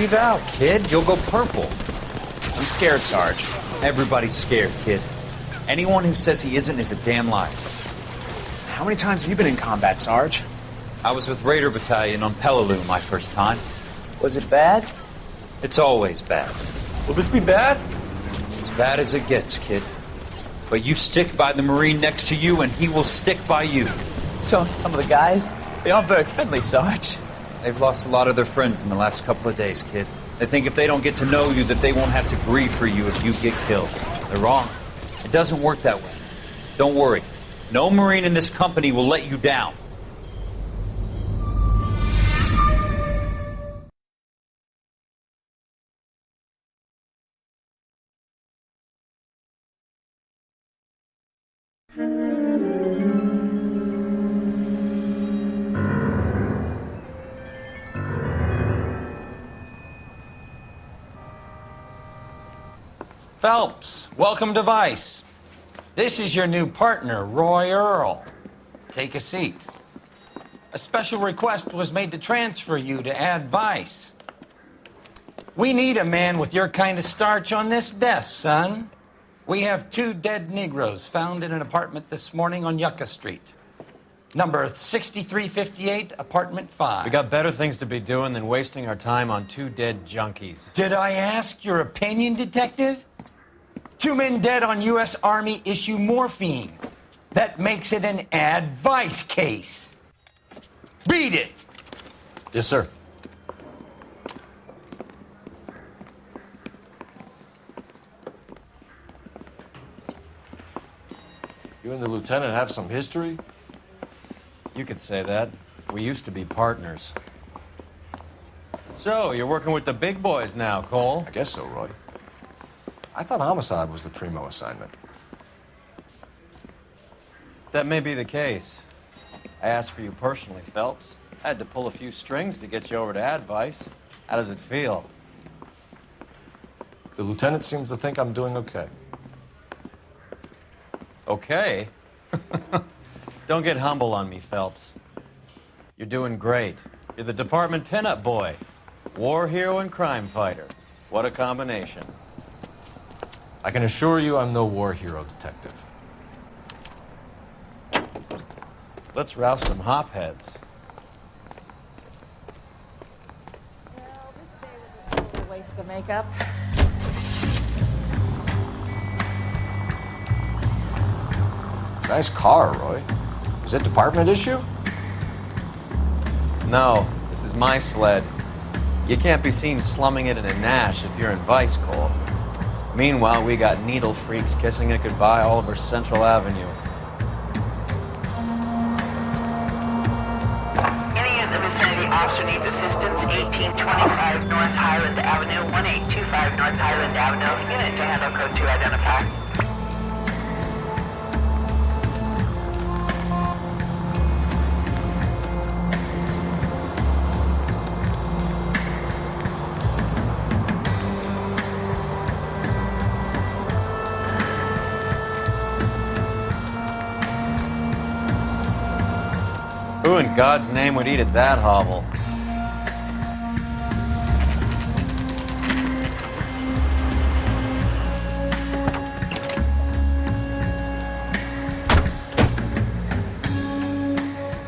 breathe out, kid. You'll go purple. I'm scared, Sarge. Everybody's scared, kid. Anyone who says he isn't is a damn liar. How many times have you been in combat, Sarge? I was with Raider Battalion on Peleliu my first time. Was it bad? It's always bad. Will this be bad? As bad as it gets, kid. But you stick by the Marine next to you, and he will stick by you. So, some of the guys, they aren't very friendly, Sarge. They've lost a lot of their friends in the last couple of days, kid. They think if they don't get to know you, that they won't have to grieve for you if you get killed. They're wrong. It doesn't work that way. Don't worry. No Marine in this company will let you down. Phelps, welcome to Vice. This is your new partner, Roy Earl. Take a seat. A special request was made to transfer you to Ad Vice. We need a man with your kind of starch on this desk, son. We have 2 dead Negroes found in an apartment this morning on Yucca Street. Number 6358, apartment 5. We got better things to be doing than wasting our time on 2 dead junkies. Did I ask your opinion, detective? 2 men dead on U.S. Army issue morphine. That makes it an advice case. Read it. Yes, sir. You and the lieutenant have some history? You could say that. We used to be partners. So, you're working with the big boys now, Cole? I guess so, Roy. I thought homicide was the primo assignment. That may be the case. I asked for you personally, Phelps. I had to pull a few strings to get you over to Advice. How does it feel? The lieutenant seems to think I'm doing okay. Okay? Don't get humble on me, Phelps. You're doing great. You're the department pinup boy. War hero and crime fighter. What a combination. I can assure you I'm no war hero, detective. Let's rouse some hopheads. Well, this day was a total waste of makeup. Nice car, Roy. Is it department issue? No, this is my sled. You can't be seen slumming it in a Nash if you're in Vice, Cole. Meanwhile, we got needle freaks kissing it goodbye all over Central Avenue. Any in the vicinity officer needs assistance, 1825 North Highland Avenue, 1825 North Highland Avenue. Unit to handle code 2 identify. Who in God's name would eat at that hovel?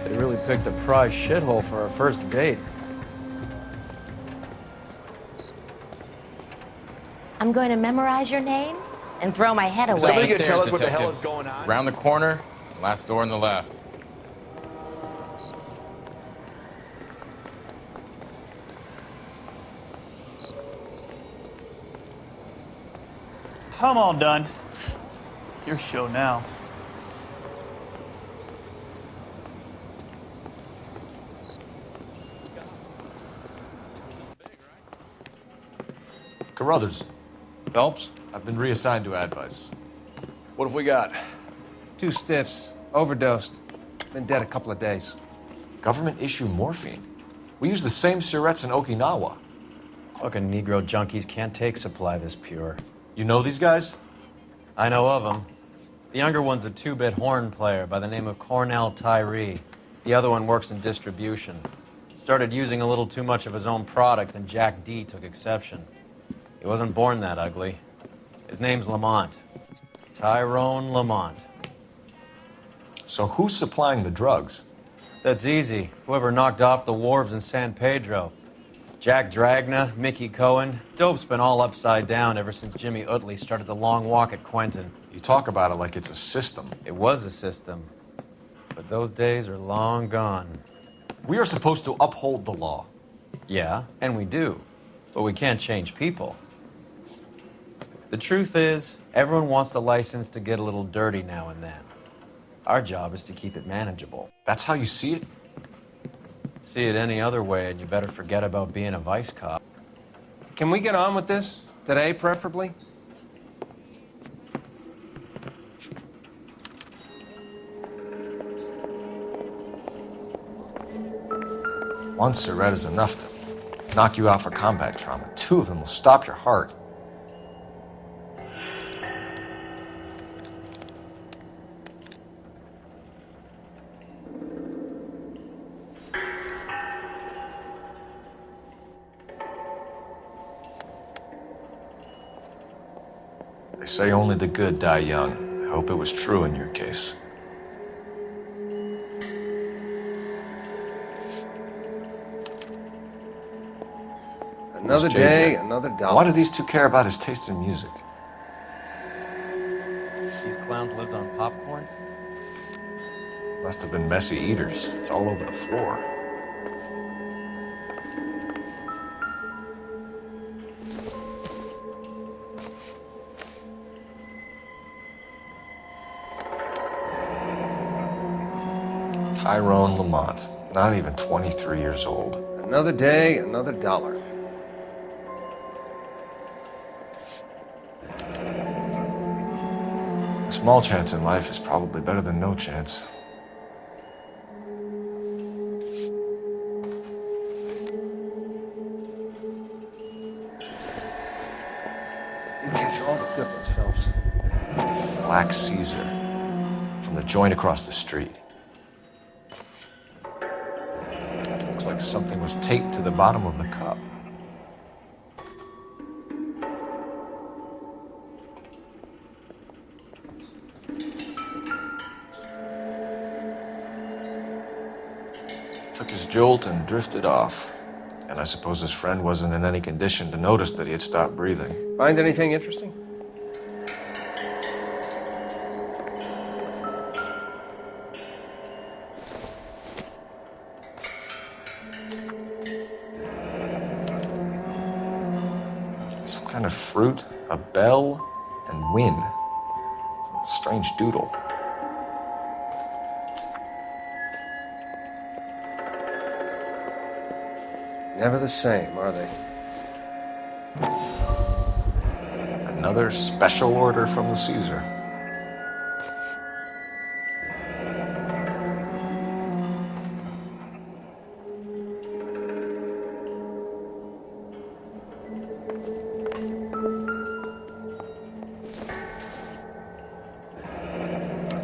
They really picked a prize shithole for our first date. I'm going to memorize your name and throw my head away. Somebody can tell us what the hell is going on? Round the corner, last door on the left. I'm all done. Your show now. Carruthers, Phelps? I've been reassigned to Advice. What have we got? 2 stiffs, overdosed, been dead a couple of days. Government issue morphine. We use the same syrettes in Okinawa. Fucking Negro junkies can't take supply this pure. You know these guys? I know of them. The younger one's a 2-bit horn player by the name of Cornell Tyree. The other one works in distribution. started using a little too much of his own product, and Jack D took exception. He wasn't born that ugly. His name's Lamont. Tyrone Lamont. So who's supplying the drugs? That's easy. Whoever knocked off the wharves in San Pedro. Jack Dragna, Mickey Cohen. Dope's been all upside down ever since Jimmy Utley started the long walk at Quentin. You talk about it like it's a system. It was a system, but those days are long gone. We are supposed to uphold the law. Yeah, and we do, but we can't change people. The truth is, everyone wants a license to get a little dirty now and then. Our job is to keep it manageable. That's how you see it? See it any other way, and you better forget about being a vice cop. Can we get on with this? Today, preferably? One cigarette is enough to knock you out for combat trauma. 2 of them will stop your heart. They say only the good die young. I hope it was true in your case. Another day, another dollar. Why do these two care about his taste in music? These clowns lived on popcorn? Must have been messy eaters. It's all over the floor. Tyrone Lamont, not even 23 years old. Another day, another dollar. A small chance in life is probably better than no chance. You catch all the good ones, Phelps. Black Caesar, from the joint across the street. Looks like something was taped to the bottom of the cup. Took his jolt and drifted off. And I suppose his friend wasn't in any condition to notice that he had stopped breathing. Find anything interesting? Some kind of fruit, a bell, and wind. Strange doodle. Never the same, are they? Another special order from the Caesar.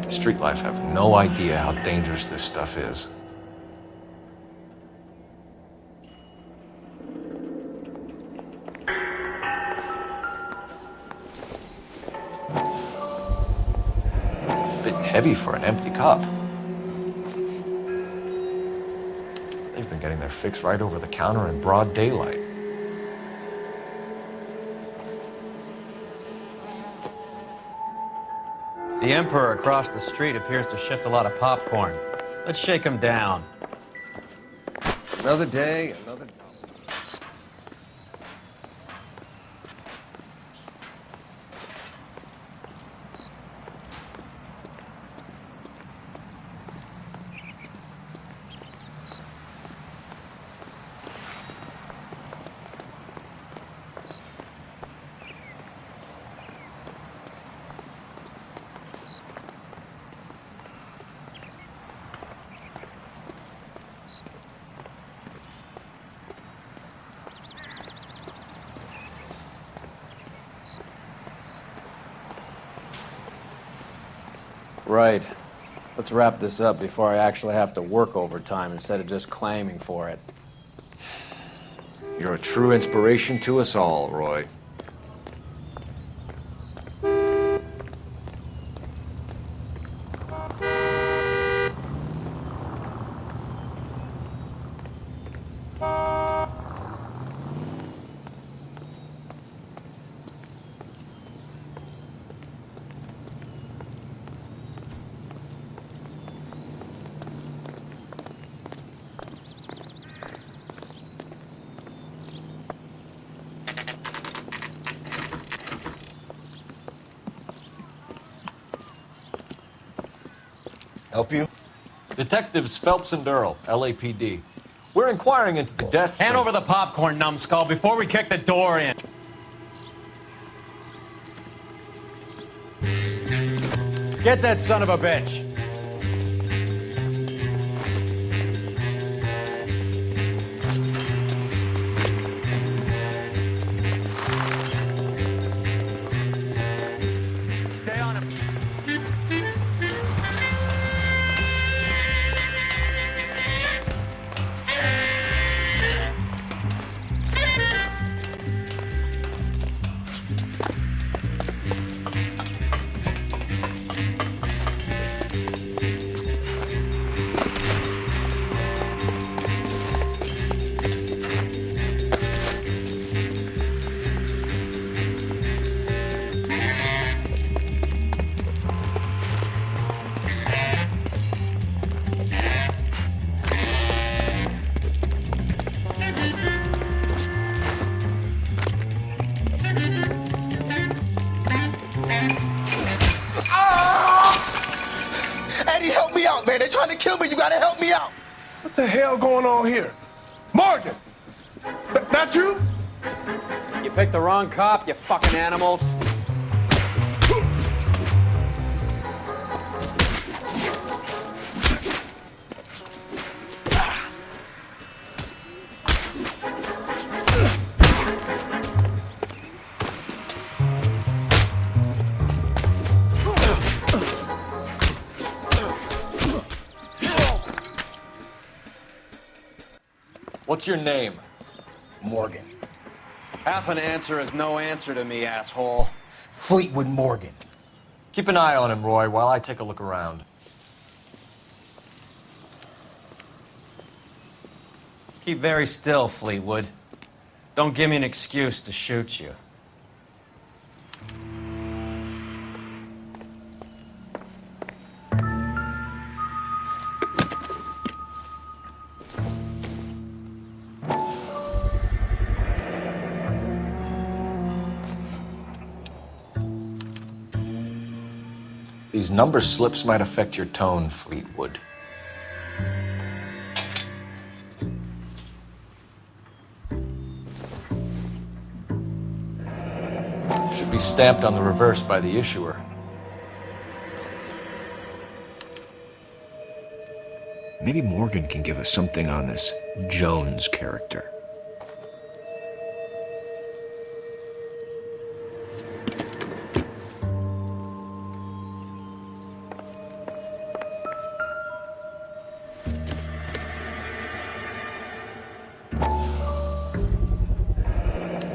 Street life have no idea how dangerous this stuff is. Heavy for an empty cup. They've been getting their fix right over the counter in broad daylight. The Emperor across the street appears to shift a lot of popcorn. Let's shake him down. Another day, another dollar. Right. Let's wrap this up before I actually have to work overtime instead of just claiming for it. You're a true inspiration to us all, Roy. Help you? Detectives Phelps and Durrell, LAPD. We're inquiring into the deaths Hand of... over the popcorn, numbskull, before we kick the door in. Get that son of a bitch. Stay on him. Eddie, help me out, man. They're trying to kill me. You gotta help me out. What the hell going on here? Morgan! That you? You picked the wrong cop, you fucking animals. What's your name? Morgan. Half an answer is no answer to me, asshole. Fleetwood Morgan. Keep an eye on him, Roy, while I take a look around. Keep very still, Fleetwood. Don't give me an excuse to shoot you. These number slips might affect your tone, Fleetwood. Should be stamped on the reverse by the issuer. Maybe Morgan can give us something on this Jones character.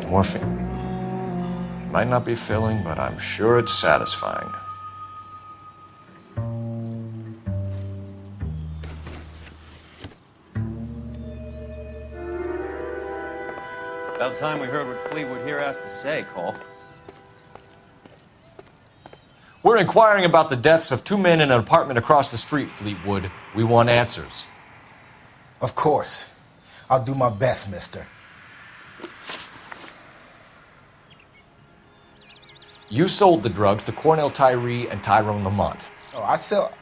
Morphine. Might not be filling, but I'm sure it's satisfying. About time we heard what Fleetwood here has to say, Cole. We're inquiring about the deaths of two men in an apartment across the street, Fleetwood. We want answers. Of course. I'll do my best, mister. You sold the drugs to Cornell Tyree and Tyrone Lamont. Oh, I sell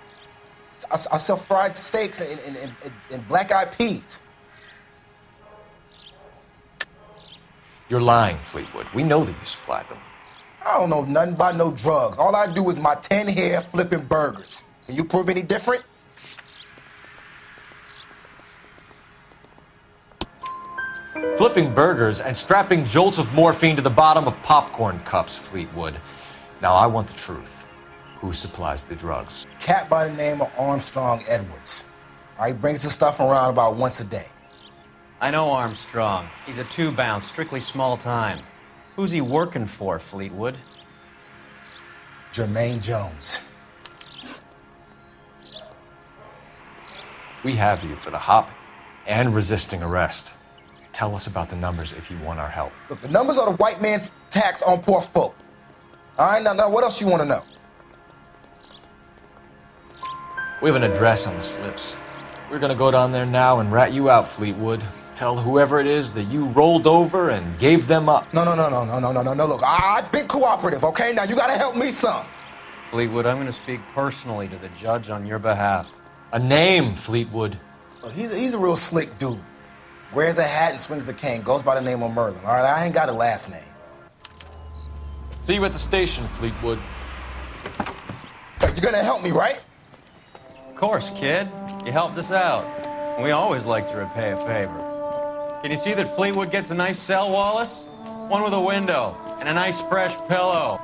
fried steaks and black-eyed peas. You're lying, Fleetwood. We know that you supplied them. I don't know nothing about no drugs. All I do is my 10 hair flipping burgers. Can you prove any different? Flipping burgers and strapping jolts of morphine to the bottom of popcorn cups, Fleetwood. Now I want the truth. Who supplies the drugs? Cat by the name of Armstrong Edwards. All right, brings the stuff around about once a day. I know Armstrong. He's a two-bound, strictly small time. Who's he working for, Fleetwood? Jermaine Jones. We have you for the hop and resisting arrest. Tell us about the numbers if you want our help. Look, the numbers are the white man's tax on poor folk. All right, now what else you want to know? We have an address on the slips. We're gonna go down there now and rat you out, Fleetwood. Tell whoever it is that you rolled over and gave them up. No. Look, I've been cooperative, okay? Now you gotta help me some. Fleetwood, I'm going to speak personally to the judge on your behalf. A name, Fleetwood. Look, he's a real slick dude. Wears a hat and swings a cane. Goes by the name of Merlin. All right, I ain't got a last name. See you at the station, Fleetwood. Hey, you're gonna help me, right? Of course, kid. You helped us out. We always like to repay a favor. Can you see that Fleetwood gets a nice cell, Wallace? One with a window and a nice fresh pillow.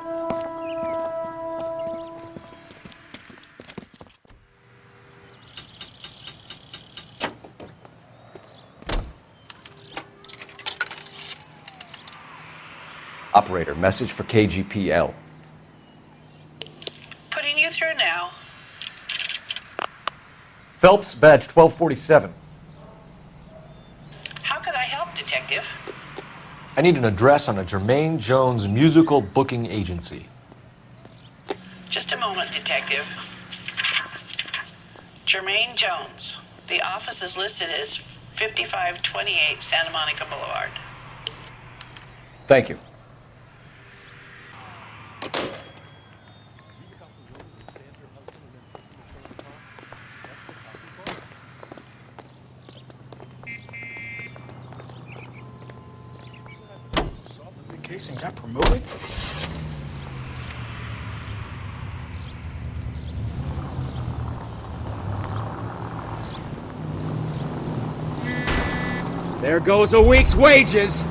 Operator, message for KGPL. Putting you through now. Phelps, badge 1247. How could I help, Detective? I need an address on a Jermaine Jones musical booking agency. Just a moment, Detective. Jermaine Jones. The office is listed as 5528 Santa Monica Boulevard. Thank you. Case and got promoted? There goes a week's wages.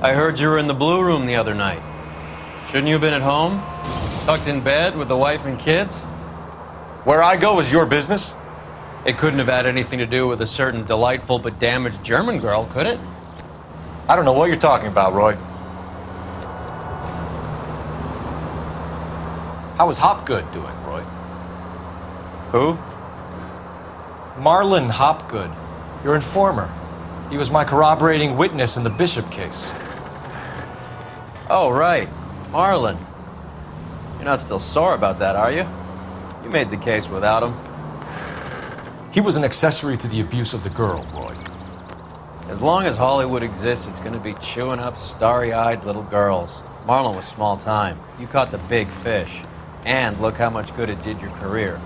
I heard you were in the Blue Room the other night. Shouldn't you have been at home? Tucked in bed with the wife and kids? Where I go is your business? It couldn't have had anything to do with a certain delightful but damaged German girl, could it? I don't know what you're talking about, Roy. How is Hopgood doing, Roy? Who? Marlon Hopgood, your informer. He was my corroborating witness in the Bishop case. Oh, right. Marlon. You're not still sore about that, are you? You made the case without him. He was an accessory to the abuse of the girl, Roy. As long as Hollywood exists, it's going to be chewing up starry-eyed little girls. Marlon was small time. You caught the big fish. And look how much good it did your career.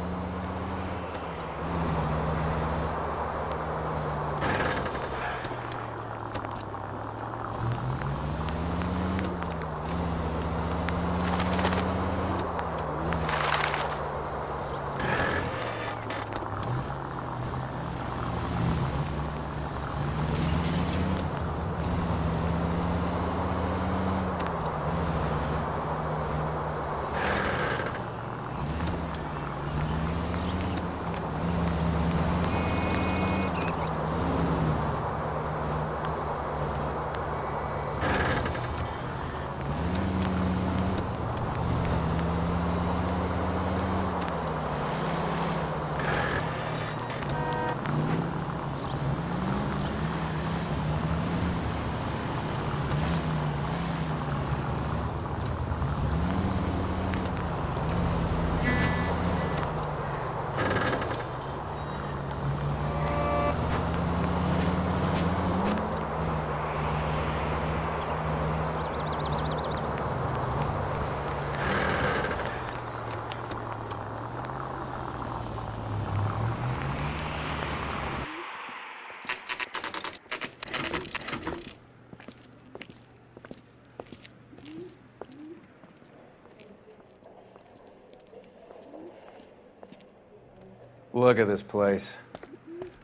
Look at this place.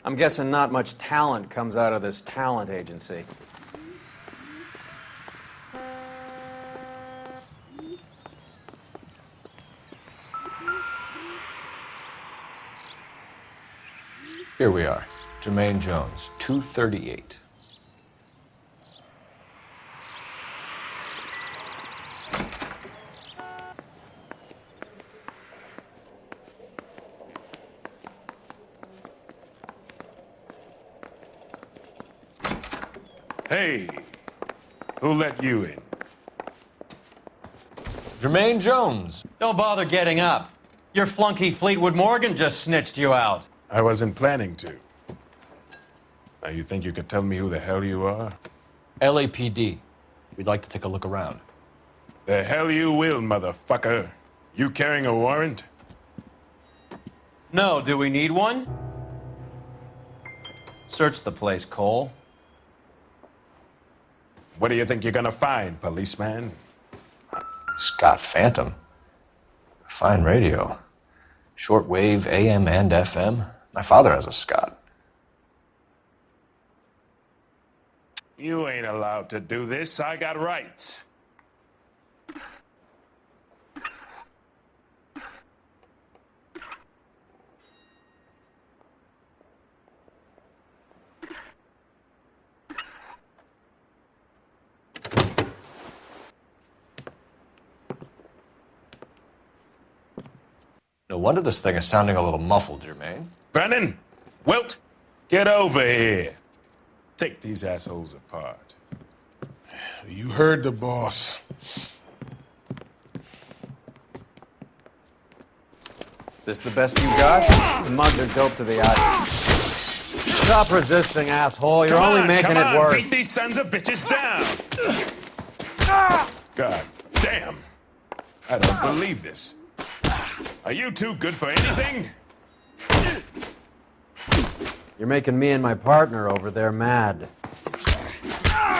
I'm guessing not much talent comes out of this talent agency. Here we are. Jermaine Jones, 238. Hey, who let you in? Jermaine Jones. Don't bother getting up. Your flunky Fleetwood Morgan just snitched you out. I wasn't planning to. Now, you think you could tell me who the hell you are? LAPD. We'd like to take a look around. The hell you will, motherfucker. You carrying a warrant? No, do we need one? Search the place, Cole. What do you think you're gonna find, policeman? Scott Phantom. Fine radio. Shortwave, AM and FM. My father has a Scott. You ain't allowed to do this. I got rights. No wonder this thing is sounding a little muffled, Jermaine. Brennan, Wilt, get over here. Take these assholes apart. You heard the boss. Is this the best you got? Smuggled their dope to the yacht. Stop resisting, asshole. You're only making it worse. Beat these sons of bitches down. God damn. I don't believe this. Are you too good for anything? You're making me and my partner over there mad.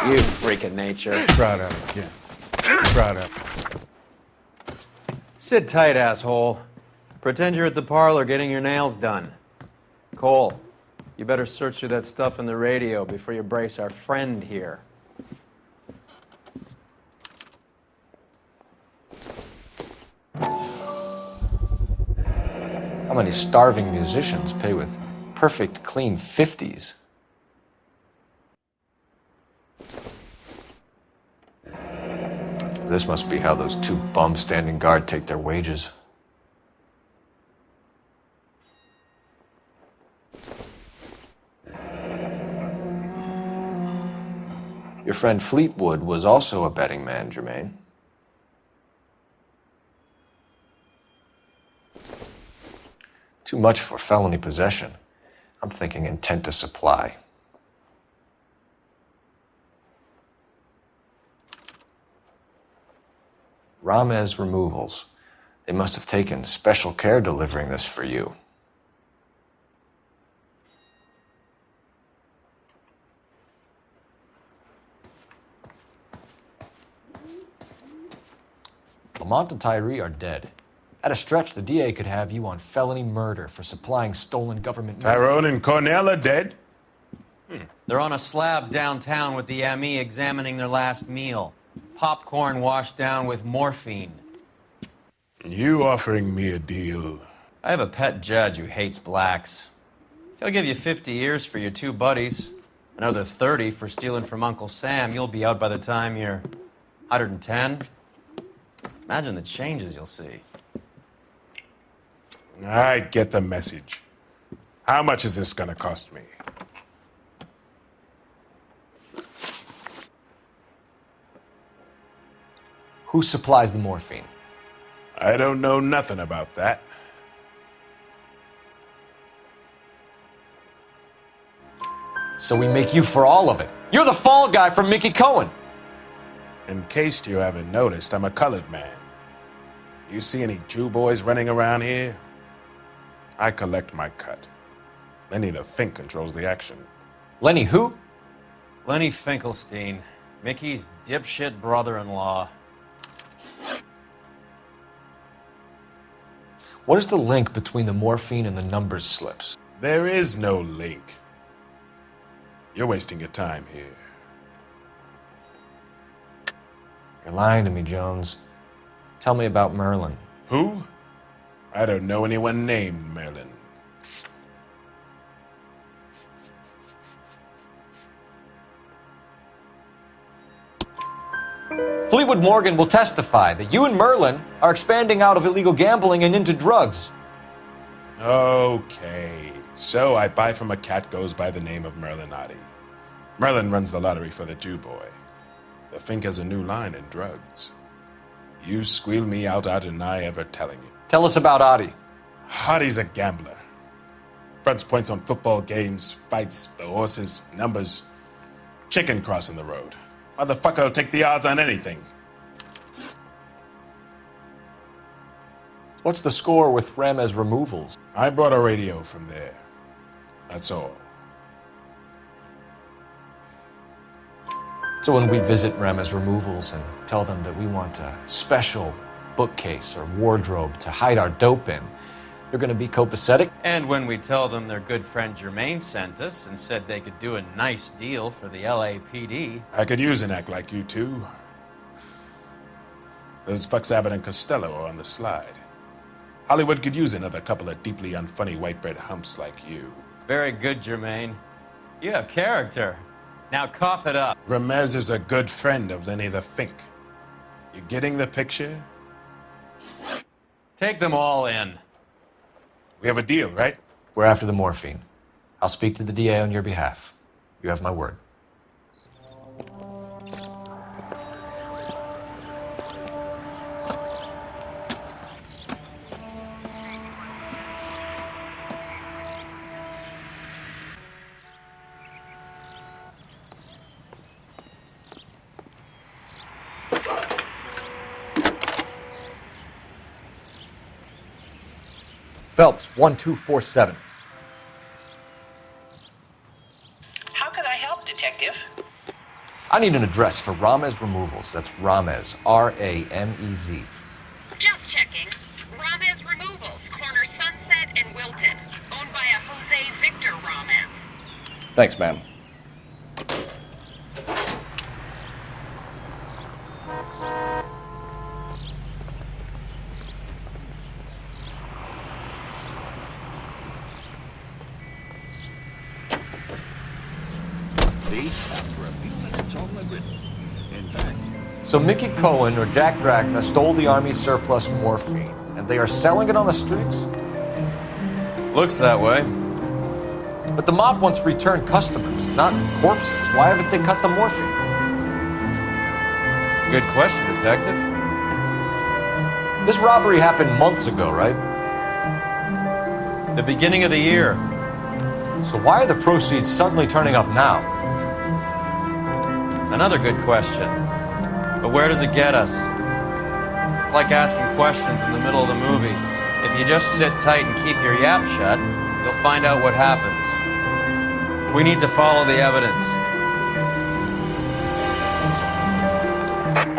You freak of nature. Try that again. Try that. Sit tight, asshole. Pretend you're at the parlor getting your nails done. Cole, you better search through that stuff in the radio before you brace our friend here. How many starving musicians pay with perfect, clean 50s? This must be how those two bums standing guard take their wages. Your friend Fleetwood was also a betting man, Jermaine. Too much for felony possession. I'm thinking intent to supply. Ramez Removals. They must have taken special care delivering this for you. Lamont and Tyree are dead. At a stretch, the DA could have you on felony murder for supplying stolen government money. Tyrone and Cornell are dead? They're on a slab downtown with the ME examining their last meal. Popcorn washed down with morphine. You offering me a deal? I have a pet judge who hates blacks. He'll give you 50 years for your two buddies. Another 30 for stealing from Uncle Sam. You'll be out by the time you're 110. Imagine the changes you'll see. I get the message. How much is this gonna cost me? Who supplies the morphine? I don't know nothing about that. So we make you for all of it. You're the fall guy from Mickey Cohen. In case you haven't noticed, I'm a colored man. You see any Jew boys running around here? I collect my cut. Lenny the Fink controls the action. Lenny who? Lenny Finkelstein, Mickey's dipshit brother-in-law. What is the link between the morphine and the numbers slips? There is no link. You're wasting your time here. You're lying to me, Jones. Tell me about Merlin. Who? I don't know anyone named Merlin. Fleetwood Morgan will testify that you and Merlin are expanding out of illegal gambling and into drugs. Okay, so I buy from a cat goes by the name of Merlinotti. Merlin runs the lottery for the Jew boy. The Fink has a new line in drugs. You squeal me out, I deny ever telling you. Tell us about Adi. Adi's a gambler. Fronts points on football games, fights, the horses, numbers. Chicken crossing the road. Motherfucker will take the odds on anything. What's the score with Ramez removals? I brought a radio from there. That's all. So when we visit Ramez removals and tell them that we want a special bookcase or wardrobe to hide our dope in, they're going to be copacetic? And when we tell them their good friend Jermaine sent us and said they could do a nice deal for the LAPD. I could use an act like you two. Those fucks Abbott and Costello are on the slide. Hollywood could use another couple of deeply unfunny white bread humps like you. Very good, Jermaine. You have character. Now cough it up. Ramez is a good friend of Lenny the Fink. You getting the picture? Take them all in. We have a deal, right? We're after the morphine. I'll speak to the DA on your behalf. You have my word. Phelps, 1247. How can I help, Detective? I need an address for Ramez Removals. That's Ramez, R-A-M-E-Z. Just checking. Ramez Removals, corner Sunset and Wilton. Owned by a Jose Victor Ramez. Thanks, ma'am. So Mickey Cohen or Jack Dragna stole the Army's surplus morphine, and they are selling it on the streets? Looks that way. But the mob wants returned customers, not corpses. Why haven't they cut the morphine? Good question, Detective. This robbery happened months ago, right? The beginning of the year. So why are the proceeds suddenly turning up now? Another good question. But where does it get us? It's like asking questions in the middle of the movie. If you just sit tight and keep your yap shut, you'll find out what happens. We need to follow the evidence.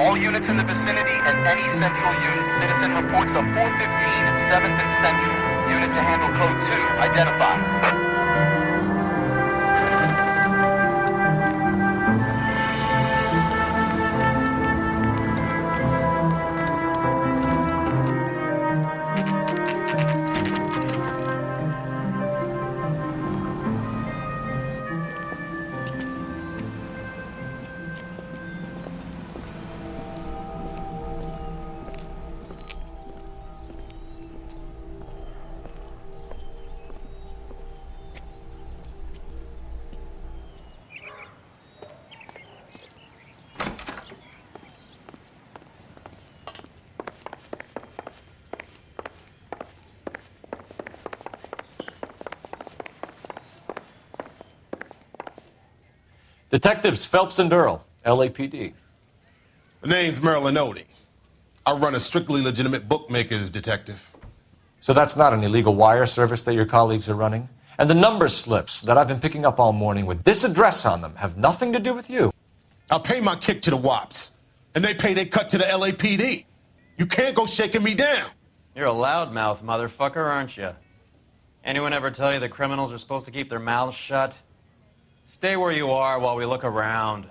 All units in the vicinity and any central unit. Citizen reports of 415 and 7th and Central. Unit to handle code 2. Identify. Detectives Phelps and Earl, LAPD. The name's Merlinotti. I run a strictly legitimate bookmaker's detective. So that's not an illegal wire service that your colleagues are running? And the number slips that I've been picking up all morning with this address on them have nothing to do with you? I pay my kick to the WOPs, and they pay their cut to the LAPD. You can't go shaking me down. You're a loudmouth motherfucker, aren't you? Anyone ever tell you that criminals are supposed to keep their mouths shut? Stay where you are while we look around.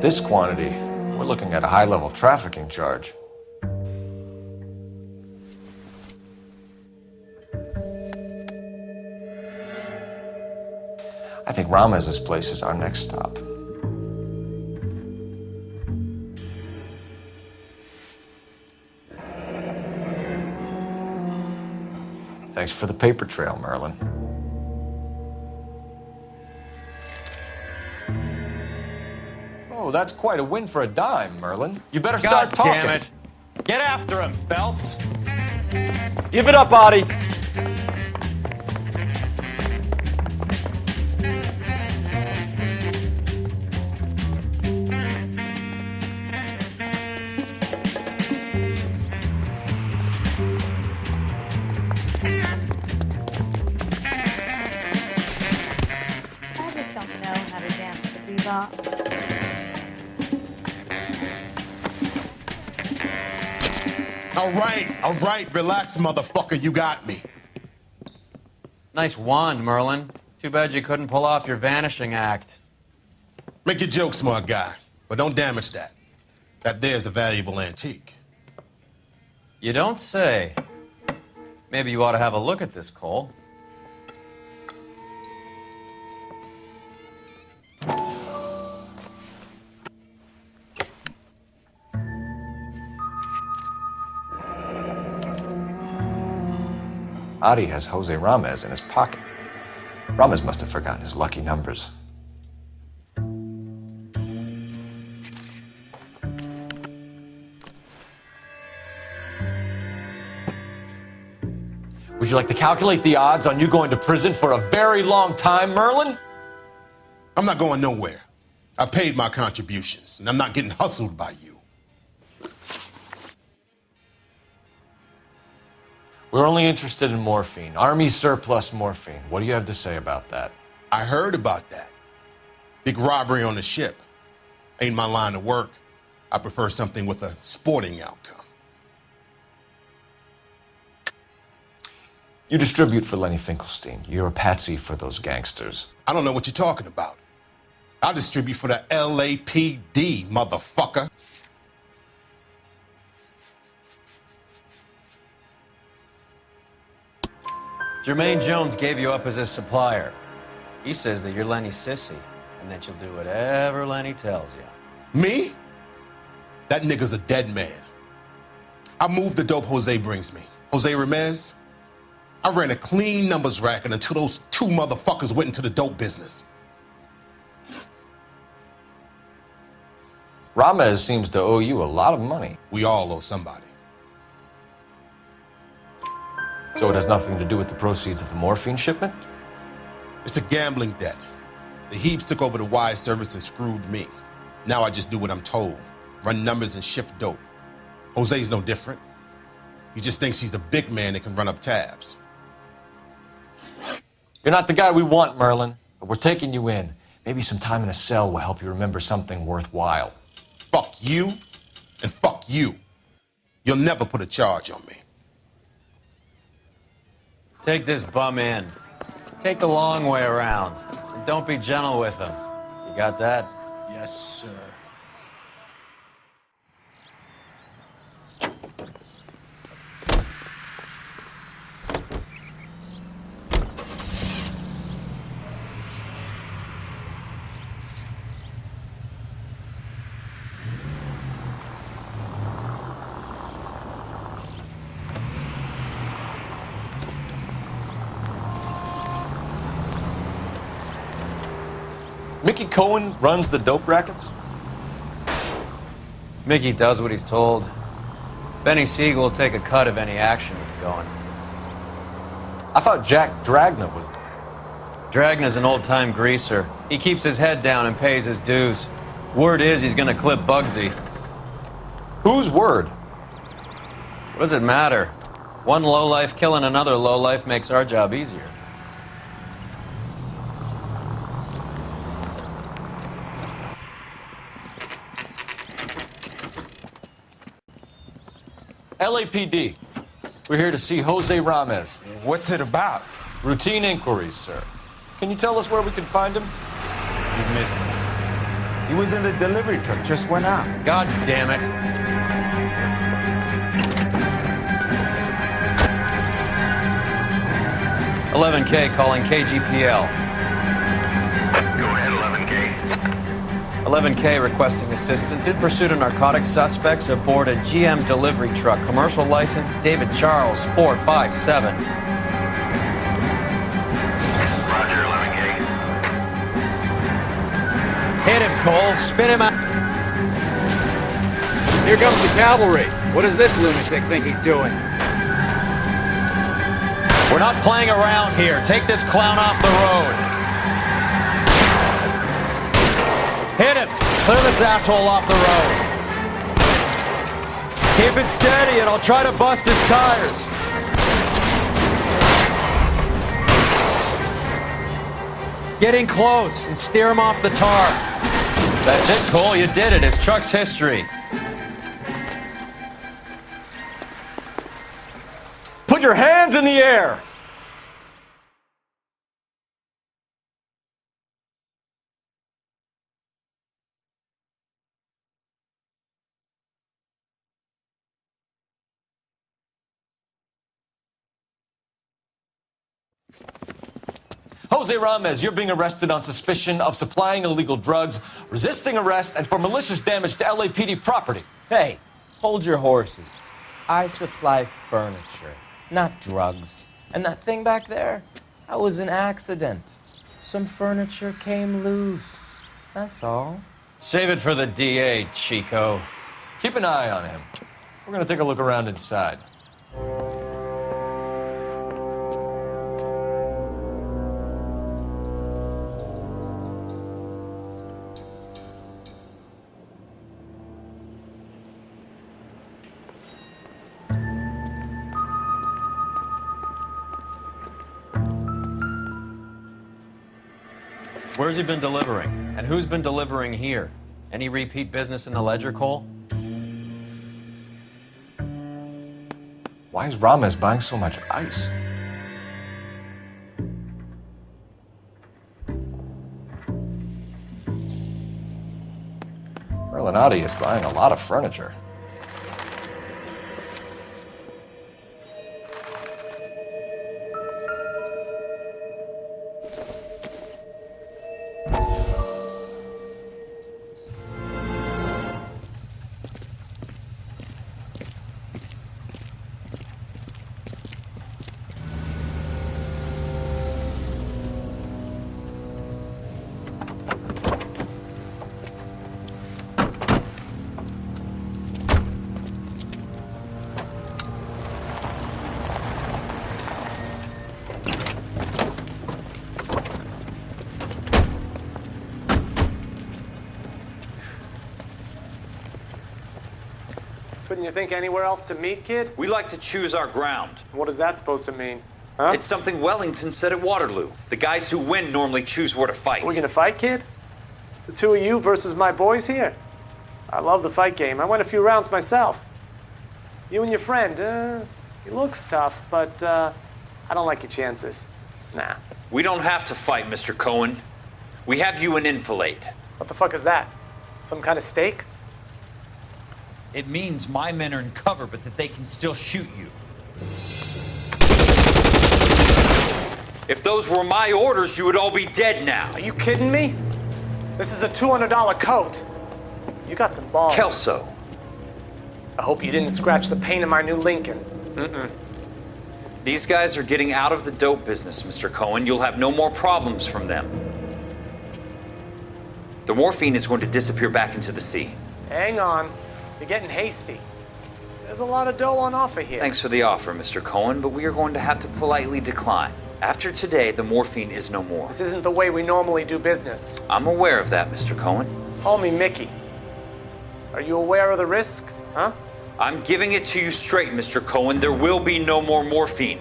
At this quantity, we're looking at a high-level trafficking charge. I think Ramez's place is our next stop. Thanks for the paper trail, Merlin. Oh, that's quite a win for a dime, Merlin. You better start talking. God damn it. Get after him, Phelps. Give it up, Audie. All right, relax, motherfucker, you got me. Nice wand, Merlin. Too bad you couldn't pull off your vanishing act. Make your joke, smart guy, but don't damage that. That there's a valuable antique. You don't say. Maybe you ought to have a look at this, Cole. Audie has Jose Ramez in his pocket. Ramez must have forgotten his lucky numbers. Would you like to calculate the odds on you going to prison for a very long time, Merlin? I'm not going nowhere. I've paid my contributions, and I'm not getting hustled by you. We're only interested in morphine. Army surplus morphine. What do you have to say about that? I heard about that. Big robbery on the ship. Ain't my line of work. I prefer something with a sporting outcome. You distribute for Lenny Finkelstein. You're a patsy for those gangsters. I don't know what you're talking about. I distribute for the LAPD, motherfucker. Jermaine Jones gave you up as his supplier. He says that you're Lenny's sissy, and that you'll do whatever Lenny tells you. Me? That nigga's a dead man. I moved the dope Jose brings me. Jose Ramez? I ran a clean numbers racket until those two motherfuckers went into the dope business. Ramez seems to owe you a lot of money. We all owe somebody. So it has nothing to do with the proceeds of the morphine shipment? It's a gambling debt. The Heaps took over the wire service and screwed me. Now I just do what I'm told. Run numbers and shift dope. Jose's no different. He just thinks he's a big man that can run up tabs. You're not the guy we want, Merlin, but we're taking you in. Maybe some time in a cell will help you remember something worthwhile. Fuck you and fuck you. You'll never put a charge on me. Take this bum in. Take the long way around. And don't be gentle with him. You got that? Yes, sir. Mickey Cohen runs the dope rackets? Mickey does what he's told. Benny Siegel will take a cut of any action that's going. I thought Jack Dragna was... Dragna's an old-time greaser. He keeps his head down and pays his dues. Word is he's gonna clip Bugsy. Whose word? What does it matter? One lowlife killing another lowlife makes our job easier. LAPD. We're here to see Jose Ramez. What's it about? Routine inquiries, sir. Can you tell us where we can find him? You've missed him. He was in the delivery truck, just went out. God damn it. $11K calling KGPL. Go ahead, 11K. 11K requesting assistance in pursuit of narcotic suspects aboard a GM delivery truck. Commercial license David Charles 457. Roger, 11K. Hit him, Cole. Spin him out. Here comes the cavalry. What does this lunatic think he's doing? We're not playing around here. Take this clown off the road. Hit him. Clear this asshole off the road. Keep it steady and I'll try to bust his tires. Getting close and steer him off the tar. That's it, Cole. You did it. His truck's history. Put your hands in the air! Jose Ramez, you're being arrested on suspicion of supplying illegal drugs, resisting arrest, and for malicious damage to LAPD property. Hey, hold your horses. I supply furniture, not drugs. And that thing back there, that was an accident. Some furniture came loose. That's all. Save it for the DA, Chico. Keep an eye on him. We're gonna take a look around inside. Where's he been delivering? And who's been delivering here? Any repeat business in the ledger, Cole? Why is Ramez buying so much ice? Merlinati is buying a lot of furniture. Couldn't you think anywhere else to meet, kid? We like to choose our ground. What is that supposed to mean? Huh? It's something Wellington said at Waterloo. The guys who win normally choose where to fight. We gonna fight, kid? The two of you versus my boys here? I love the fight game. I went a few rounds myself. You and your friend, he looks tough, but I don't like your chances. Nah. We don't have to fight, Mr. Cohen. We have you an enfilade. What the fuck is that? Some kind of steak? It means my men are in cover, but that they can still shoot you. If those were my orders, you would all be dead now. Are you kidding me? This is a $200 coat. You got some balls. Kelso. I hope you didn't scratch the paint in my new Lincoln. Mm-mm. These guys are getting out of the dope business, Mr. Cohen. You'll have no more problems from them. The morphine is going to disappear back into the sea. Hang on. You're getting hasty. There's a lot of dough on offer here. Thanks for the offer, Mr. Cohen, but we are going to have to politely decline. After today, the morphine is no more. This isn't the way we normally do business. I'm aware of that, Mr. Cohen. Call me Mickey. Are you aware of the risk, huh? I'm giving it to you straight, Mr. Cohen. There will be no more morphine.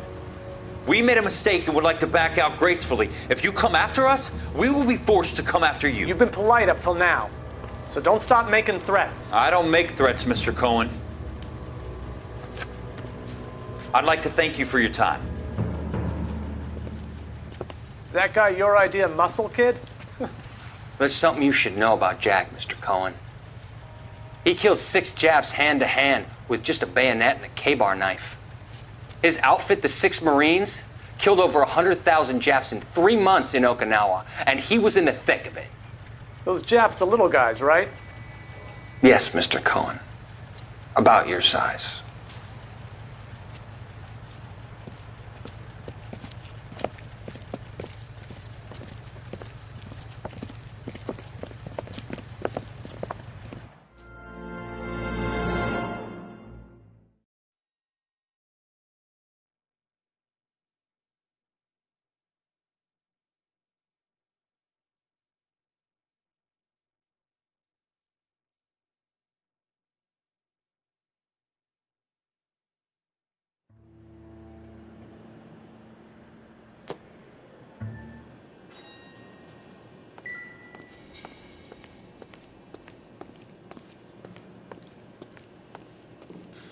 We made a mistake and would like to back out gracefully. If you come after us, we will be forced to come after you. You've been polite up till now, so don't stop making threats. I don't make threats, Mr. Cohen. I'd like to thank you for your time. Is that guy your idea, muscle kid? There's something you should know about Jack, Mr. Cohen. He killed 6 Japs hand to hand with just a bayonet and a K-bar knife. His outfit, the 6 Marines, killed over 100,000 Japs in 3 months in Okinawa, and he was in the thick of it. Those Japs are little guys, right? Yes, Mr. Cohen. About your size.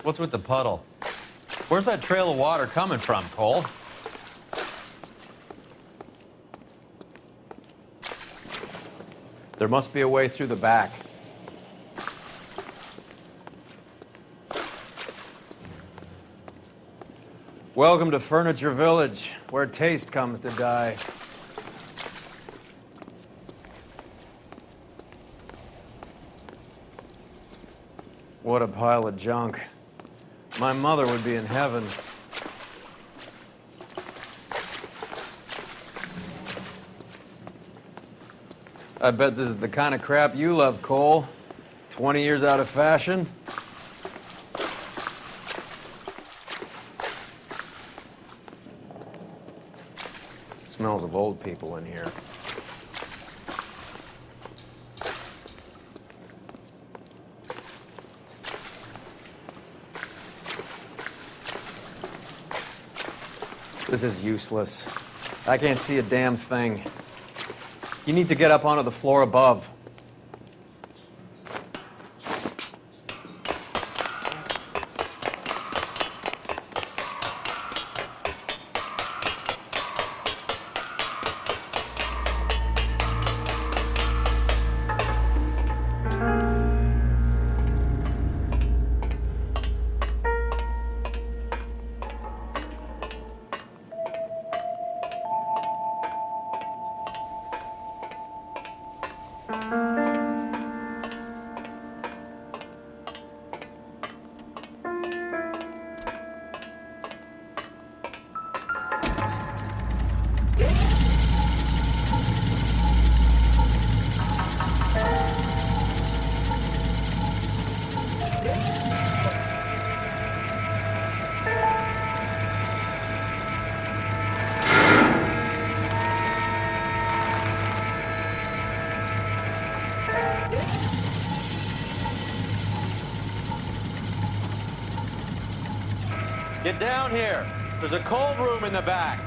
What's with the puddle? Where's that trail of water coming from, Cole? There must be a way through the back. Welcome to Furniture Village, where taste comes to die. What a pile of junk. My mother would be in heaven. I bet this is the kind of crap you love, Cole. 20 years out of fashion. Smells of old people in here. This is useless. I can't see a damn thing. You need to get up onto the floor above. Get down here. There's a cold room in the back.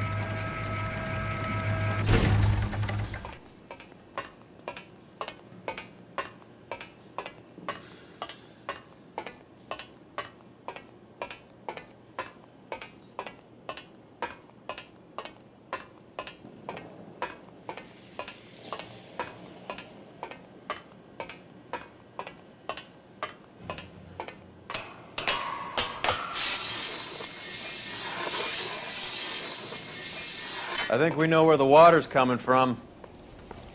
I think we know where the water's coming from.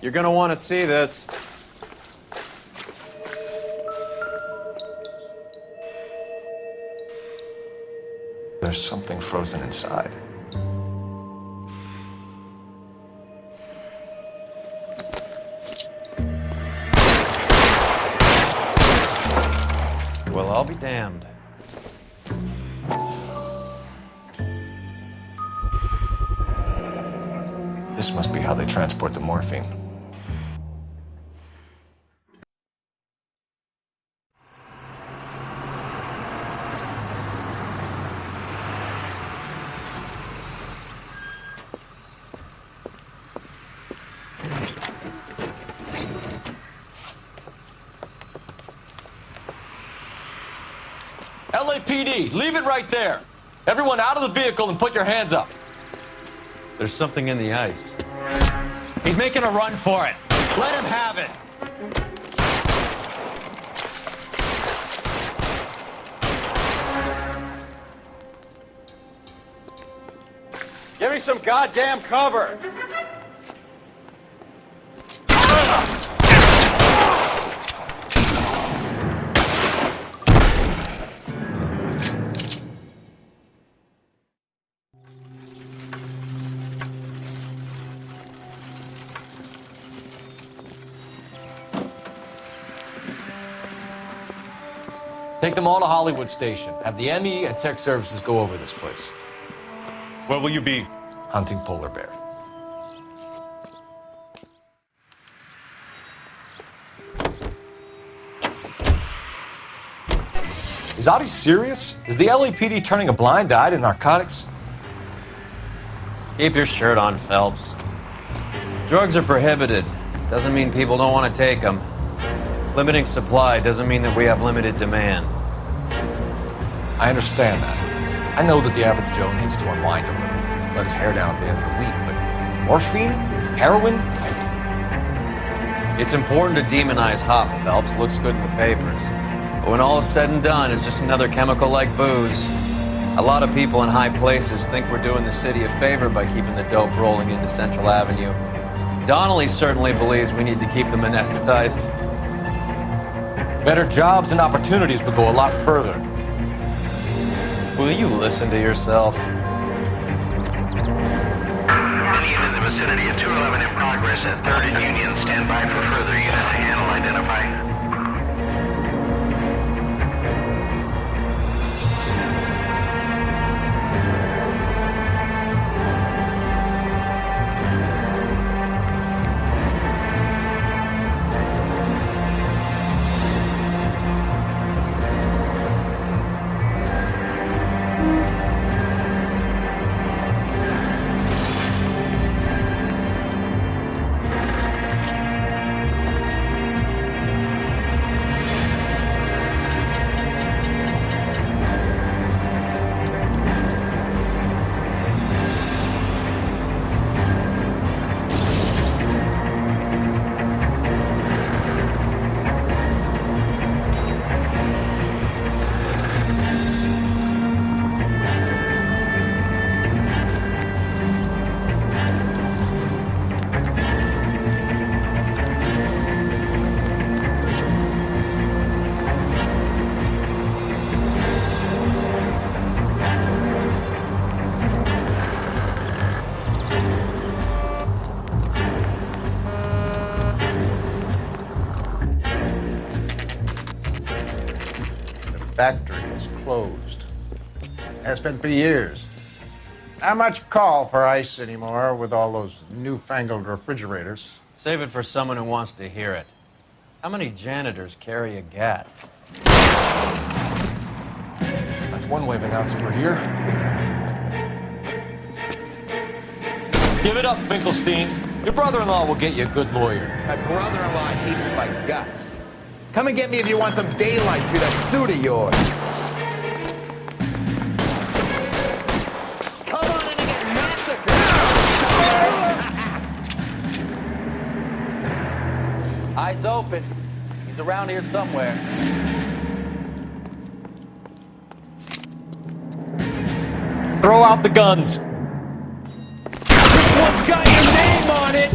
You're gonna want to see this. There's something frozen inside. Well, I'll be damned. This must be how they transport the morphine. LAPD, leave it right there. Everyone out of the vehicle and put your hands up. There's something in the ice. He's making a run for it. Let him have it! Give me some goddamn cover! Take them all to Hollywood Station. Have the ME and tech services go over this place. Where will you be? Hunting polar bear. Is Audie serious? Is the LAPD turning a blind eye to narcotics? Keep your shirt on, Phelps. Drugs are prohibited. Doesn't mean people don't want to take them. Limiting supply doesn't mean that we have limited demand. I understand that. I know that the average Joe needs to unwind a little, let his hair down at the end of the week, but morphine? Heroin? It's important to demonize hop, Phelps. Looks good in the papers. But when all is said and done, it's just another chemical like booze. A lot of people in high places think we're doing the city a favor by keeping the dope rolling into Central Avenue. Donnelly certainly believes we need to keep them anesthetized. Better jobs and opportunities would go a lot further. Will you listen to yourself? Any unit in the vicinity of 211 in progress at 3rd and Union. Stand by for further unit to handle, identify. Factory is closed. Has been for years. Not much call for ice anymore with all those newfangled refrigerators. Save it for someone who wants to hear it. How many janitors carry a gat? That's one way of announcing we're here. Give it up, Finkelstein. Your brother-in-law will get you a good lawyer. My brother-in-law hates my guts. Come and get me if you want some daylight through that suit of yours. Come on in and get massacred! Eyes open. He's around here somewhere. Throw out the guns. This one's got your name on it!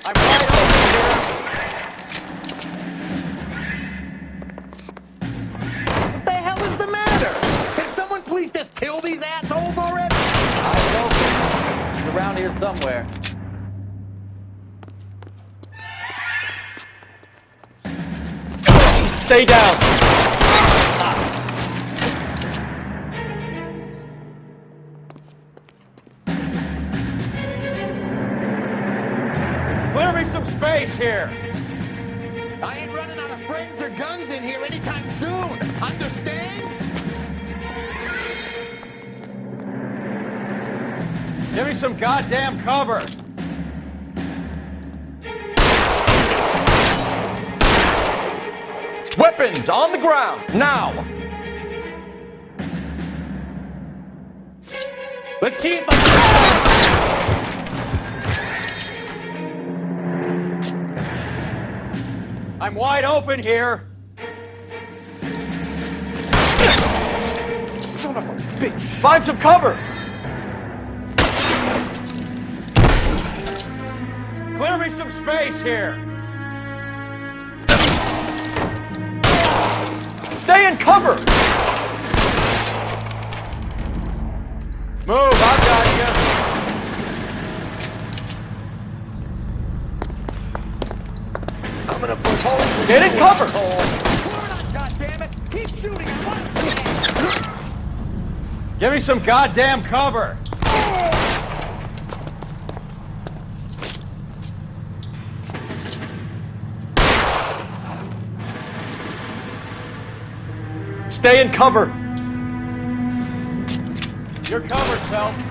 I'm right over here. What the hell is the matter? Can someone please just kill these assholes already? Eyes open. He's around here somewhere. Stay down. Clear me some space here. I ain't running out of friends or guns in here anytime soon. Understand? Give me some goddamn cover. Weapons on the ground, now! I'm wide open here. Son of a bitch. Find some cover. Clear me some space here. Stay in cover. Move, I got you. I'm gonna put holes. Get in cover. God damn it! Keep shooting. Give me some goddamn cover. Stay in cover. You're covered, Phelps.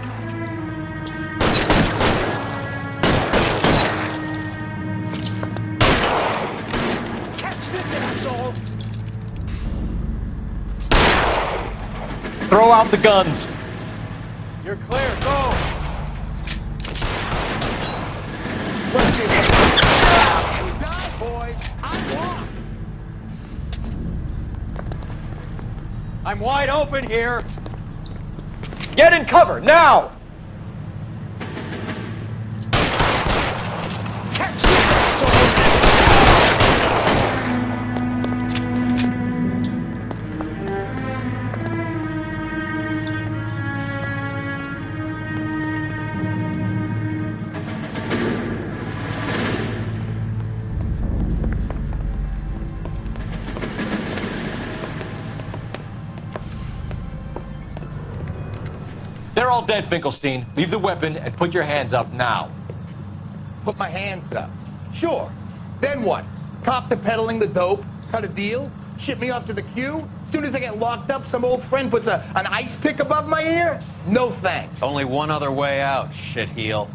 Catch this asshole! Throw out the guns. You're clear. Go. You die, boys. I walk. I'm wide open here. Get in cover now. Catch this asshole! They're all dead, Finkelstein. Leave the weapon and put your hands up now. Put my hands up. Sure. Then what? Cop to peddling the dope? Cut a deal? Ship me off to the queue? Soon as I get locked up, some old friend puts an ice pick above my ear? No thanks. Only one other way out, shitheel.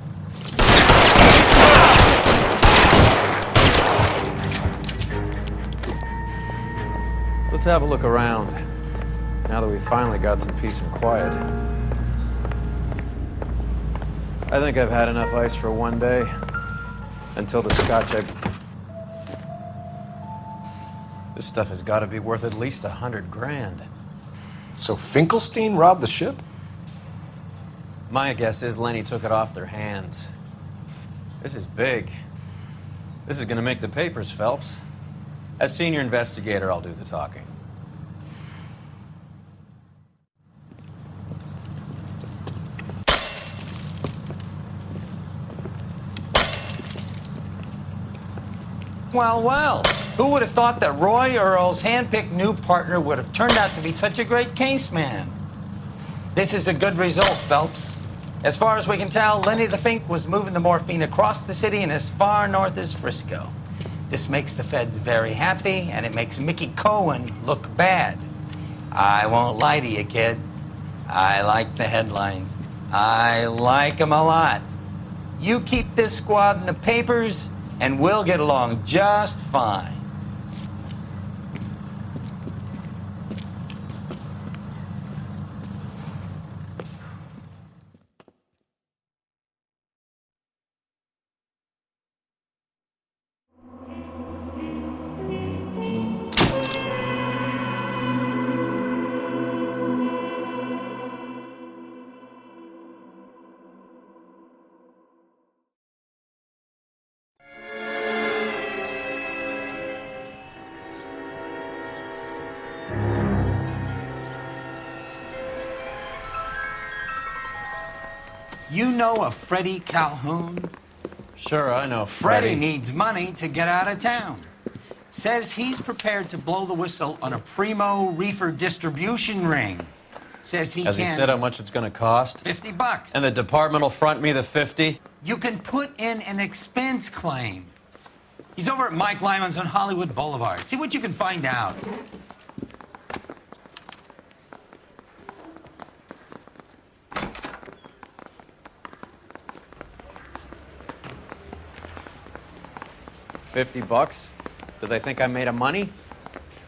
Let's have a look around. Now that we finally got some peace and quiet. I think I've had enough ice for one day. Until the scotch This stuff has got to be worth at least 100 grand. So Finkelstein robbed the ship? My guess is Lenny took it off their hands. This is big. This is gonna make the papers, Phelps. As senior investigator, I'll do the talking. Well, well. Who would have thought that Roy Earl's handpicked new partner would have turned out to be such a great case man? This is a good result, Phelps. As far as we can tell, Lenny the Fink was moving the morphine across the city and as far north as Frisco. This makes the feds very happy, and it makes Mickey Cohen look bad. I won't lie to you, kid. I like the headlines. I like them a lot. You keep this squad in the papers, and we'll get along just fine. You know a Freddie Calhoun? Sure, I know Freddie needs money to get out of town. Says he's prepared to blow the whistle on a primo reefer distribution ring. Says he Has he said how much it's gonna cost? $50. And the department will front me the 50? You can put in an expense claim. He's over at Mike Lyman's on Hollywood Boulevard. See what you can find out. $50? Do they think I'm made of money?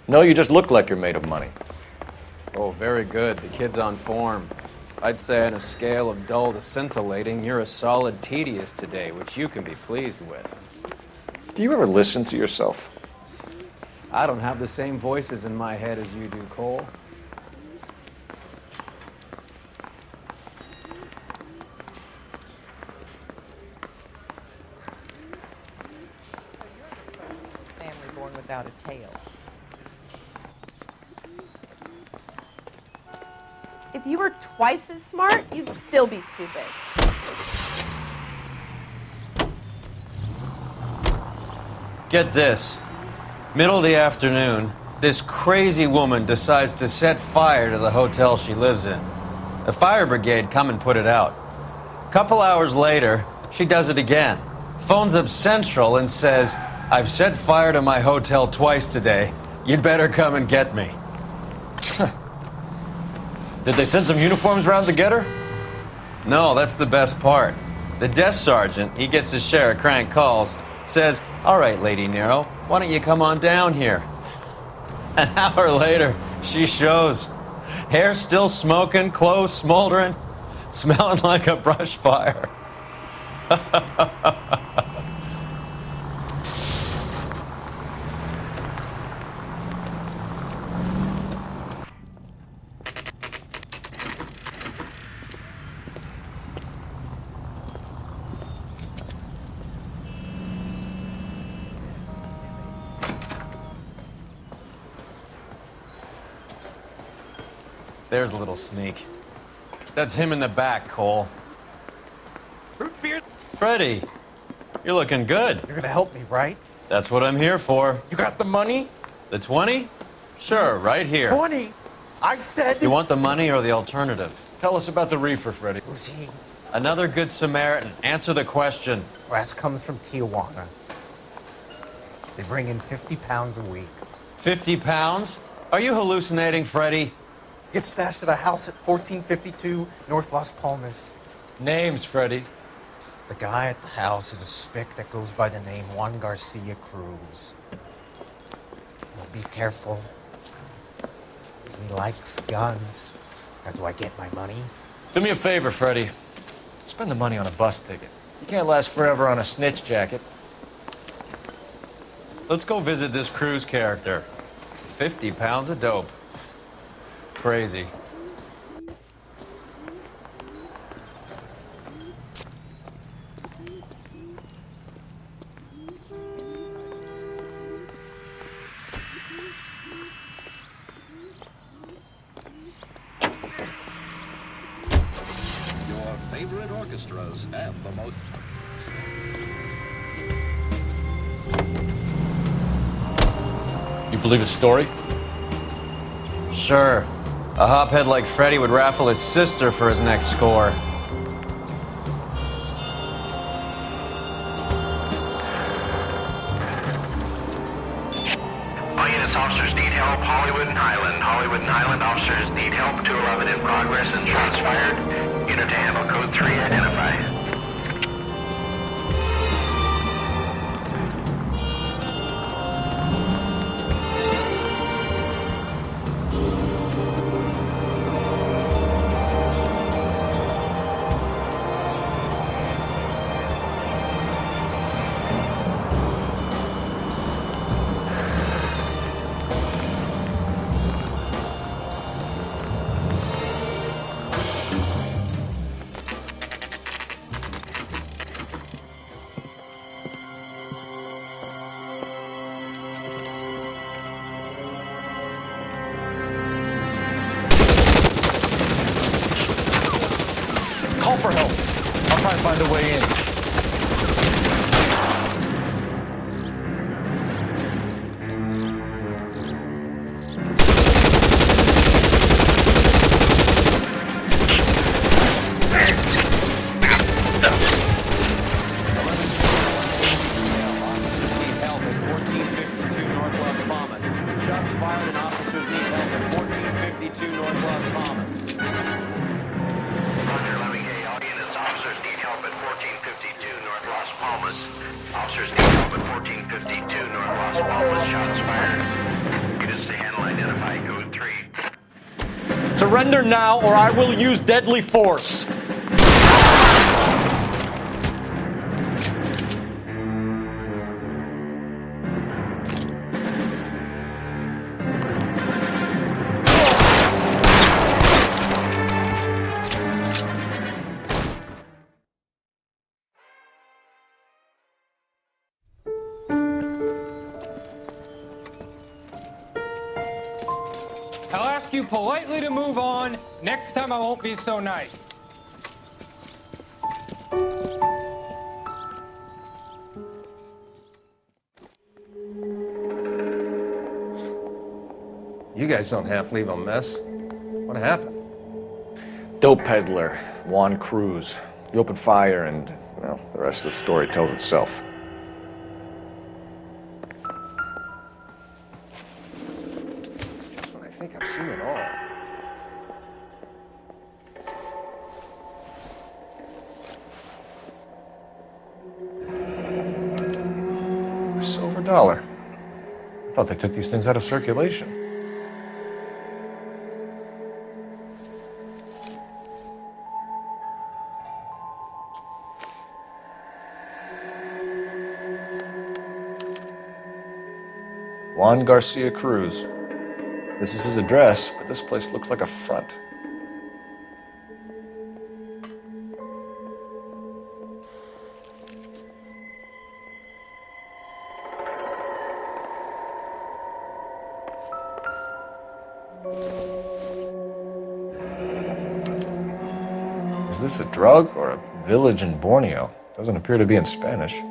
No, you just look like you're made of money. Oh, very good. The kid's on form. I'd say on a scale of dull to scintillating, you're a solid tedious today, which you can be pleased with. Do you ever listen to yourself? I don't have the same voices in my head as you do, Cole. Family born without a tail. If you were twice as smart, you'd still be stupid. Get this. Middle of the afternoon, this crazy woman decides to set fire to the hotel she lives in. The fire brigade come and put it out. Couple hours later, she does it again. Phones up Central and says, "I've set fire to my hotel twice today. You'd better come and get me." Did they send some uniforms around to get her? No, that's the best part. The desk sergeant, he gets his share of crank calls, says, "All right, Lady Nero, why don't you come on down here?" An hour later, she shows. Hair still smoking, clothes smoldering, smelling like a brush fire. There's a little sneak. That's him in the back, Cole. Freddy, you're looking good. You're gonna help me, right? That's what I'm here for. You got the money? The 20? Sure, right here. 20? I said... You want the money or the alternative? Tell us about the reefer, Freddy. Who's he? Another good Samaritan. Answer the question. Brass comes from Tijuana. They bring in 50 pounds a week. 50 pounds? Are you hallucinating, Freddy? Gets stashed at a house at 1452 North Las Palmas. Names, Freddy. The guy at the house is a spick that goes by the name Juan Garcia Cruz. Well, be careful. He likes guns. How do I get my money? Do me a favor, Freddy. Spend the money on a bus ticket. You can't last forever on a snitch jacket. Let's go visit this Cruz character. 50 pounds of dope. Crazy. Your favorite orchestras and the most... You believe his story? Sure. A hophead like Freddy would raffle his sister for his next score. All units, officers need help. Hollywood and Highland. Hollywood and Highland officers need help. 211 in progress and shots fired. Unit to handle code 3, identify. Call for help. I'll try and find a way in. Officers need help at 1452 North Las Palmas. Shots fired. Units to handle, identify code 3. Surrender now, or I will use deadly force. I'll ask you politely to move on. Next time I won't be so nice. You guys don't half leave a mess. What happened? Dope peddler, Juan Cruz. He opened fire and, well, the rest of the story tells itself. I think I've seen it all. A silver dollar. I thought they took these things out of circulation. Juan Garcia Cruz. This is his address, but this place looks like a front. Is this a drug or a village in Borneo? Doesn't appear to be in Spanish.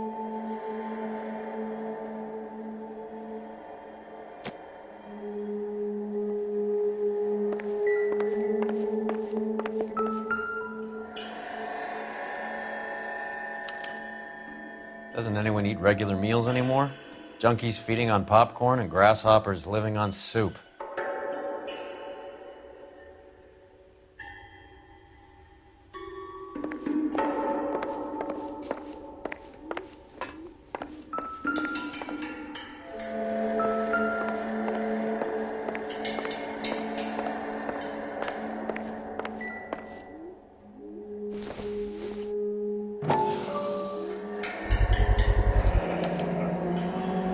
Doesn't anyone eat regular meals anymore? Junkies feeding on popcorn and grasshoppers living on soup.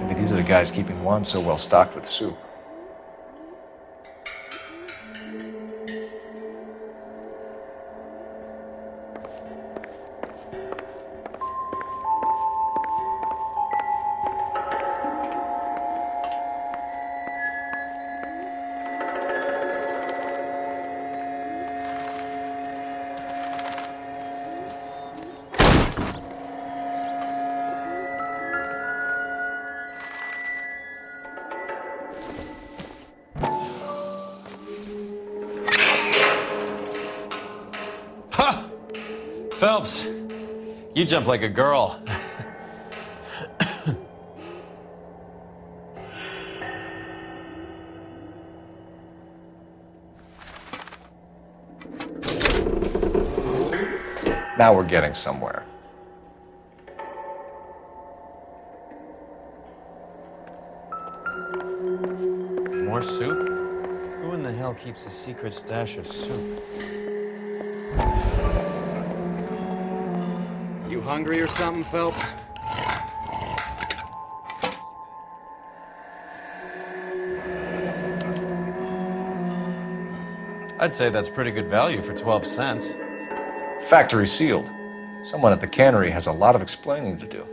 Maybe these are the guys keeping Juan so well stocked with soup. Ha! Phelps, you jump like a girl. Now we're getting somewhere. More soup? Who in the hell keeps a secret stash of soup? You hungry or something, Phelps? I'd say that's pretty good value for 12 cents. Factory sealed. Someone at the cannery has a lot of explaining to do.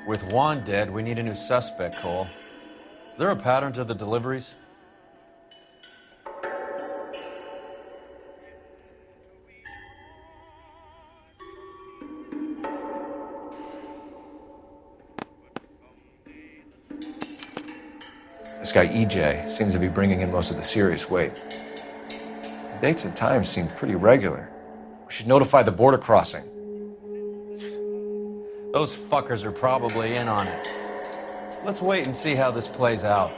With Juan dead, we need a new suspect, Cole. Is there a pattern to the deliveries? This guy EJ seems to be bringing in most of the serious weight. The dates and times seem pretty regular. We should notify the border crossing. Those fuckers are probably in on it. Let's wait and see how this plays out.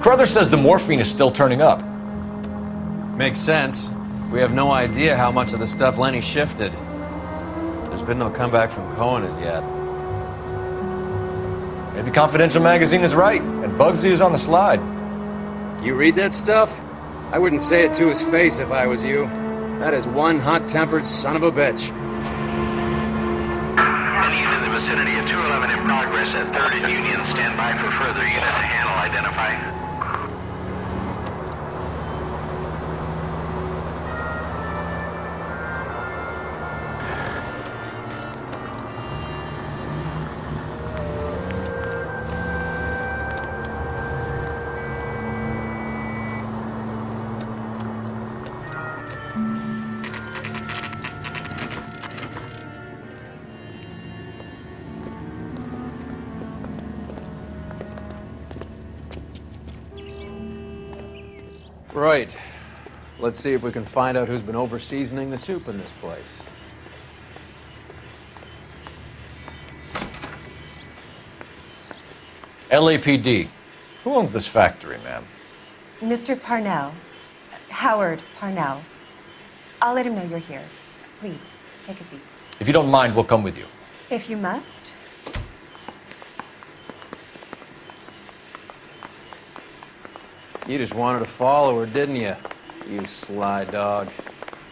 Carruthers says the morphine is still turning up. Makes sense. We have no idea how much of the stuff Lenny shifted. There's been no comeback from Cohen as yet. Maybe Confidential magazine is right, and Bugsy is on the slide. You read that stuff? I wouldn't say it to his face if I was you. That is one hot-tempered son of a bitch. Any unit in the vicinity of 211 in progress at 3rd and Union. Stand by for further unit to handle. Identify. Right. Let's see if we can find out who's been over-seasoning the soup in this place. LAPD. Who owns this factory, ma'am? Mr. Parnell. Howard Parnell. I'll let him know you're here. Please, take a seat. If you don't mind, we'll come with you. If you must. You just wanted to follow her, didn't you? You sly dog.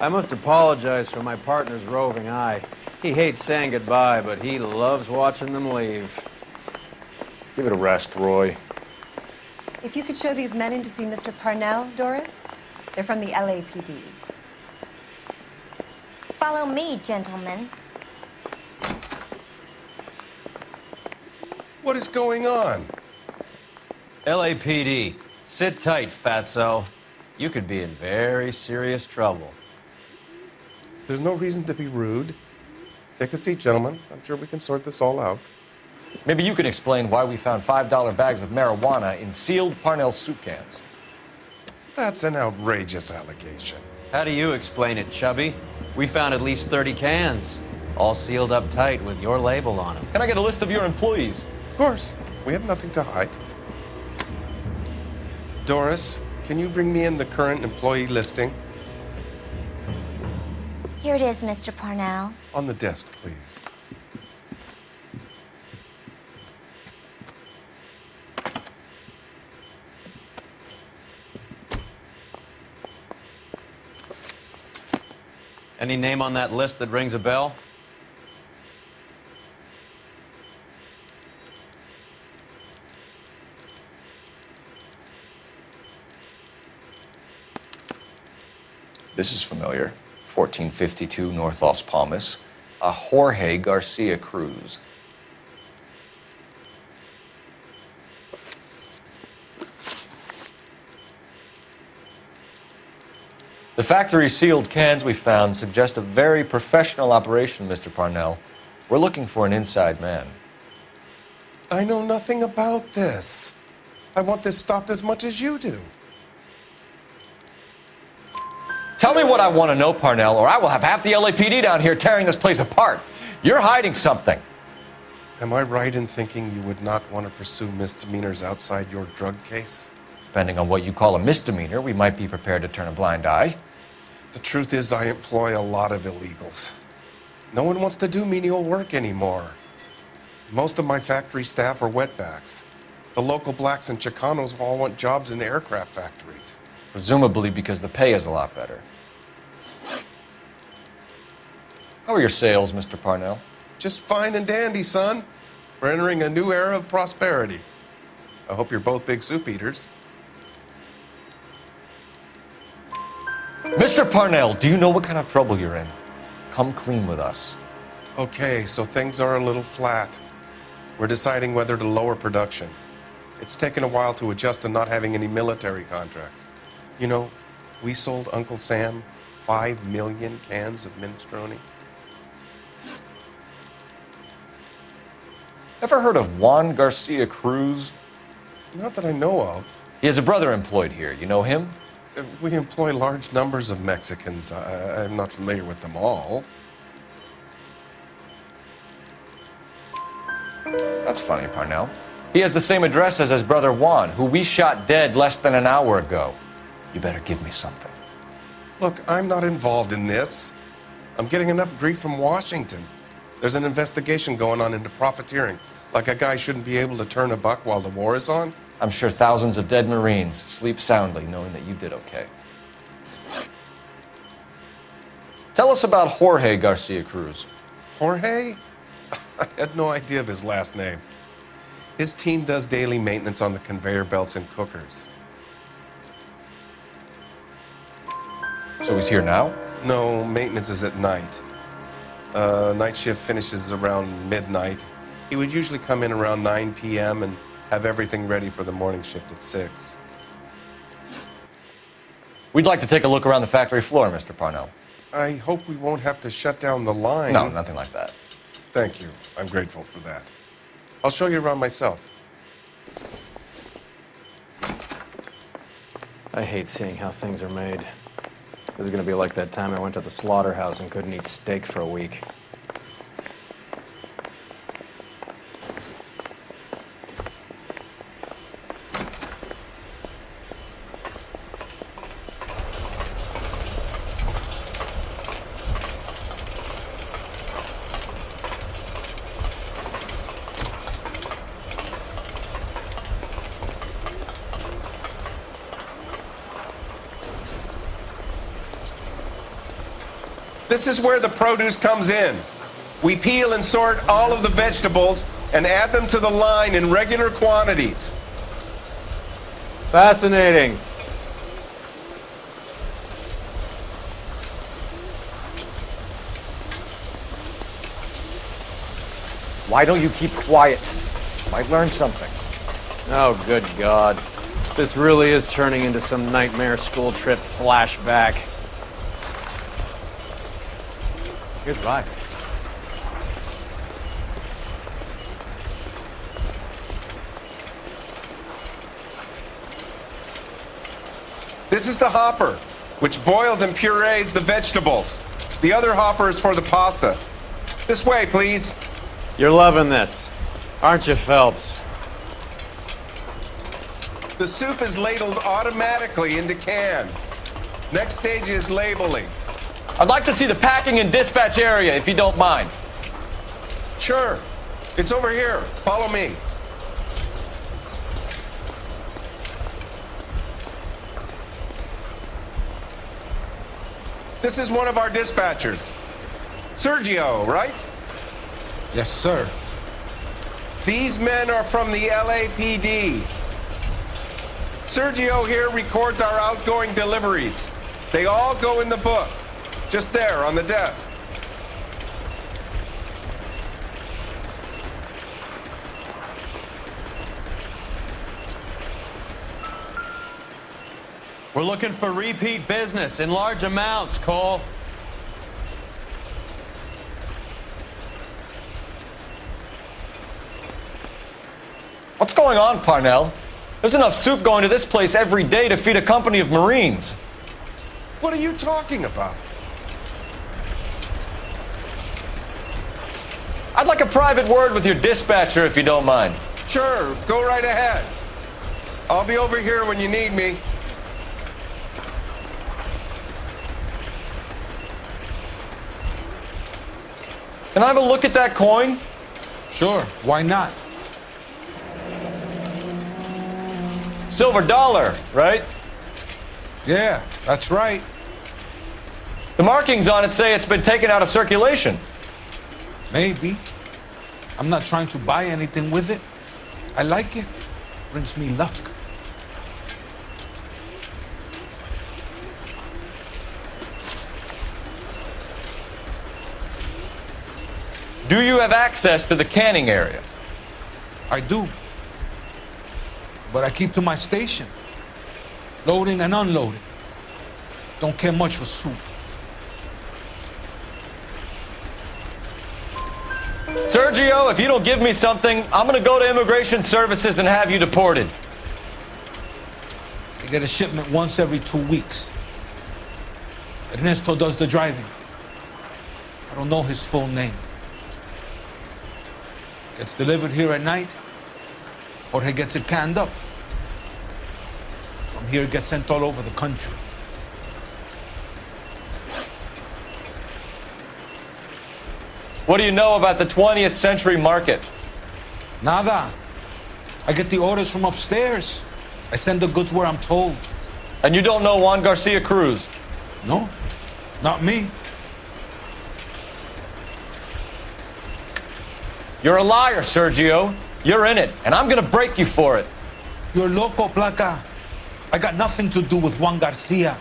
I must apologize for my partner's roving eye. He hates saying goodbye, but he loves watching them leave. Give it a rest, Roy. If you could show these men in to see Mr. Parnell, Doris. They're from the LAPD. Follow me, gentlemen. What is going on? LAPD. Sit tight, fatso. You could be in very serious trouble. There's no reason to be rude. Take a seat, gentlemen. I'm sure we can sort this all out. Maybe you can explain why we found $5 bags of marijuana in sealed Parnell soup cans. That's an outrageous allegation. How do you explain it, Chubby? We found at least 30 cans, all sealed up tight with your label on them. Can I get a list of your employees? Of course. We have nothing to hide. Doris, can you bring me in the current employee listing? Here it is, Mr. Parnell. On the desk, please. Any name on that list that rings a bell? This is familiar. 1452 North Las Palmas. A Jorge Garcia Cruz. The factory sealed cans we found suggest a very professional operation, Mr. Parnell. We're looking for an inside man. I know nothing about this. I want this stopped as much as you do. Tell me what I want to know, Parnell, or I will have half the LAPD down here tearing this place apart. You're hiding something. Am I right in thinking you would not want to pursue misdemeanors outside your drug case? Depending on what you call a misdemeanor, we might be prepared to turn a blind eye. The truth is, I employ a lot of illegals. No one wants to do menial work anymore. Most of my factory staff are wetbacks. The local blacks and Chicanos all want jobs in aircraft factories. Presumably because the pay is a lot better. How are your sales, Mr. Parnell? Just fine and dandy, son. We're entering a new era of prosperity. I hope you're both big soup eaters. Mr. Parnell, do you know what kind of trouble you're in? Come clean with us. Okay, so things are a little flat. We're deciding whether to lower production. It's taken a while to adjust to not having any military contracts. You know, we sold Uncle Sam 5 million cans of minestrone. Ever heard of Juan Garcia Cruz? Not that I know of. He has a brother employed here. You know him? We employ large numbers of Mexicans. I'm not familiar with them all. That's funny, Parnell. He has the same address as his brother Juan, who we shot dead less than an hour ago. You better give me something. Look, I'm not involved in this. I'm getting enough grief from Washington. There's an investigation going on into profiteering. Like a guy shouldn't be able to turn a buck while the war is on. I'm sure thousands of dead Marines sleep soundly knowing that you did okay. Tell us about Jorge Garcia Cruz. Jorge? I had no idea of his last name. His team does daily maintenance on the conveyor belts and cookers. So he's here now? No, maintenance is at night. Night shift finishes around midnight. He would usually come in around 9 p.m. and have everything ready for the morning shift at 6. We'd like to take a look around the factory floor, Mr. Parnell. I hope we won't have to shut down the line. No, nothing like that. Thank you. I'm grateful for that. I'll show you around myself. I hate seeing how things are made. This is gonna be like that time I went to the slaughterhouse and couldn't eat steak for a week. This is where the produce comes in. We peel and sort all of the vegetables and add them to the line in regular quantities. Fascinating. Why don't you keep quiet? Might learn something. Oh, good God. This really is turning into some nightmare school trip flashback. Here's Ryder. This is the hopper, which boils and purees the vegetables. The other hopper is for the pasta. This way, please. You're loving this, aren't you, Phelps? The soup is ladled automatically into cans. Next stage is labeling. I'd like to see the packing and dispatch area, if you don't mind. Sure. It's over here. Follow me. This is one of our dispatchers. Sergio, right? Yes, sir. These men are from the LAPD. Sergio here records our outgoing deliveries. They all go in the book. Just there on the desk. We're looking for repeat business in large amounts, Cole. What's going on, Parnell? There's enough soup going to this place every day to feed a company of Marines. What are you talking about? I'd like a private word with your dispatcher, if you don't mind. Sure, go right ahead. I'll be over here when you need me. Can I have a look at that coin? Sure, why not? Silver dollar, right? Yeah, that's right. The markings on it say it's been taken out of circulation. Maybe. I'm not trying to buy anything with it. I like it. Brings me luck. Do you have access to the canning area? I do. But I keep to my station. Loading and unloading. Don't care much for soup. Sergio, if you don't give me something, I'm gonna go to Immigration Services and have you deported. I get a shipment once every 2 weeks. Ernesto does the driving. I don't know his full name. Gets delivered here at night, or he gets it canned up. From here, it gets sent all over the country. What do you know about the 20th century market? Nada. I get the orders from upstairs. I send the goods where I'm told. And you don't know Juan Garcia Cruz? No, not me. You're a liar, Sergio. You're in it, and I'm gonna break you for it. You're loco, Placa. I got nothing to do with Juan Garcia.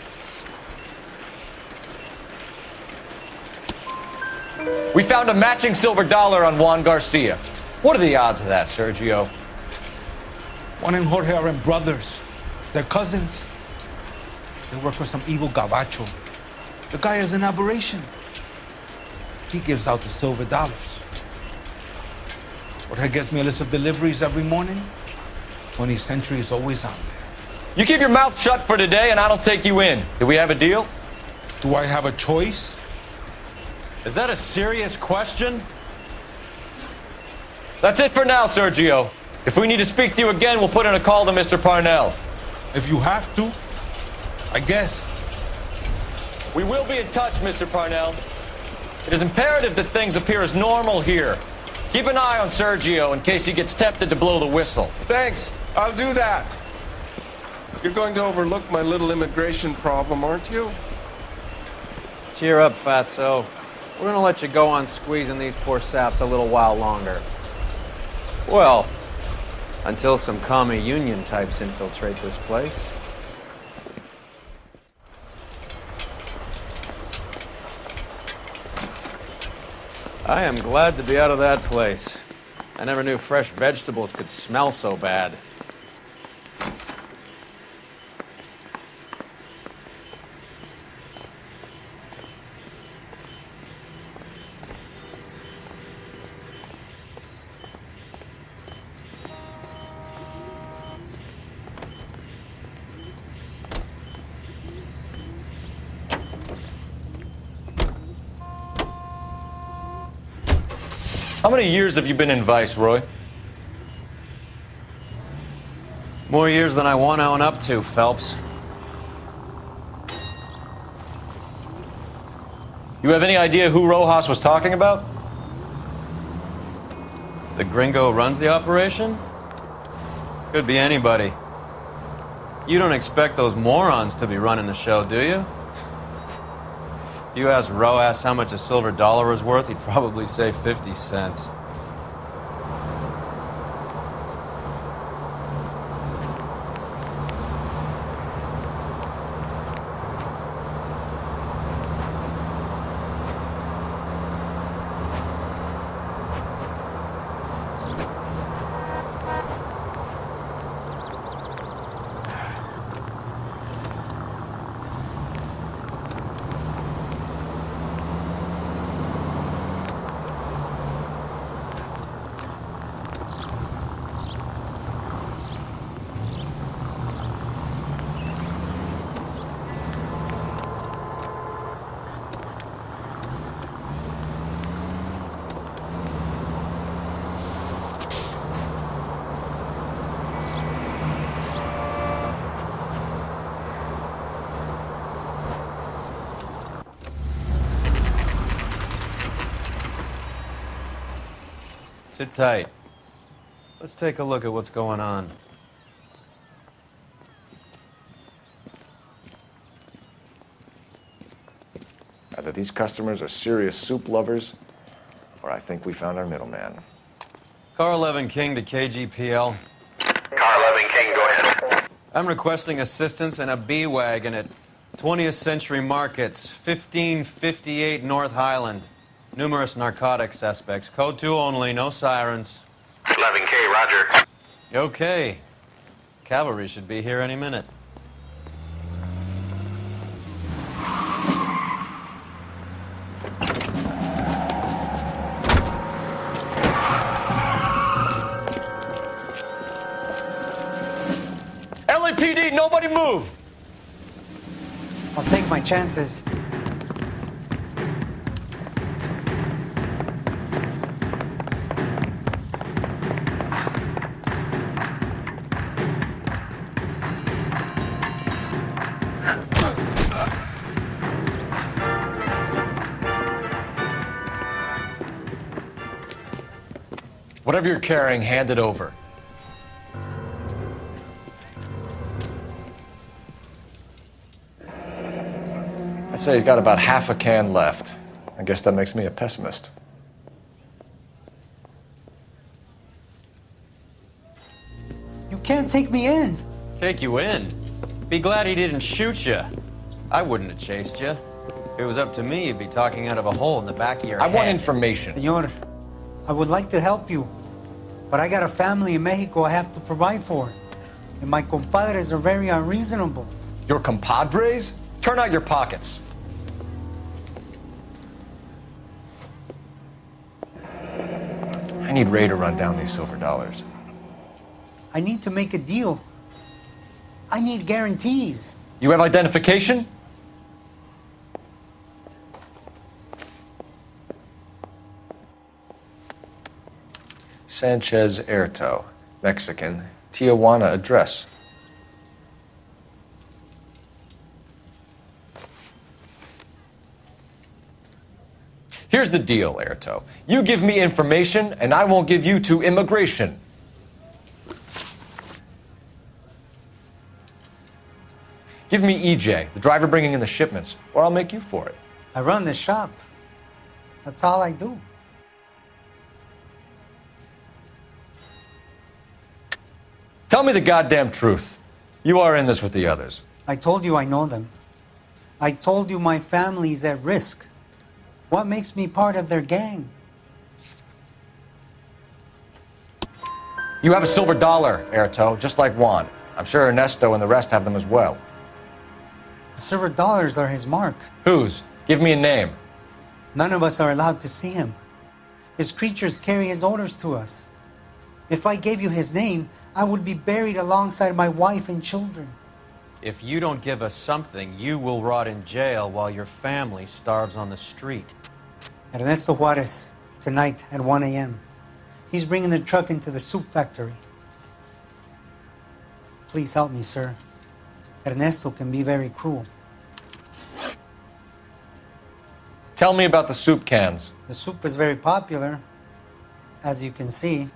We found a matching silver dollar on Juan Garcia. What are the odds of that, Sergio? Juan and Jorge are brothers. They're cousins. They work for some evil gabacho. The guy is an aberration. He gives out the silver dollars. Jorge gets me a list of deliveries every morning. 20th Century is always on there. You keep your mouth shut for today, and I don't take you in. Do we have a deal? Do I have a choice? Is that a serious question? That's it for now, Sergio. If we need to speak to you again, we'll put in a call to Mr. Parnell. If you have to, I guess. We will be in touch, Mr. Parnell. It is imperative that things appear as normal here. Keep an eye on Sergio in case he gets tempted to blow the whistle. Thanks. I'll do that. You're going to overlook my little immigration problem, aren't you? Cheer up, fatso. We're gonna let you go on squeezing these poor saps a little while longer. Well, until some commie union types infiltrate this place. I am glad to be out of that place. I never knew fresh vegetables could smell so bad. How many years have you been in Vice, Roy? More years than I want to own up to, Phelps. You have any idea who Rojas was talking about? The gringo who runs the operation? Could be anybody. You don't expect those morons to be running the show, do you? If you asked Rojas how much a silver dollar was worth, he'd probably say 50 cents. Sit tight. Let's take a look at what's going on. Either these customers are serious soup lovers, or I think we found our middleman. Car 11 King to KGPL. Car 11 King, go ahead. I'm requesting assistance in a B-Wagon at 20th Century Markets, 1558 North Highland. Numerous narcotic suspects. Code 2 only, no sirens. 11K, roger. Okay. Cavalry should be here any minute. LAPD, nobody move! I'll take my chances. Whatever you're carrying, hand it over. I'd say he's got about half a can left. I guess that makes me a pessimist. You can't take me in. Take you in? Be glad he didn't shoot you. I wouldn't have chased you. If it was up to me, you'd be talking out of a hole in the back of your head. I want information. Senor, I would like to help you, but I got a family in Mexico I have to provide for. And my compadres are very unreasonable. Your compadres? Turn out your pockets. I need Ray to run down these silver dollars. I need to make a deal. I need guarantees. You have identification? Sanchez Erto, Mexican, Tijuana address. Here's the deal, Erto. You give me information, and I won't give you to immigration. Give me EJ, the driver bringing in the shipments, or I'll make you for it. I run the shop. That's all I do. Tell me the goddamn truth. You are in this with the others. I told you I know them. I told you my family's at risk. What makes me part of their gang? You have a silver dollar, Erto, just like Juan. I'm sure Ernesto and the rest have them as well. The silver dollars are his mark. Whose? Give me a name. None of us are allowed to see him. His creatures carry his orders to us. If I gave you his name, I would be buried alongside my wife and children. If you don't give us something, you will rot in jail while your family starves on the street. Ernesto Juarez, tonight at 1 a.m. He's bringing the truck into the soup factory. Please help me, sir. Ernesto can be very cruel. Tell me about the soup cans. The soup is very popular, as you can see.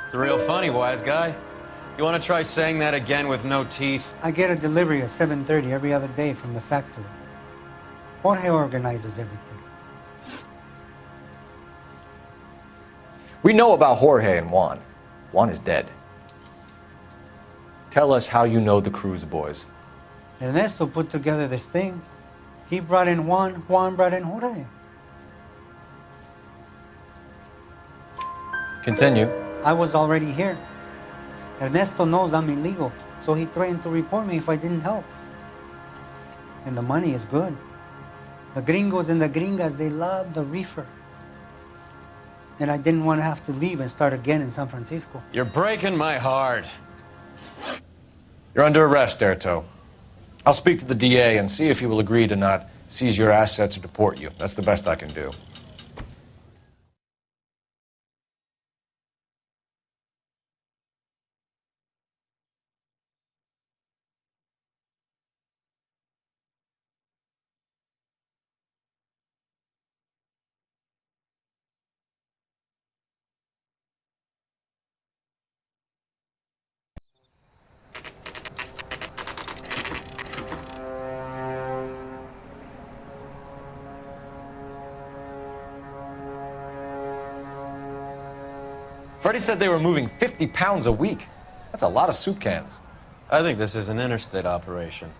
It's real funny, wise guy. You want to try saying that again with no teeth? I get a delivery at 7:30 every other day from the factory. Jorge organizes everything. We know about Jorge and Juan. Juan is dead. Tell us how you know the Cruz boys. Ernesto put together this thing. He brought in Juan, Juan brought in Jorge. Continue. I was already here. Ernesto knows I'm illegal, so he threatened to report me if I didn't help. And the money is good. The gringos and the gringas, they love the reefer. And I didn't want to have to leave and start again in San Francisco. You're breaking my heart. You're under arrest, Erto. I'll speak to the DA and see if he will agree to not seize your assets or deport you. That's the best I can do. Freddie said they were moving 50 pounds a week. That's a lot of soup cans. I think this is an interstate operation.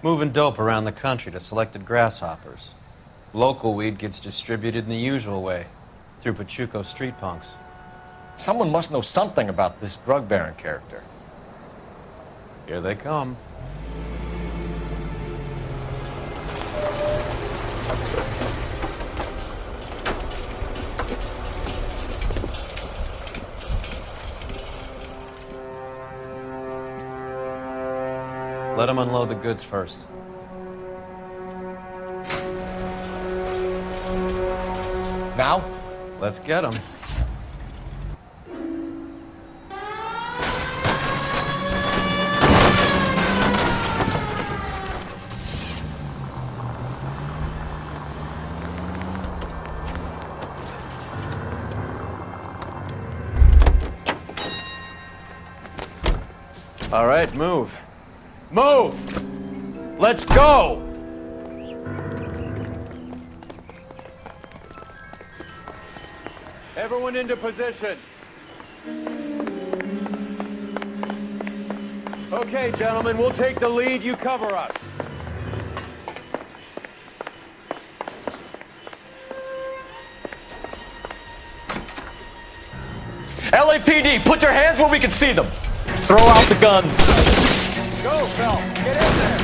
Moving dope around the country to selected grasshoppers. Local weed gets distributed in the usual way, through Pachuco street punks. Someone must know something about this drug baron character. Here they come. Let them unload the goods first. Now? Let's get them. All right, move. Move! Let's go! Everyone into position. Okay, gentlemen, we'll take the lead. You cover us. LAPD, put your hands where we can see them. Throw out the guns. Go, Phil. Get in there.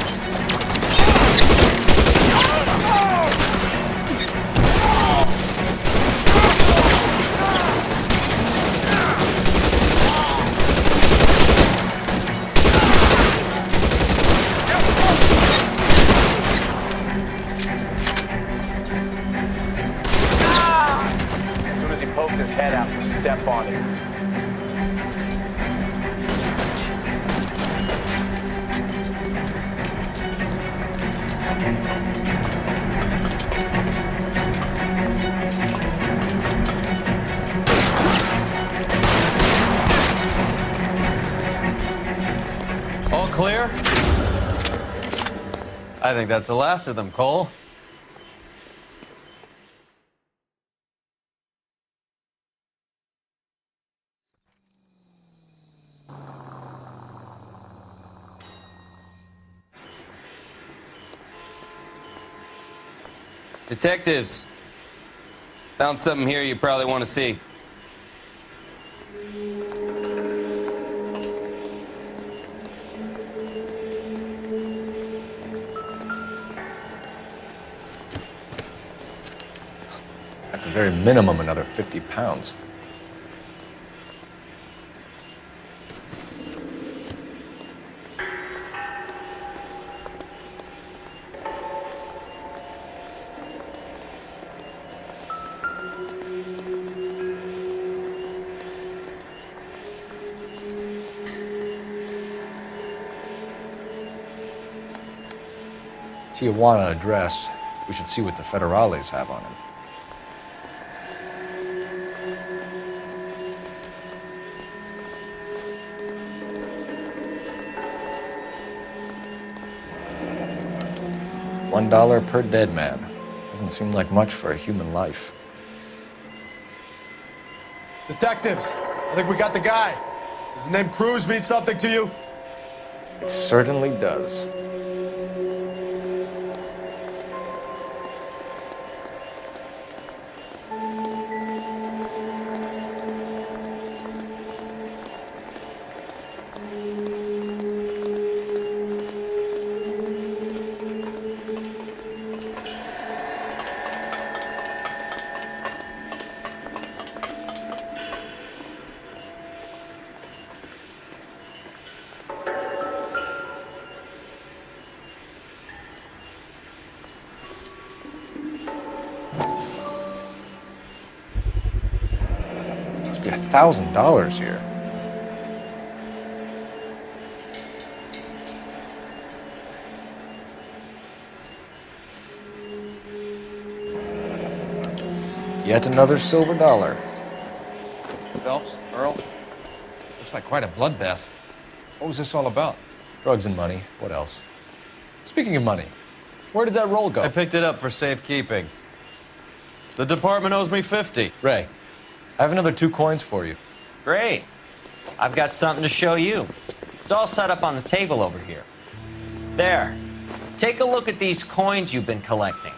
As soon as he pokes his head out, we step on it. All clear? I think that's the last of them, Cole. Detectives, found something here you probably want to see. At the very minimum, another 50 pounds. Tijuana address. We should see what the federales have on him. $1 per dead man. Doesn't seem like much for a human life. Detectives, I think we got the guy. Does the name Cruz mean something to you? It certainly does. $1,000 here. Yet another silver dollar. Phelps, Earl, looks like quite a bloodbath. What was this all about? Drugs and money. What else? Speaking of money, where did that roll go? I picked it up for safekeeping. The department owes me $50. Ray, I have another 2 coins for you. Great. I've got something to show you. It's all set up on the table over here. There. Take a look at these coins you've been collecting.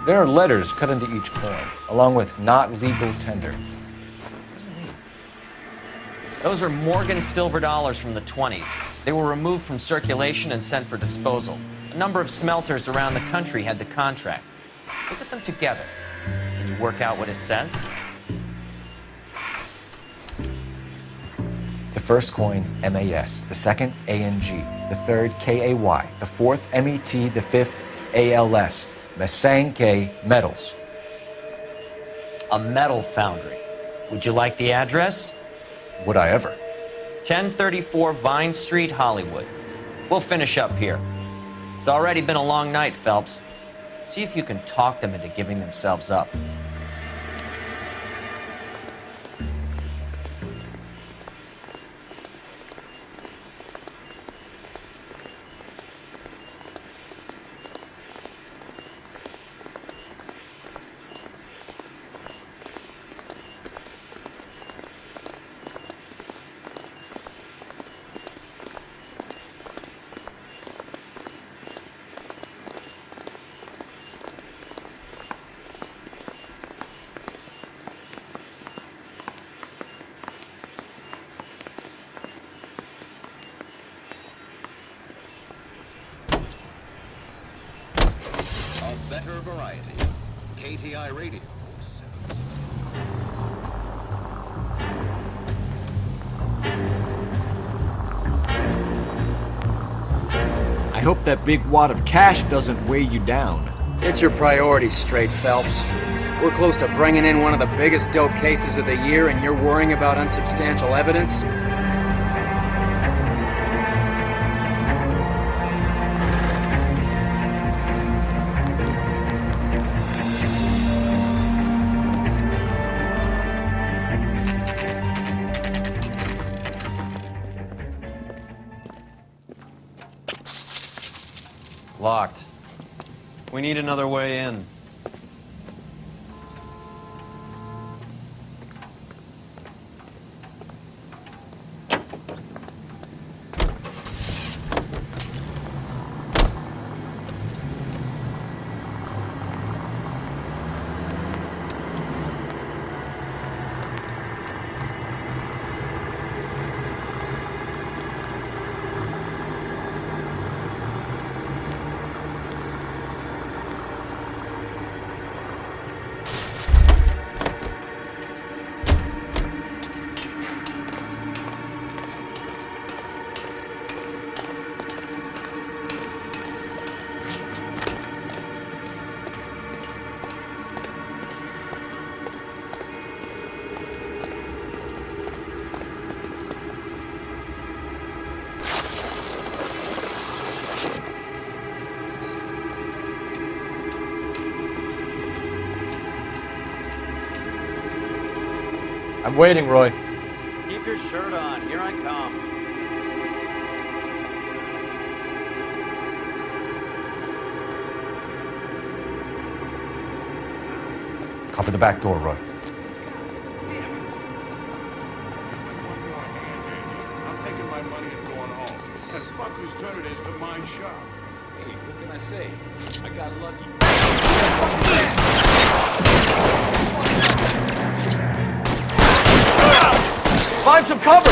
There are letters cut into each coin, along with not legal tender. What does it mean? Those are Morgan silver dollars from the 20s. They were removed from circulation and sent for disposal. A number of smelters around the country had the contract. Look at them together. Can you work out what it says? The first coin, MAS. The second, ANG. The third, KAY. The fourth, MET. The fifth, ALS. Masanke Metals. A metal foundry. Would you like the address? Would I ever? 1034 Vine Street, Hollywood. We'll finish up here. It's already been a long night, Phelps. See if you can talk them into giving themselves up. Better variety. KTI Radio. I hope that big wad of cash doesn't weigh you down. Get your priorities straight, Phelps. We're close to bringing in one of the biggest dope cases of the year, and you're worrying about unsubstantial evidence? Locked. We need another way in. I'm waiting, Roy. Keep your shirt on. Here I come. Cover the back door, Roy. I'm taking my money and going home. And fuck whose turn it is to mind shop. Hey, what can I say? I got lucky. Find some cover!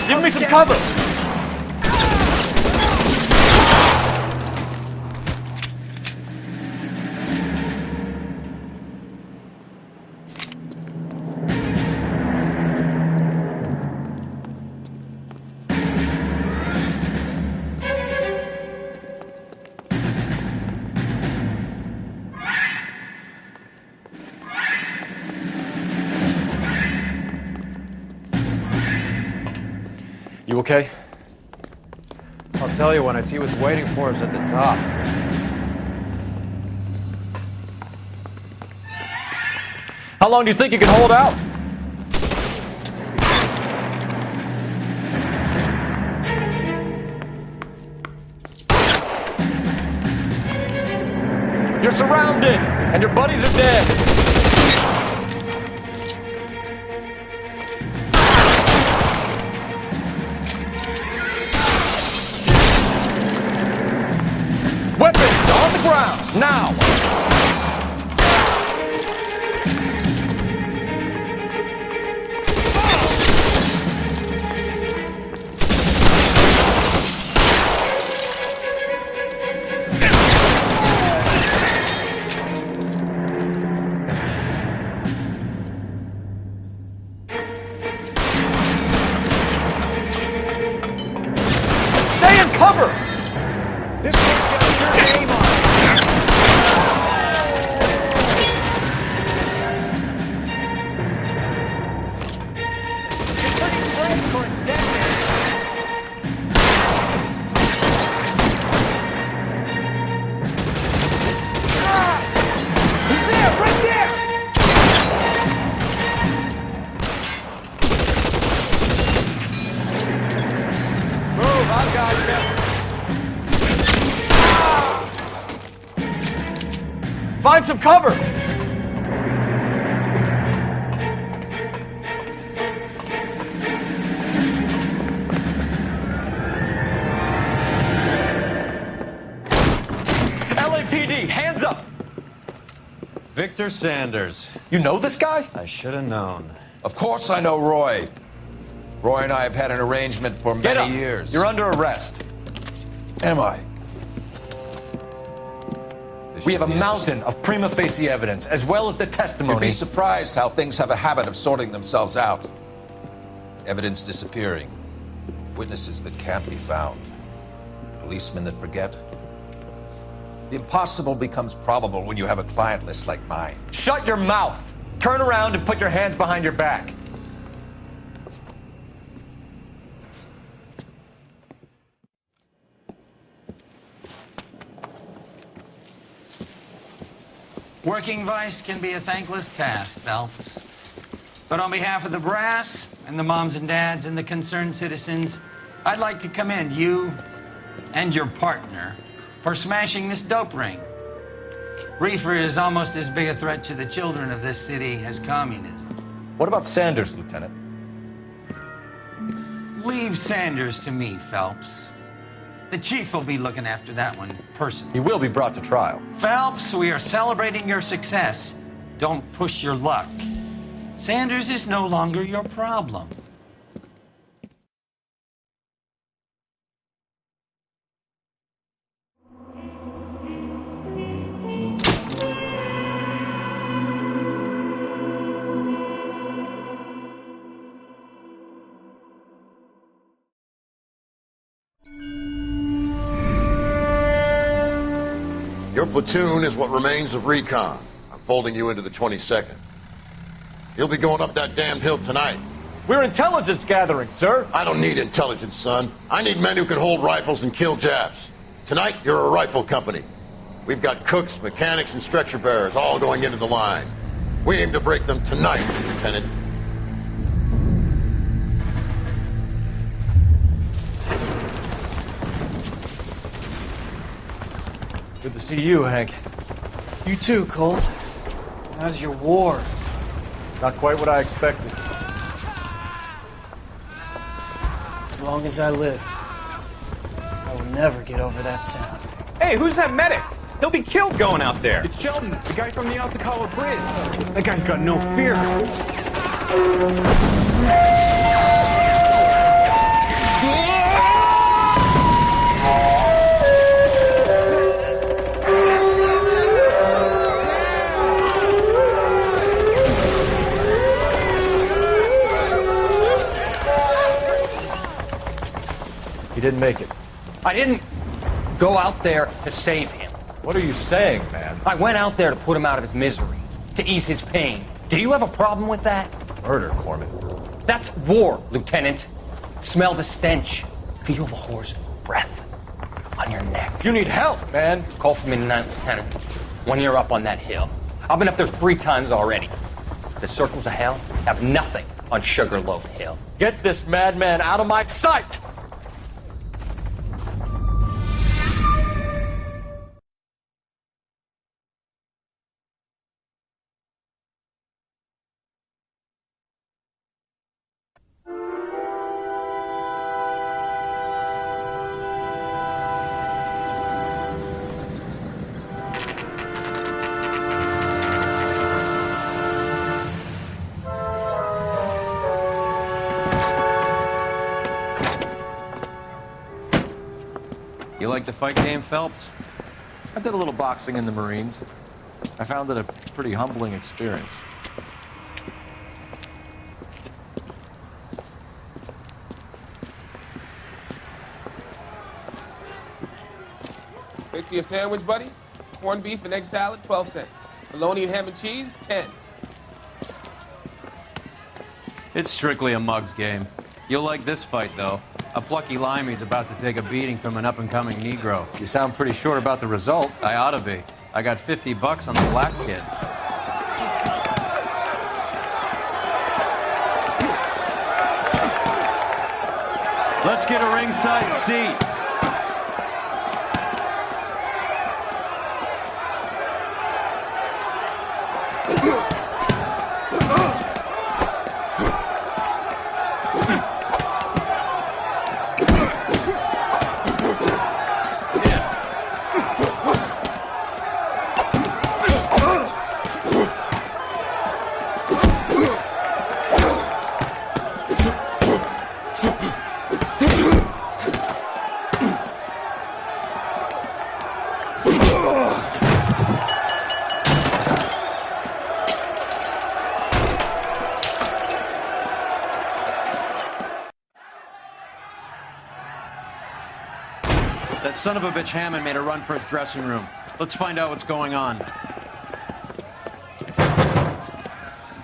Give me some cover! You okay? I'll tell you when I see what's waiting for us at the top. How long do you think you can hold out? You're surrounded, and your buddies are dead. Weapons on the ground, now! Stay in cover! This one's got your name on it. You're pretty fresh for a decade. He's there, right there! Move, I've got you. Find some cover! LAPD, hands up! Victor Sanders. You know this guy? I should have known. Of course I know Roy. Roy and I have had an arrangement for Get up. many years. You're under arrest. Am I? We have a mountain of prima facie evidence, as well as the You'd testimony. be surprised how things have a habit of sorting themselves out. Evidence disappearing. Witnesses that can't be found. Policemen that forget. The impossible becomes probable when you have a client list like mine. Shut your mouth! Turn around and put your hands behind your back. Working vice can be a thankless task, Phelps. But on behalf of the brass and the moms and dads and the concerned citizens, I'd like to commend you and your partner for smashing this dope ring. Reefer is almost as big a threat to the children of this city as communism. What about Sanders, Lieutenant? Leave Sanders to me, Phelps. The chief will be looking after that one personally. He will be brought to trial. Phelps, we are celebrating your success. Don't push your luck. Sanders is no longer your problem. Your platoon is what remains of recon. I'm folding you into the 22nd. You'll be going up that damned hill tonight. We're intelligence gathering, sir. I don't need intelligence, son. I need men who can hold rifles and kill Japs. Tonight, you're a rifle company. We've got cooks, mechanics, and stretcher bearers all going into the line. We aim to break them tonight, Lieutenant. Good to see you, Hank. You too, Cole. How's your war? Not quite what I expected. As long as I live, I will never get over that sound. Hey, who's that medic? He'll be killed going out there. It's Sheldon, the guy from the Osakawa Bridge. That guy's got no fear. He didn't make it. I didn't go out there to save him. What are you saying, man? I went out there to put him out of his misery, to ease his pain. Do you have a problem with that? Murder, Corman. That's war, Lieutenant. Smell the stench. Feel the horse's breath on your neck. You need help, man. Call for me tonight, Lieutenant. When you're up on that hill. I've been up there 3 times already. The circles of hell have nothing on Sugarloaf Hill. Get this madman out of my sight! You like the fight game, Phelps? I did a little boxing in the Marines. I found it a pretty humbling experience. Fix you a sandwich, buddy? Corned beef and egg salad, 12 cents. Bologna and ham and cheese, 10. It's strictly a mug's game. You'll like this fight, though. A plucky limey's about to take a beating from an up-and-coming Negro. You sound pretty sure about the result. I ought to be. I got $50 on the black kid. Let's get a ringside seat. That son of a bitch Hammond made a run for his dressing room. Let's find out what's going on.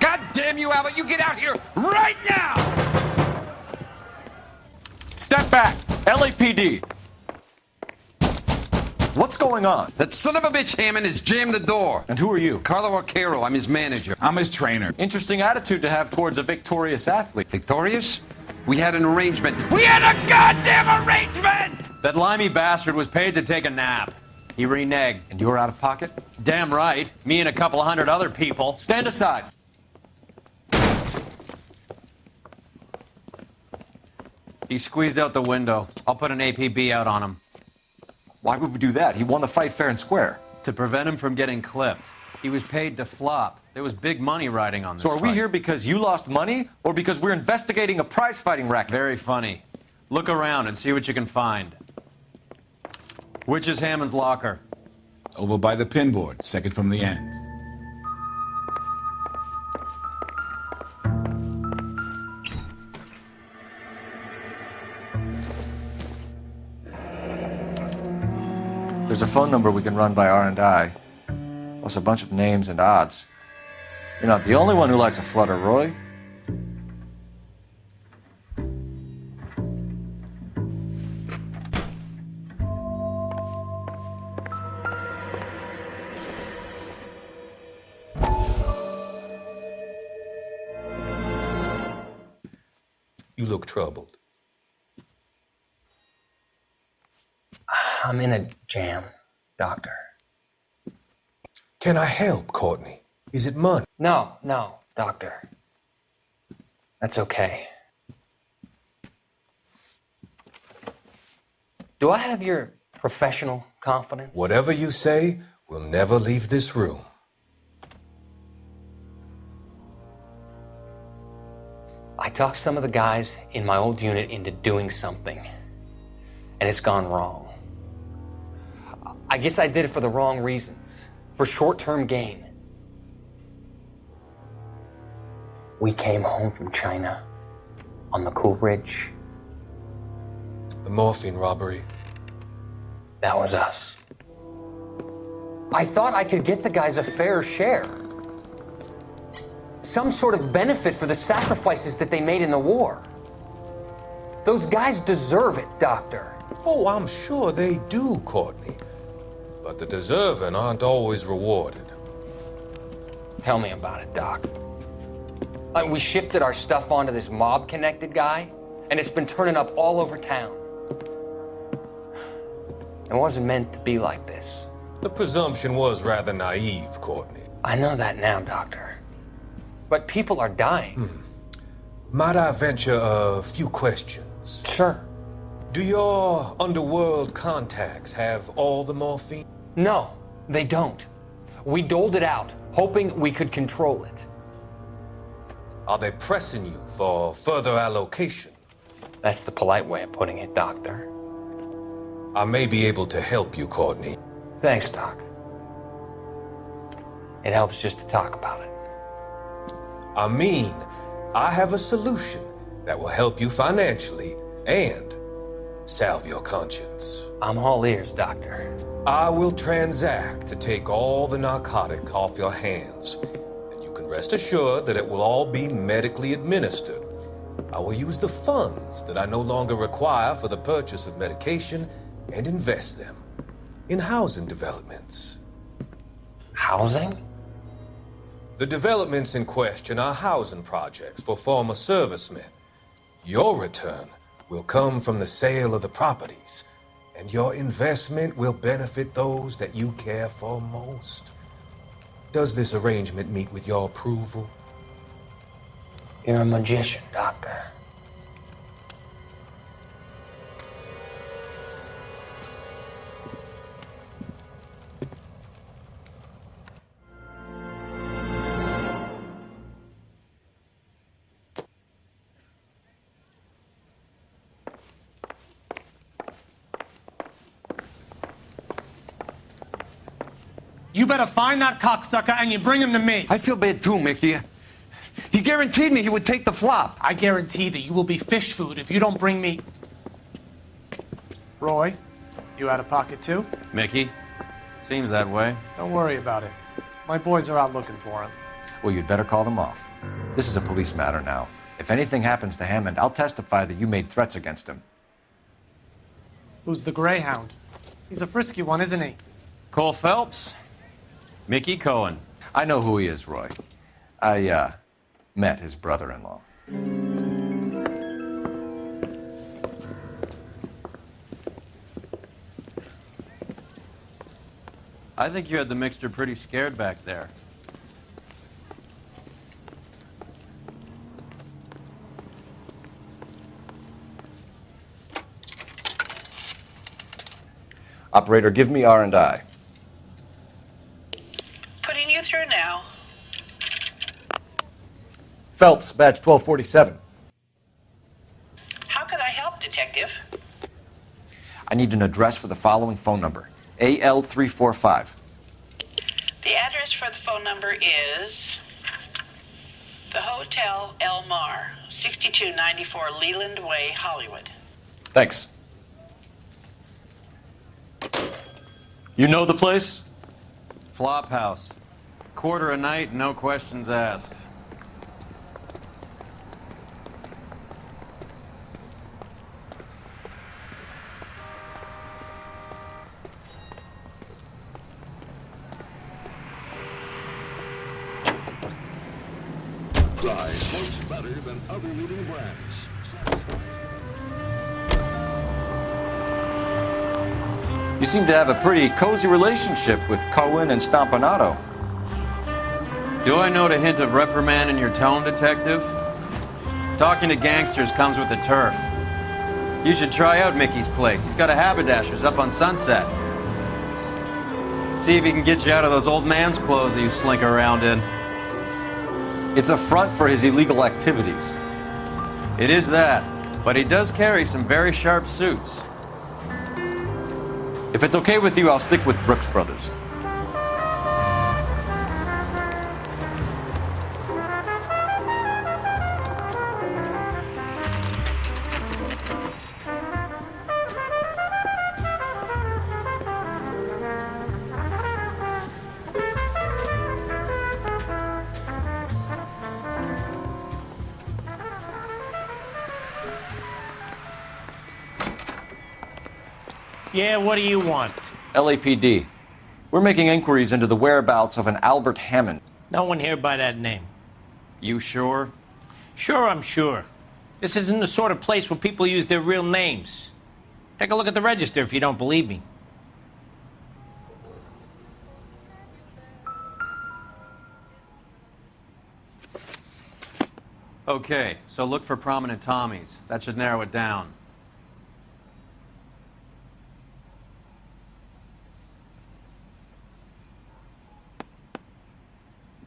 God damn you, Albert! You get out here right now! Step back! LAPD! What's going on? That son of a bitch Hammond has jammed the door. And who are you? Carlo Arcaro. I'm his manager. I'm his trainer. Interesting attitude to have towards a victorious athlete. Victorious? We had an arrangement. We had a goddamn arrangement! That limey bastard was paid to take a nap. He reneged. And you were out of pocket? Damn right. Me and a couple hundred other people. Stand aside. He squeezed out the window. I'll put an APB out on him. Why would we do that? He won the fight fair and square. To prevent him from getting clipped. He was paid to flop. There was big money riding on this So are we fight. here because you lost money or because we're investigating a prize-fighting racket? Very funny. Look around and see what you can find. Which is Hammond's locker? Over by the pinboard, second from the end. There's a phone number we can run by R&I, plus a bunch of names and odds. You're not the only one who likes a flutter, Roy. You look troubled. I'm in a jam, Doctor. Can I help, Courtney? Is it money? No, Doctor. That's okay. Do I have your professional confidence? Whatever you say, we'll never leave this room. I talked some of the guys in my old unit into doing something, and it's gone wrong. I guess I did it for the wrong reasons, for short-term gain. We came home from China on the Cool Ridge. The morphine robbery. That was us. I thought I could get the guys a fair share. Some sort of benefit for the sacrifices that they made in the war. Those guys deserve it, Doctor. Oh, I'm sure they do, Courtney. But the deserving aren't always rewarded. Tell me about it, Doc. We shifted our stuff onto this mob-connected guy, and it's been turning up all over town. It wasn't meant to be like this. The presumption was rather naive, Courtney. I know that now, Doctor. But people are dying. Might I venture a few questions? Sure. Do your underworld contacts have all the morphine? No, they don't. We doled it out, hoping we could control it. Are they pressing you for further allocation? That's the polite way of putting it, Doctor. I may be able to help you, Courtney. Thanks, Doc. It helps just to talk about it. I mean, I have a solution that will help you financially and salve your conscience. I'm all ears, Doctor. I will transact to take all the narcotic off your hands. And you can rest assured that it will all be medically administered. I will use the funds that I no longer require for the purchase of medication and invest them in housing developments. Housing? The developments in question are housing projects for former servicemen. Your return will come from the sale of the properties, and your investment will benefit those that you care for most. Does this arrangement meet with your approval? You're a magician, Doctor. You better find that cocksucker and you bring him to me. I feel bad too, Mickey. He guaranteed me he would take the flop. I guarantee that you will be fish food if you don't bring me... Roy, you out of pocket too? Mickey? Seems that way. Don't worry about it. My boys are out looking for him. Well, you'd better call them off. This is a police matter now. If anything happens to Hammond, I'll testify that you made threats against him. Who's the Greyhound? He's a frisky one, isn't he? Cole Phelps? Mickey Cohen. I know who he is, Roy. I, met his brother-in-law. I think you had the mixture pretty scared back there. Operator, give me R&I. Putting you through now. Phelps, badge 1247. How could I help, Detective? I need an address for the following phone number. AL345. The address for the phone number is the Hotel El Mar, 6294 Leland Way, Hollywood. Thanks. You know the place? Flop house. Quarter a night, no questions asked. Fly smokes better than other leading brands. You seem to have a pretty cozy relationship with Cohen and Stompanato. Do I note a hint of reprimand in your tone, Detective? Talking to gangsters comes with the turf. You should try out Mickey's place. He's got a haberdasher's up on Sunset. See if he can get you out of those old man's clothes that you slink around in. It's a front for his illegal activities. It is that, but he does carry some very sharp suits. If it's okay with you, I'll stick with Brooks Brothers. Yeah, what do you want? LAPD. We're making inquiries into the whereabouts of an Albert Hammond. No one here by that name. You sure? Sure, I'm sure. This isn't the sort of place where people use their real names. Take a look at the register if you don't believe me. Okay, so look for prominent Tommies. That should narrow it down.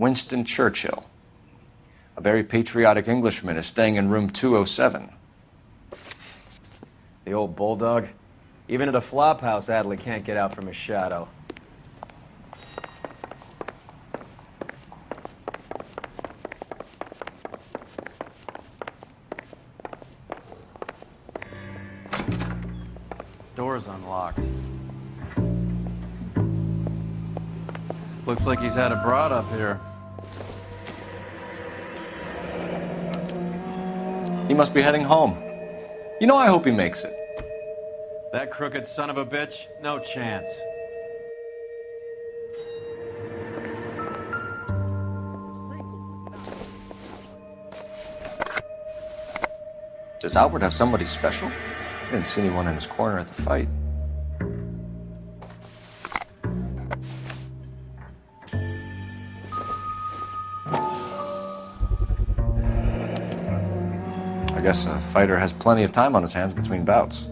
Winston Churchill. A very patriotic Englishman is staying in room 207. The old bulldog? Even at a flop house, Adley can't get out from his shadow. Door's unlocked. Looks like he's had a broad up here. He must be heading home. You know, I hope he makes it. That crooked son of a bitch? No chance. Does Albert have somebody special? I didn't see anyone in his corner at the fight. I guess a fighter has plenty of time on his hands between bouts.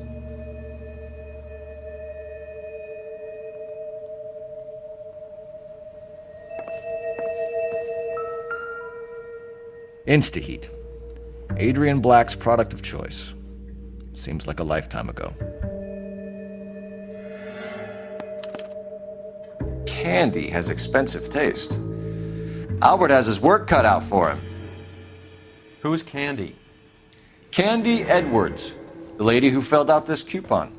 Instaheat. Adrian Black's product of choice. Seems like a lifetime ago. Candy has expensive taste. Albert has his work cut out for him. Who's Candy? Candy Edwards, the lady who filled out this coupon.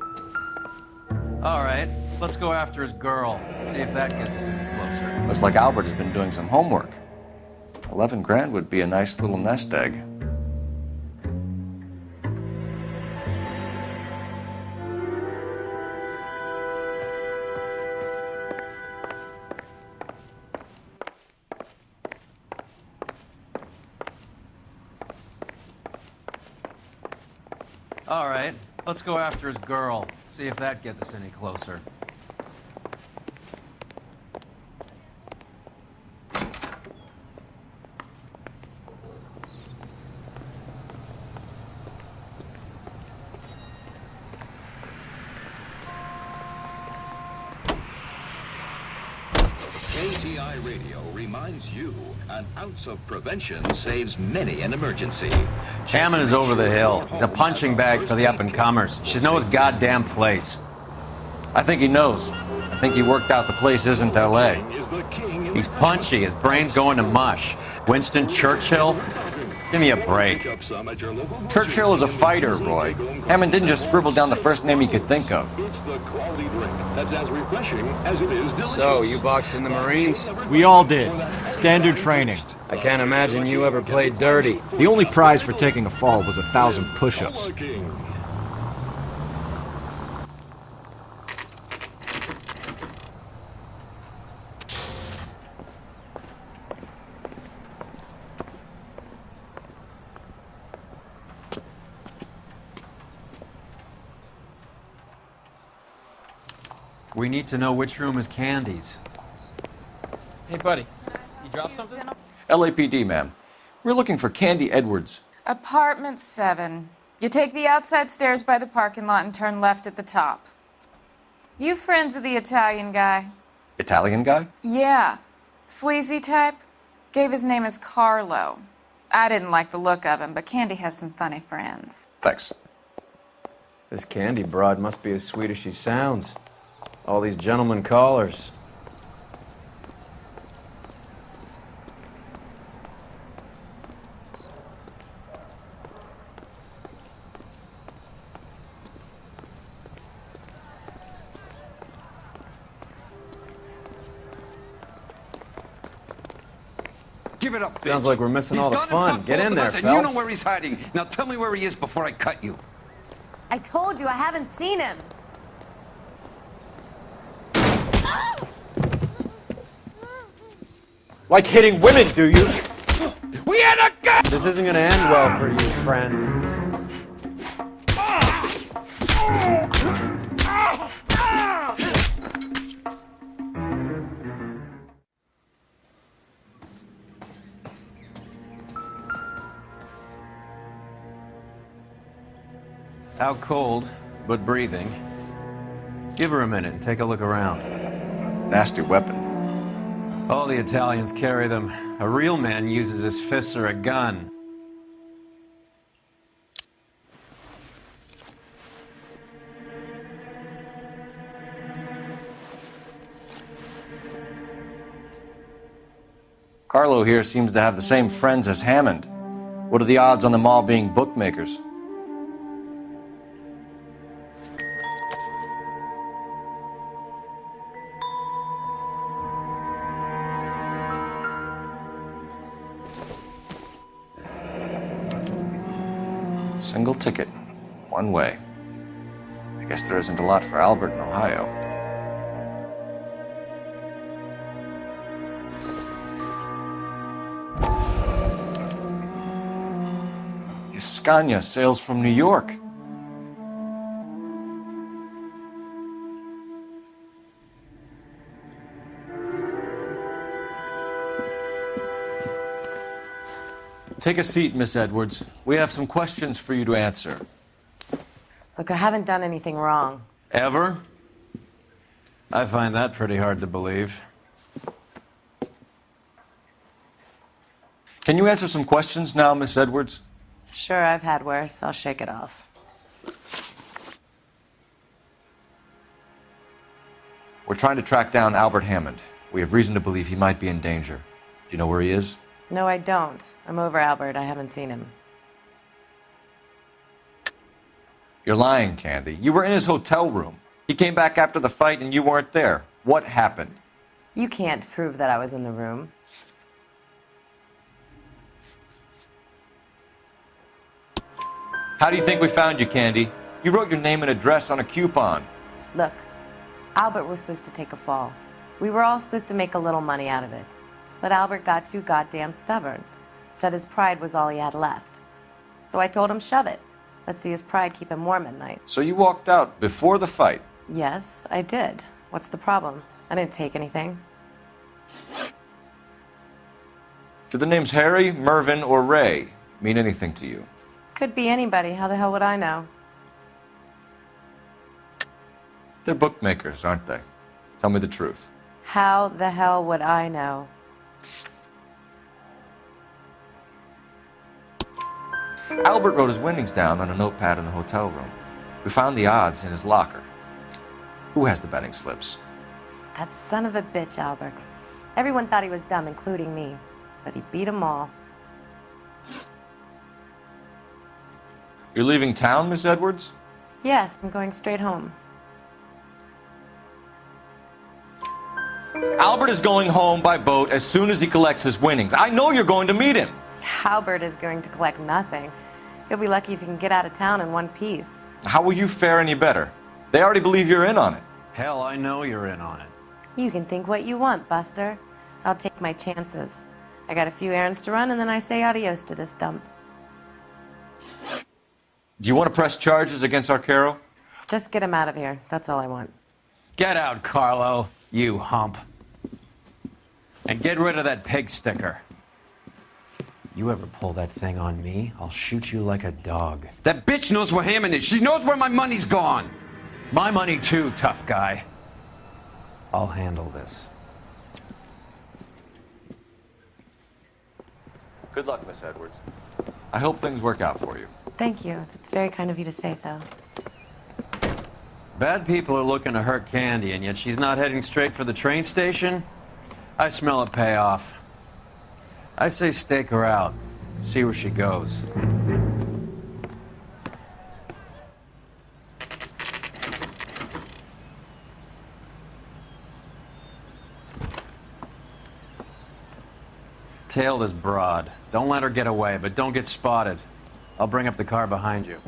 All right, let's go after his girl. See if that gets us any closer. Looks like Albert has been doing some homework. 11 grand would be a nice little nest egg. All right, let's go after his girl. See if that gets us any closer. KTI Radio reminds you, an ounce of prevention saves many an emergency. Hammond is over the hill. He's a punching bag for the up-and-comers. He should know his goddamn place. I think he knows. I think he worked out the place isn't L.A. He's punchy. His brain's going to mush. Winston Churchill? Give me a break. Churchill is a fighter, Roy. Hammond didn't just scribble down the first name he could think of. It's the quality drink that's as refreshing as it is delicious. So, you boxed in the Marines? We all did. Standard training. I can't imagine you ever played dirty. The only prize for taking a fall was 1,000 push-ups. We need to know which room is Candy's. Hey, buddy. You dropped something? LAPD, ma'am. We're looking for Candy Edwards. Apartment 7. You take the outside stairs by the parking lot and turn left at the top. You friends of the Italian guy? Italian guy? Yeah. Sleazy type? Gave his name as Carlo. I didn't like the look of him, but Candy has some funny friends. Thanks. This Candy broad must be as sweet as she sounds. All these gentlemen callers. Give it up, bitch. Sounds like we're missing all the He's fun. gone and Get fucked in both there, of us, and you know Phelps. where he's hiding. Now tell me where he is before I cut you. I told you I haven't seen him. Like hitting women, do you? We had a gun! This isn't gonna end well for you, friend. Out cold, but breathing. Give her a minute and take a look around. Nasty weapon. All the Italians carry them. A real man uses his fists or a gun. Carlo here seems to have the same friends as Hammond. What are the odds on them all being bookmakers? Single ticket, one way. I guess there isn't a lot for Albert in Ohio. Scania sails from New York. Take a seat, Miss Edwards. We have some questions for you to answer. Look, I haven't done anything wrong. Ever? I find that pretty hard to believe. Can you answer some questions now, Miss Edwards? Sure, I've had worse. I'll shake it off. We're trying to track down Albert Hammond. We have reason to believe he might be in danger. Do you know where he is? No, I don't. I'm over Albert. I haven't seen him. You're lying, Candy. You were in his hotel room. He came back after the fight and you weren't there. What happened? You can't prove that I was in the room. How do you think we found you, Candy? You wrote your name and address on a coupon. Look, Albert was supposed to take a fall. We were all supposed to make a little money out of it. But Albert got too goddamn stubborn. Said his pride was all he had left. So I told him, shove it. Let's see his pride keep him warm at night. So you walked out before the fight? Yes, I did. What's the problem? I didn't take anything. Do the names Harry, Mervyn, or Ray mean anything to you? Could be anybody. How the hell would I know? They're bookmakers, aren't they? Tell me the truth. How the hell would I know? Albert wrote his winnings down on a notepad in the hotel room. We found the odds in his locker. Who has the betting slips? That son of a bitch, Albert. Everyone thought he was dumb, including me. But he beat them all. You're leaving town, Miss Edwards? Yes, I'm going straight home. Albert is going home by boat as soon as he collects his winnings. I know you're going to meet him. Albert is going to collect nothing. He'll be lucky if he can get out of town in one piece. How will you fare any better? They already believe you're in on it. Hell, I know you're in on it. You can think what you want, Buster. I'll take my chances. I got a few errands to run, and then I say adios to this dump. Do you want to press charges against Arcaro? Just get him out of here. That's all I want. Get out, Carlo, you hump. And get rid of that pig sticker. You ever pull that thing on me, I'll shoot you like a dog. That bitch knows where Hammond is. She knows where my money's gone. My money too, tough guy. I'll handle this. Good luck, Miss Edwards. I hope things work out for you. Thank you. It's very kind of you to say so. Bad people are looking to hurt Candy, and yet she's not heading straight for the train station? I smell a payoff. I say stake her out. See where she goes. Tail this broad. Don't let her get away, but don't get spotted. I'll bring up the car behind you.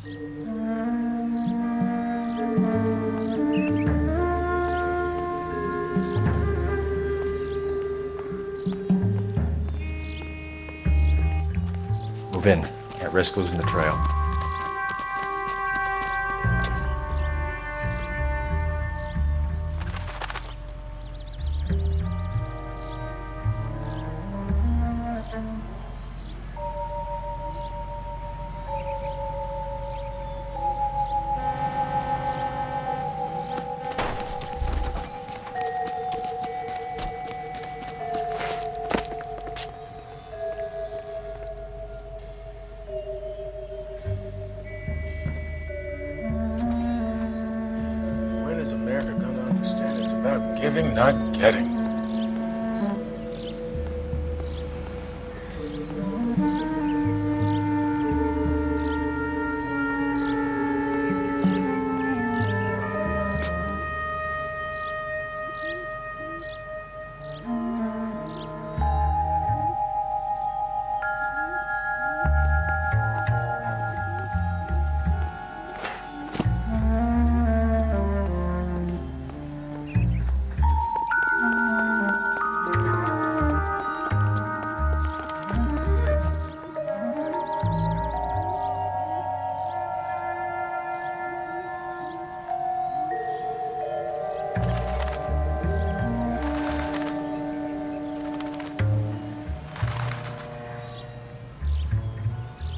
Move in. Can't risk losing the trail. When is America gonna understand it's about giving, not getting?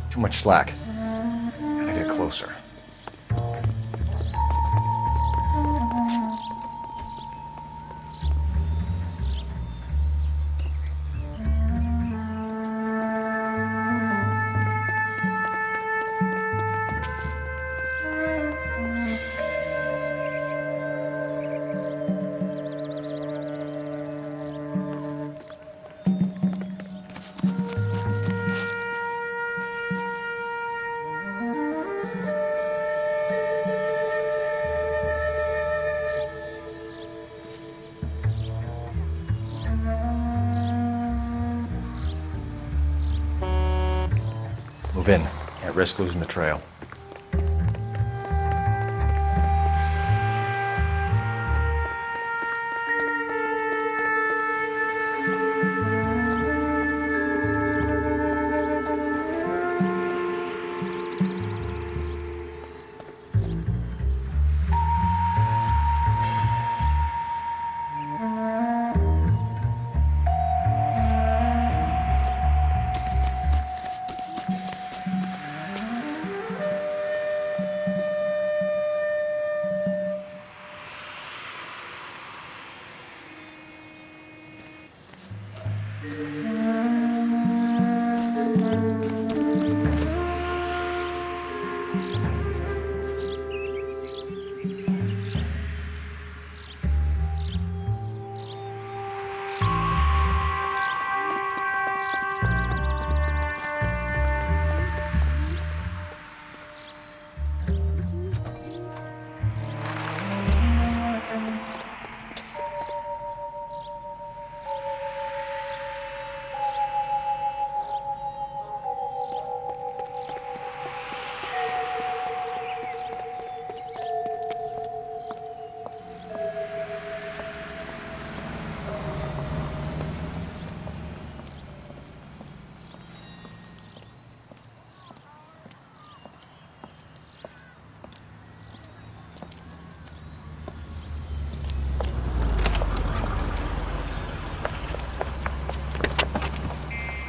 Too much slack. Gotta get closer. Move in. Can't risk losing the trail.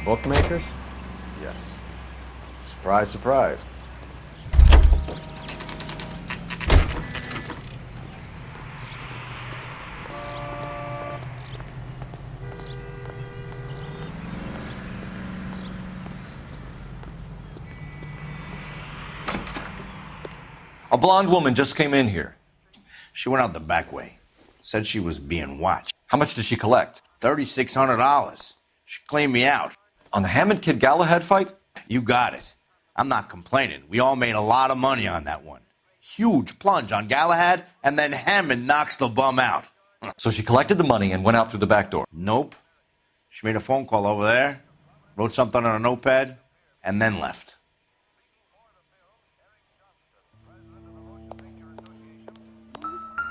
Bookmakers? Yes. Surprise, surprise. A blonde woman just came in here. She went out the back way. Said she was being watched. How much did she collect? $3,600. She cleaned me out. On the Hammond Kid Galahad fight? You got it. I'm not complaining. We all made a lot of money on that one. Huge plunge on Galahad, and then Hammond knocks the bum out. So she collected the money and went out through the back door? Nope. She made a phone call over there, wrote something on a notepad, and then left.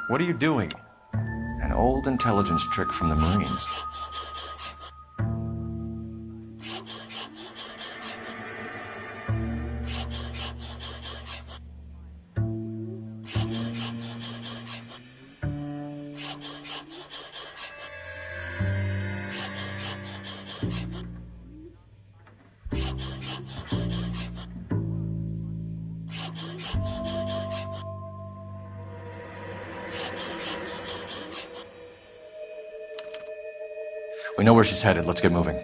What are you doing? An old intelligence trick from the Marines. We know where she's headed. Let's get moving.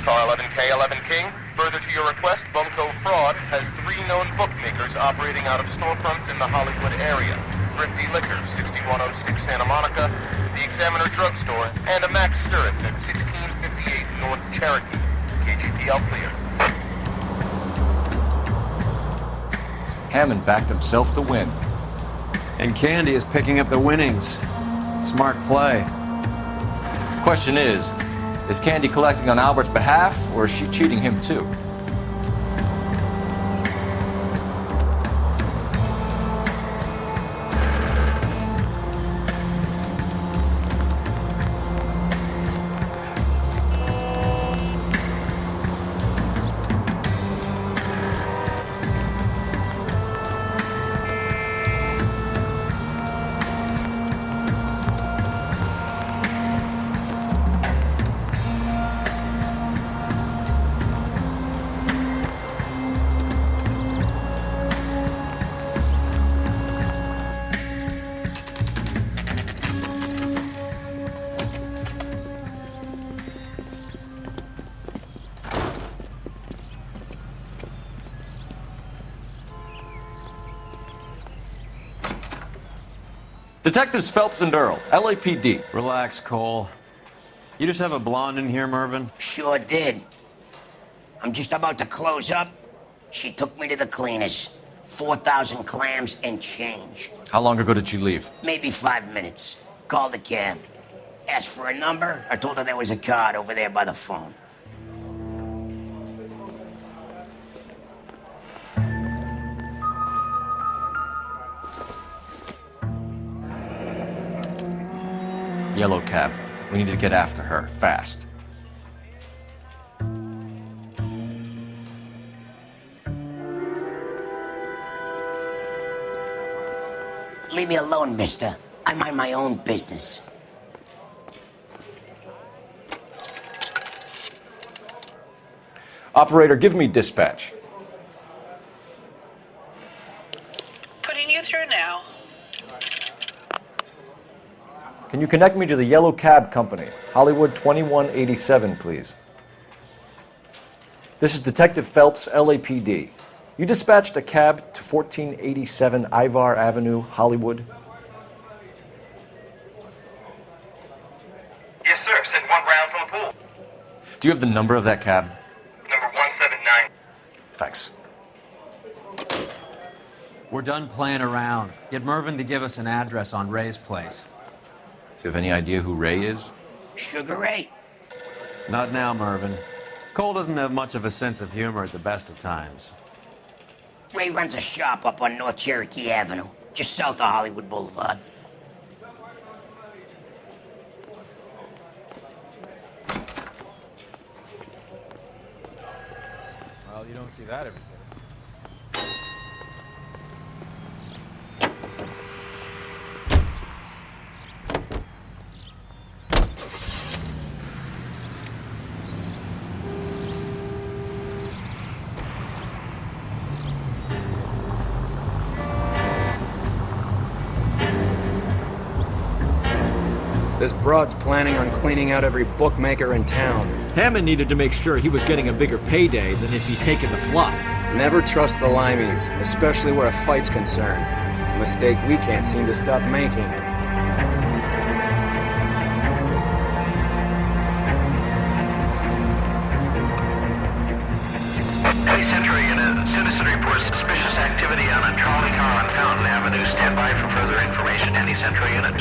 Car 11K, 11 King. Further to your request, Bunko Fraud has 3 known bookmakers operating out of storefronts in the Hollywood area. Thrifty Liquor, 6106 Santa Monica, the Examiner Drugstore, and a Max Spirits at 1658 North Cherokee. KGPL clear. Hammond backed himself to win. And Candy is picking up the winnings. Smart play. Question is Candy collecting on Albert's behalf, or is she cheating him too? Detectives Phelps and Earl, LAPD. Relax, Cole. You just have a blonde in here, Mervyn? Sure did. I'm just about to close up. She took me to the cleaners. 4,000 clams and change. How long ago did she leave? Maybe 5 minutes. Called a cab. Asked for a number. I told her there was a card over there by the phone. Yellow cab. We need to get after her, fast. Leave me alone, mister. I mind my own business. Operator, give me dispatch. Putting you through now. Can you connect me to the Yellow Cab Company, Hollywood 2187, please? This is Detective Phelps, LAPD. You dispatched a cab to 1487 Ivar Avenue, Hollywood? Yes, sir. Sent 1 round from the pool. Do you have the number of that cab? Number 179. Thanks. We're done playing around. Get Mervyn to give us an address on Ray's place. Do you have any idea who Ray is? Sugar Ray? Not now, Mervyn. Cole doesn't have much of a sense of humor at the best of times. Ray runs a shop up on North Cherokee Avenue, just south of Hollywood Boulevard. Well, you don't see that every day. This broad's planning on cleaning out every bookmaker in town. Hammond needed to make sure he was getting a bigger payday than if he'd taken the flop. Never trust the limeys, especially where a fight's concerned. A mistake we can't seem to stop making. Well, activity on a trolley car on Fountain Avenue. Stand by for further information. Any Central unit.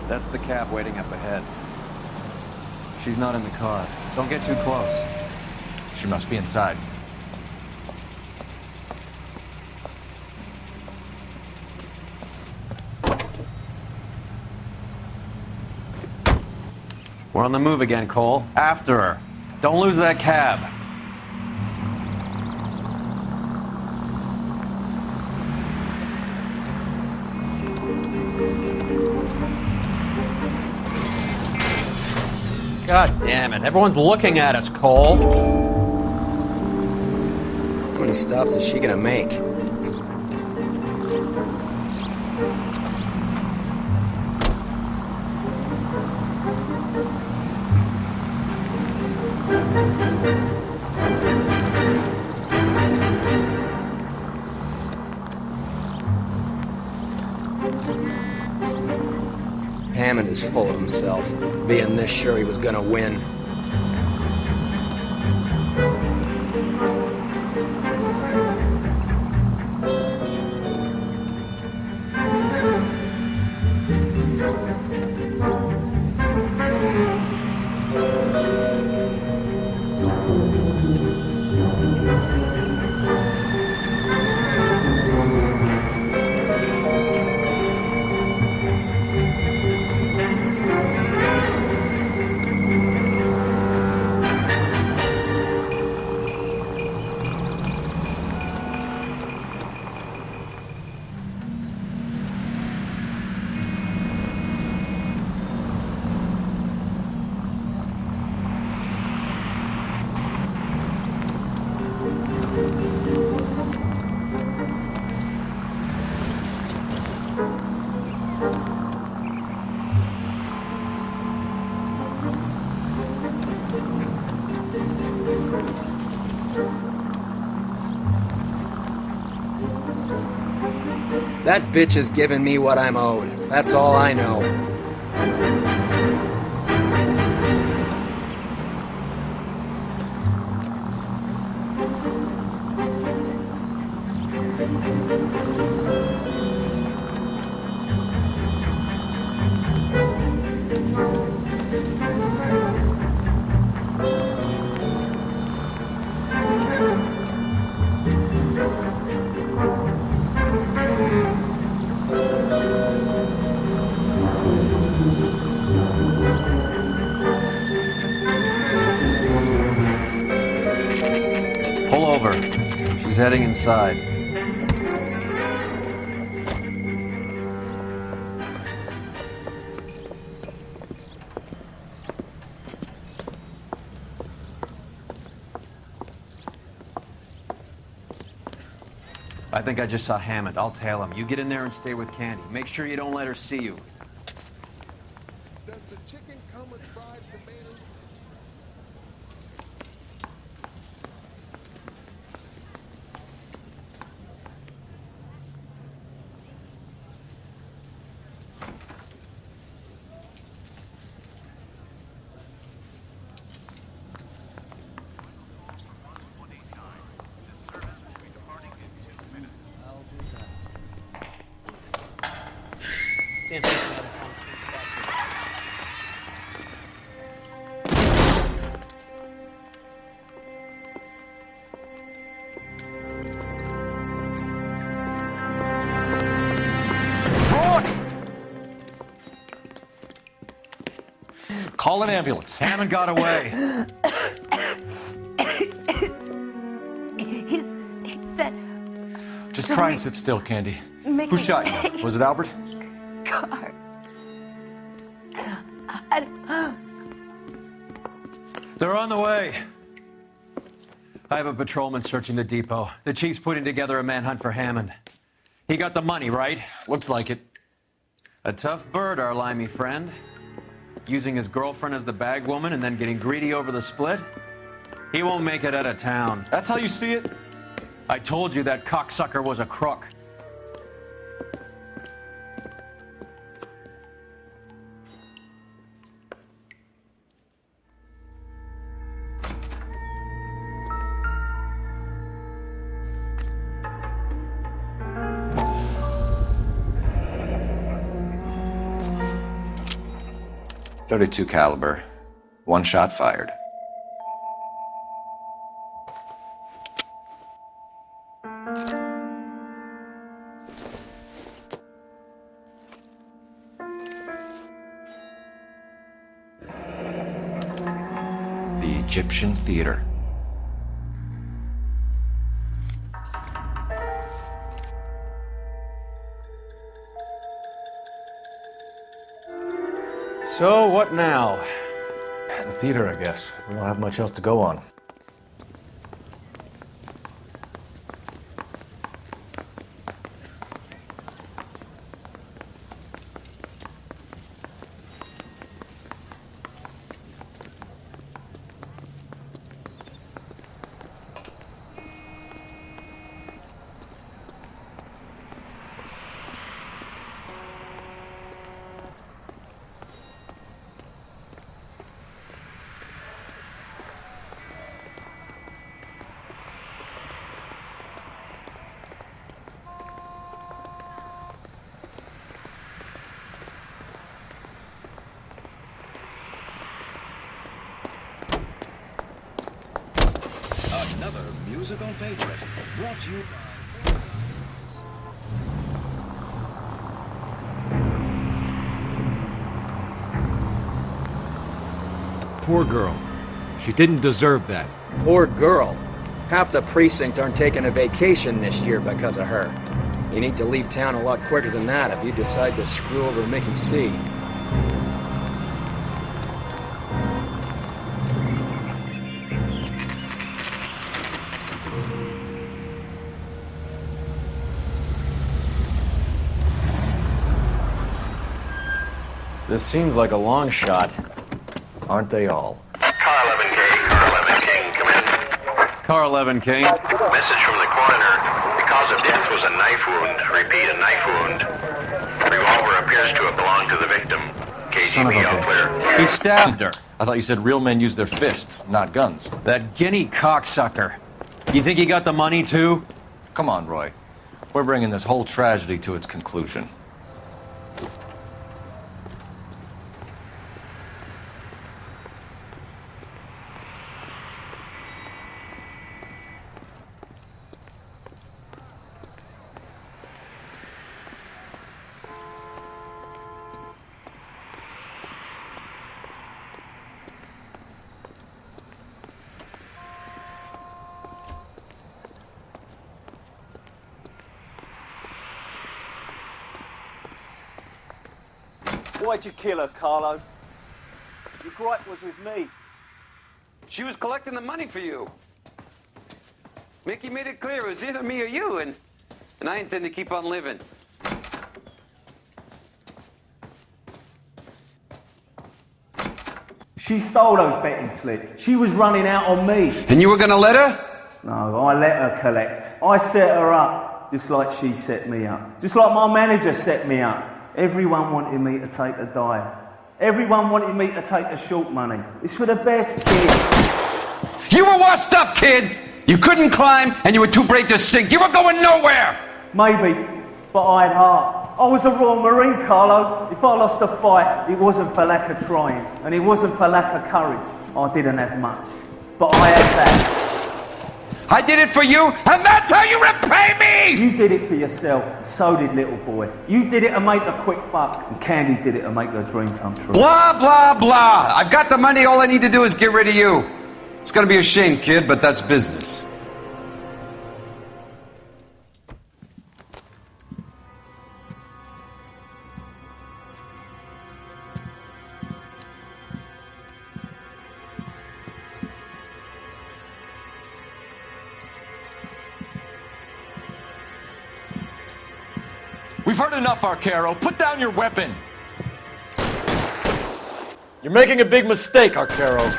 That's the cab waiting up ahead. She's not in the car. Don't get too close. She must be inside. We're on the move again, Cole. After her. Don't lose that cab. God damn it. Everyone's looking at us, Cole. How many stops is she gonna make? Hammond is full of himself, being this sure he was gonna win. That bitch is giving me what I'm owed. That's all I know. Pull over. She's heading inside. I think I just saw Hammond. I'll tail him. You get in there and stay with Candy. Make sure you don't let her see you. Does the chicken come with fried tomatoes? Call an ambulance. Hammond got away. He said... Just try and sit still, Candy. Who shot you? Was it Albert? Car. They're on the way. I have a patrolman searching the depot. The chief's putting together a manhunt for Hammond. He got the money, right? Looks like it. A tough bird, our limey friend. Using his girlfriend as the bag woman and then getting greedy over the split? He won't make it out of town. That's how you see it? I told you that cocksucker was a crook. .32 caliber. One shot fired. The Egyptian Theater. So, what now? The theater, I guess. We don't have much else to go on. Another musical favorite brought to you by... Poor girl. She didn't deserve that. Poor girl. Half the precinct aren't taking a vacation this year because of her. You need to leave town a lot quicker than that if you decide to screw over Mickey C. This seems like a long shot. Aren't they all? Car 11K, Car 11 King, come in. Car 11 King. Message from the coroner. The cause of death was a knife wound. Repeat, a knife wound. Revolver appears to have belonged to the victim. Son of a KGB all bitch. clear. He stabbed her. I thought you said real men use their fists, not guns. That guinea cocksucker. You think he got the money too? Come on, Roy. We're bringing this whole tragedy to its conclusion. Why'd you kill her, Carlo? Your gripe was with me. She was collecting the money for you. Mickey made it clear it was either me or you, and I intend to keep on living. She stole those betting slips. She was running out on me. And you were gonna let her? No, I let her collect. I set her up, just like she set me up. Just like my manager set me up. Everyone wanted me to take a dive. Everyone wanted me to take the short money. It's for the best kid. You were washed up, kid! You couldn't climb, and you were too brave to sink. You were going nowhere! Maybe, but I had heart. I was a Royal Marine, Carlo. If I lost a fight, it wasn't for lack of trying, and it wasn't for lack of courage. I didn't have much, but I had that. I did it for you, and that's how you repay me! You did it for yourself, so did little boy. You did it to make a quick buck, and Candy did it to make her dream come true. Blah, blah, blah. I've got the money, all I need to do is get rid of you. It's gonna be a shame, kid, but that's business. We've heard enough, Arcaro. Put down your weapon. You're making a big mistake, Arcaro.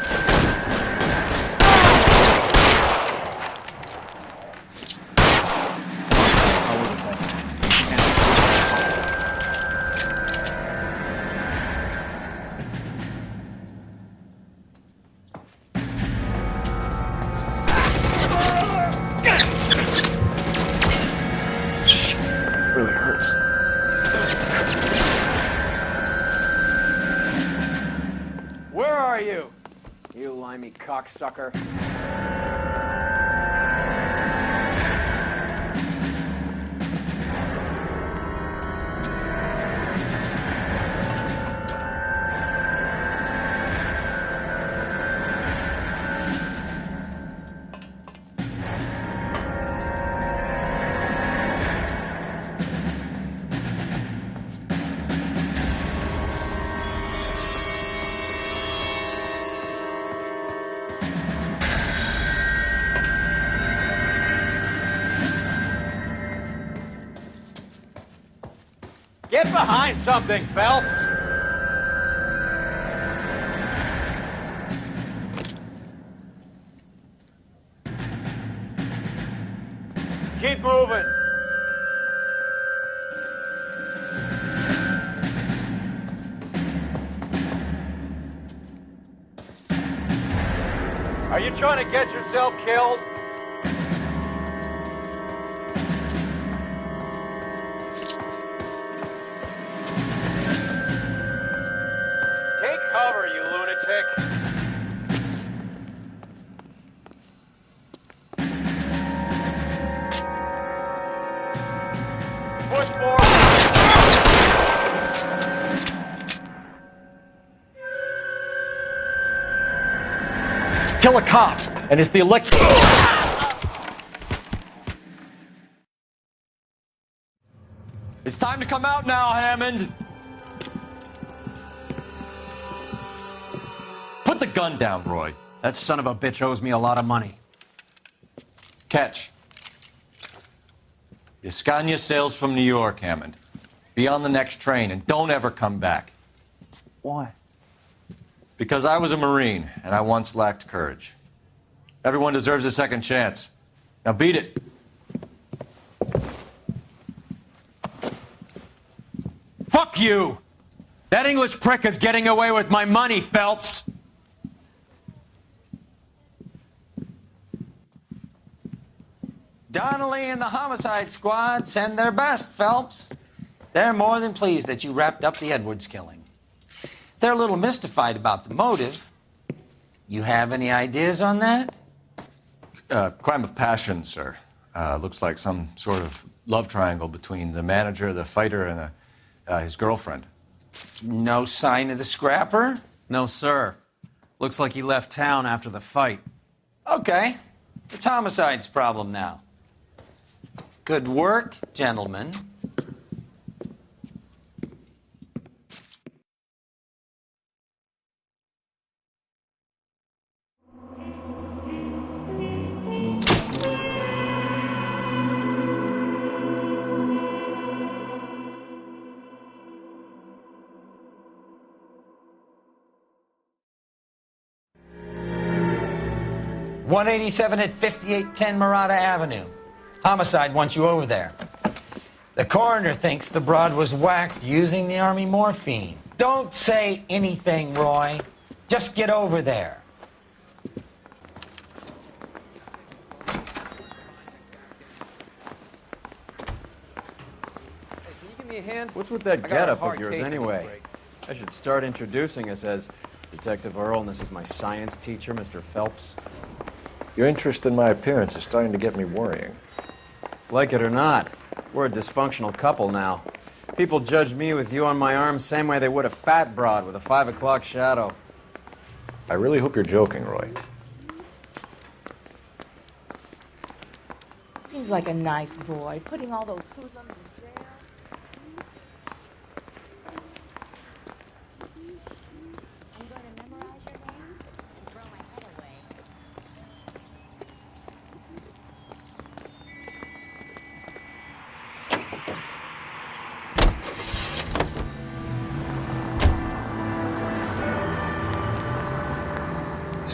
Really hurts. Where are you? You limey cocksucker. Get behind something, Phelps! Keep moving! Are you trying to get yourself killed? Take cover, you lunatic. Push forward. Kill a cop, and it's the electric. It's time to come out now, Hammond. Put the gun down, Roy. That son of a bitch owes me a lot of money. Catch. The Scania sails from New York, Hammond. Be on the next train and don't ever come back. Why? Because I was a Marine and I once lacked courage. Everyone deserves a second chance. Now beat it. Fuck you! That English prick is getting away with my money, Phelps! Donnelly and the homicide squad send their best, Phelps. They're more than pleased that you wrapped up the Edwards killing. They're a little mystified about the motive. You have any ideas on that? Crime of passion, sir. Looks like some sort of love triangle between the manager, the fighter, and his girlfriend. No sign of the scrapper? No, sir. Looks like he left town after the fight. Okay. It's homicide's problem now. Good work, gentlemen. .187 at 5810 Murata Avenue. Homicide wants you over there. The coroner thinks the broad was whacked using the Army morphine. Don't say anything, Roy. Just get over there. Can you give me a hand? What's with that getup of yours anyway? I should start introducing us as Detective Earl, and this is my science teacher, Mr. Phelps. Your interest in my appearance is starting to get me worrying. Like it or not, we're a dysfunctional couple now. People judge me with you on my arm same way they would a fat broad with a 5 o'clock shadow. I really hope you're joking, Roy. Seems like a nice boy, putting all those hoodlums in jail. I'm going to memorize your name and throw my head away.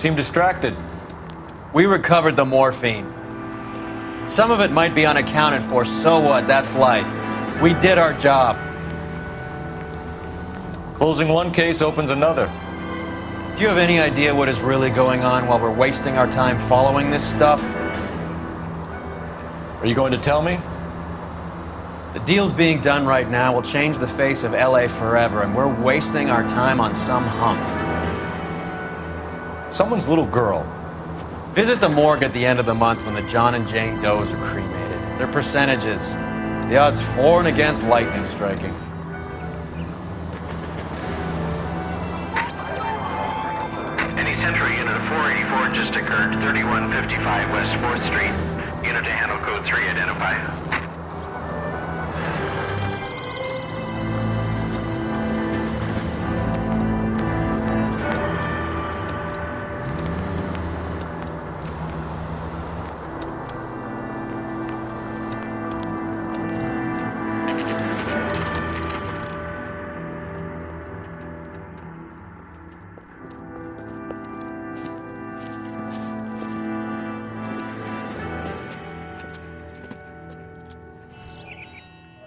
seem distracted. We recovered the morphine. Some of it might be unaccounted for, so what? That's life. We did our job. Closing one case opens another. Do you have any idea what is really going on while we're wasting our time following this stuff? Are you going to tell me? The deals being done right now will change the face of LA forever, and we're wasting our time on some hump. Someone's little girl. Visit the morgue at the end of the month when the John and Jane Does are cremated. Their percentages. The odds for and against lightning striking. Any Central Unit of 484 just occurred, 3155 West 4th Street. Unit to handle code 3, identify.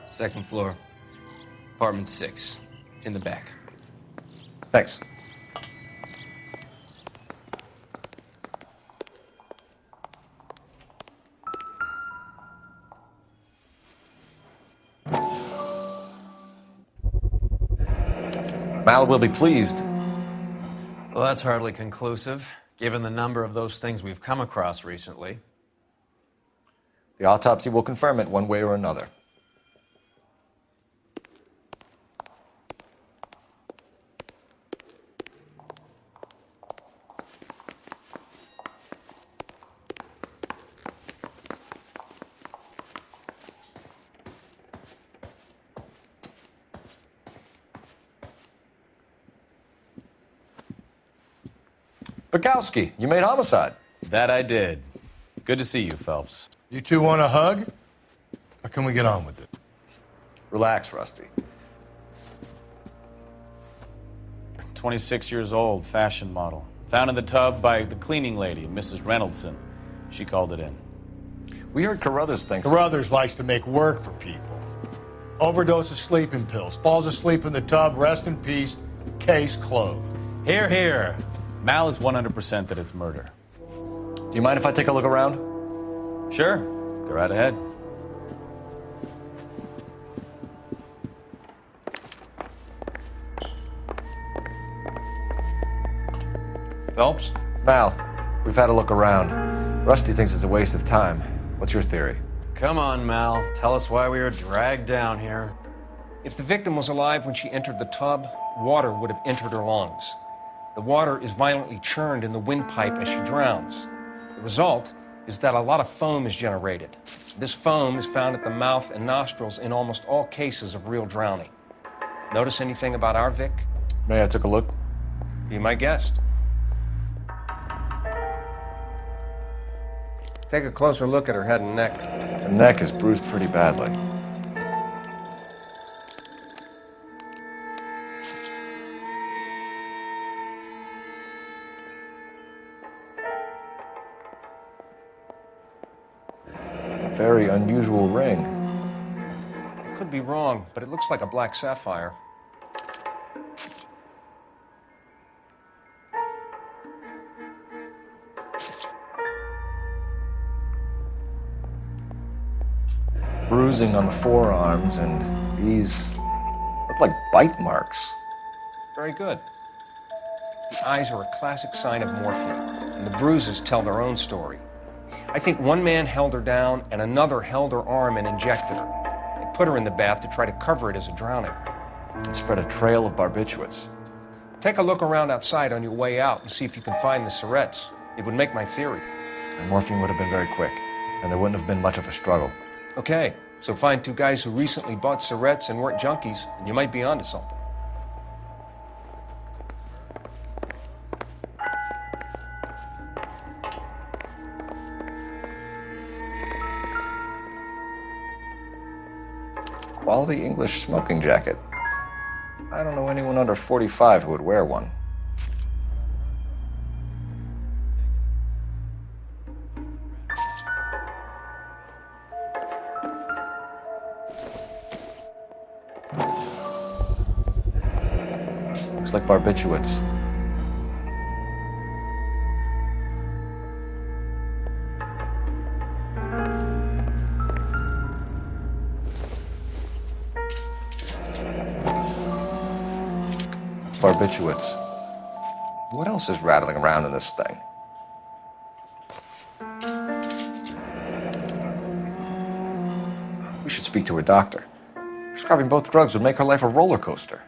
Second floor, apartment 6, in the back. Thanks. Mal will be pleased. Well, that's hardly conclusive, given the number of those things we've come across recently. The autopsy will confirm it one way or another. Bukowski, you made homicide. That I did. Good to see you, Phelps. You two want a hug? Or can we get on with it? Relax, Rusty. 26 years old, fashion model. Found in the tub by the cleaning lady, Mrs. Reynoldson. She called it in. We heard Carruthers thinks... Carruthers likes to make work for people. Overdose of sleeping pills. Falls asleep in the tub. Rest in peace. Case closed. Here, here. Mal is 100% that it's murder. Do you mind if I take a look around? Sure. Go right ahead. Phelps? Mal, we've had a look around. Rusty thinks it's a waste of time. What's your theory? Come on, Mal. Tell us why we were dragged down here. If the victim was alive when she entered the tub, water would have entered her lungs. The water is violently churned in the windpipe as she drowns. The result is that a lot of foam is generated. This foam is found at the mouth and nostrils in almost all cases of real drowning. Notice anything about our Vic? May I took a look? Be my guest. Take a closer look at her head and neck. Her neck is bruised pretty badly. Very unusual ring. I could be wrong, but it looks like a black sapphire. Bruising on the forearms, and these look like bite marks. Very good. The eyes are a classic sign of morphine, and the bruises tell their own story. I think one man held her down and another held her arm and injected her. They put her in the bath to try to cover it as a drowning. It spread a trail of barbiturates. Take a look around outside on your way out and see if you can find the syrettes. It would make my theory. The morphine would have been very quick, and there wouldn't have been much of a struggle. Okay, so find two guys who recently bought syrettes and weren't junkies, and you might be onto something. Quality English smoking jacket. I don't know anyone under 45 who would wear one. Looks like barbiturates. Barbiturates. What else is rattling around in this thing? We should speak to her doctor. Prescribing both drugs would make her life a roller coaster.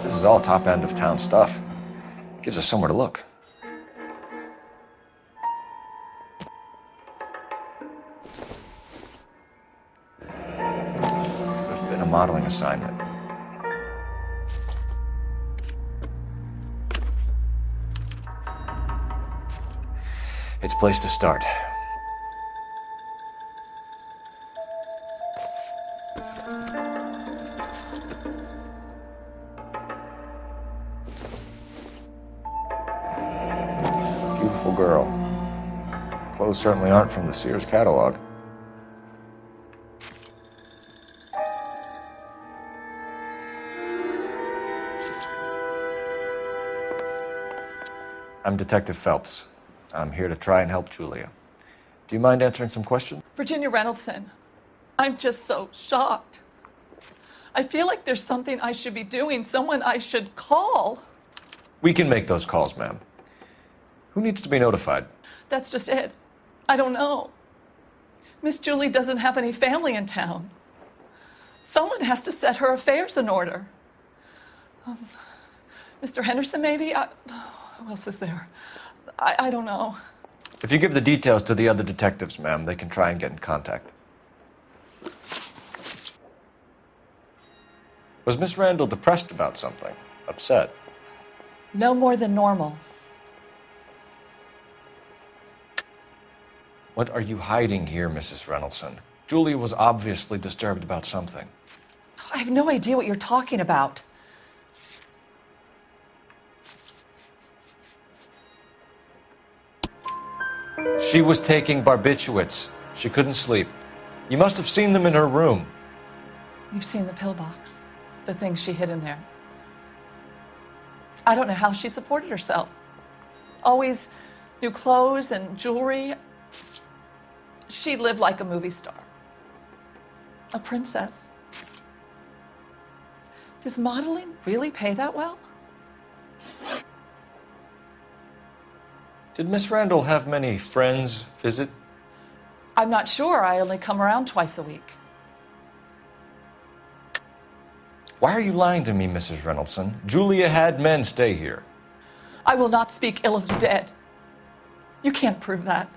This is all top end of town stuff. Gives us somewhere to look. There's been a modeling assignment. It's a place to start. Beautiful girl. Clothes certainly aren't from the Sears catalog. I'm Detective Phelps. I'm here to try and help Julia. Do you mind answering some questions? Virginia Reynoldson, I'm just so shocked. I feel like there's something I should be doing, someone I should call. We can make those calls, ma'am. Who needs to be notified? That's just it. I don't know. Miss Julie doesn't have any family in town. Someone has to set her affairs in order. Mr. Henderson, maybe? Who else is there? I don't know. If you give the details to the other detectives, ma'am, they can try and get in contact. Was Miss Randall depressed about something? Upset? No more than normal. What are you hiding here, Mrs. Reynoldson? Julia was obviously disturbed about something. I have no idea what you're talking about. She was taking barbiturates. She couldn't sleep. You must have seen them in her room. You've seen the pillbox, the things she hid in there. I don't know how she supported herself. Always new clothes and jewelry. She lived like a movie star. A princess. Does modeling really pay that well? Did Miss Randall have many friends visit? I'm not sure. I only come around twice a week. Why are you lying to me, Mrs. Reynoldson? Julia had men stay here. I will not speak ill of the dead. You can't prove that.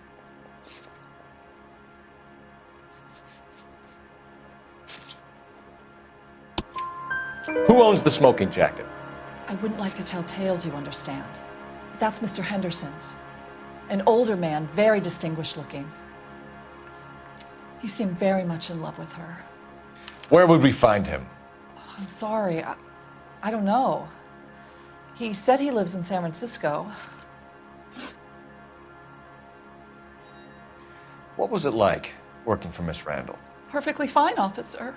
Who owns the smoking jacket? I wouldn't like to tell tales, you understand. But that's Mr. Henderson's. An older man, very distinguished looking. He seemed very much in love with her. Where would we find him? I'm sorry. I don't know. He said he lives in San Francisco. What was it like working for Miss Randall? Perfectly fine, officer.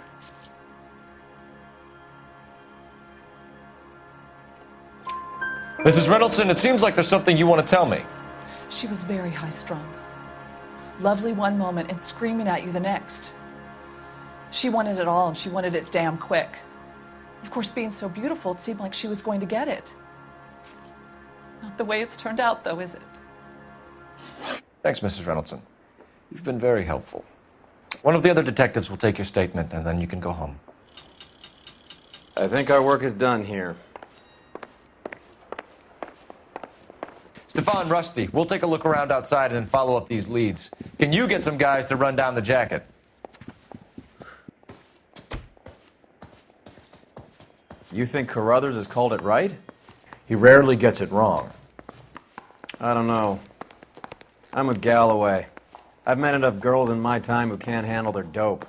Mrs. Reynoldson, it seems like there's something you want to tell me. She was very high-strung. Lovely one moment and screaming at you the next. She wanted it all, and she wanted it damn quick. Of course, being so beautiful, it seemed like she was going to get it. Not the way it's turned out, though, is it? Thanks, Mrs. Reynoldson. You've been very helpful. One of the other detectives will take your statement, and then you can go home. I think our work is done here. Stefan, Rusty, we'll take a look around outside and then follow up these leads. Can you get some guys to run down the jacket? You think Carruthers has called it right? He rarely gets it wrong. I don't know. I'm with Galloway. I've met enough girls in my time who can't handle their dope.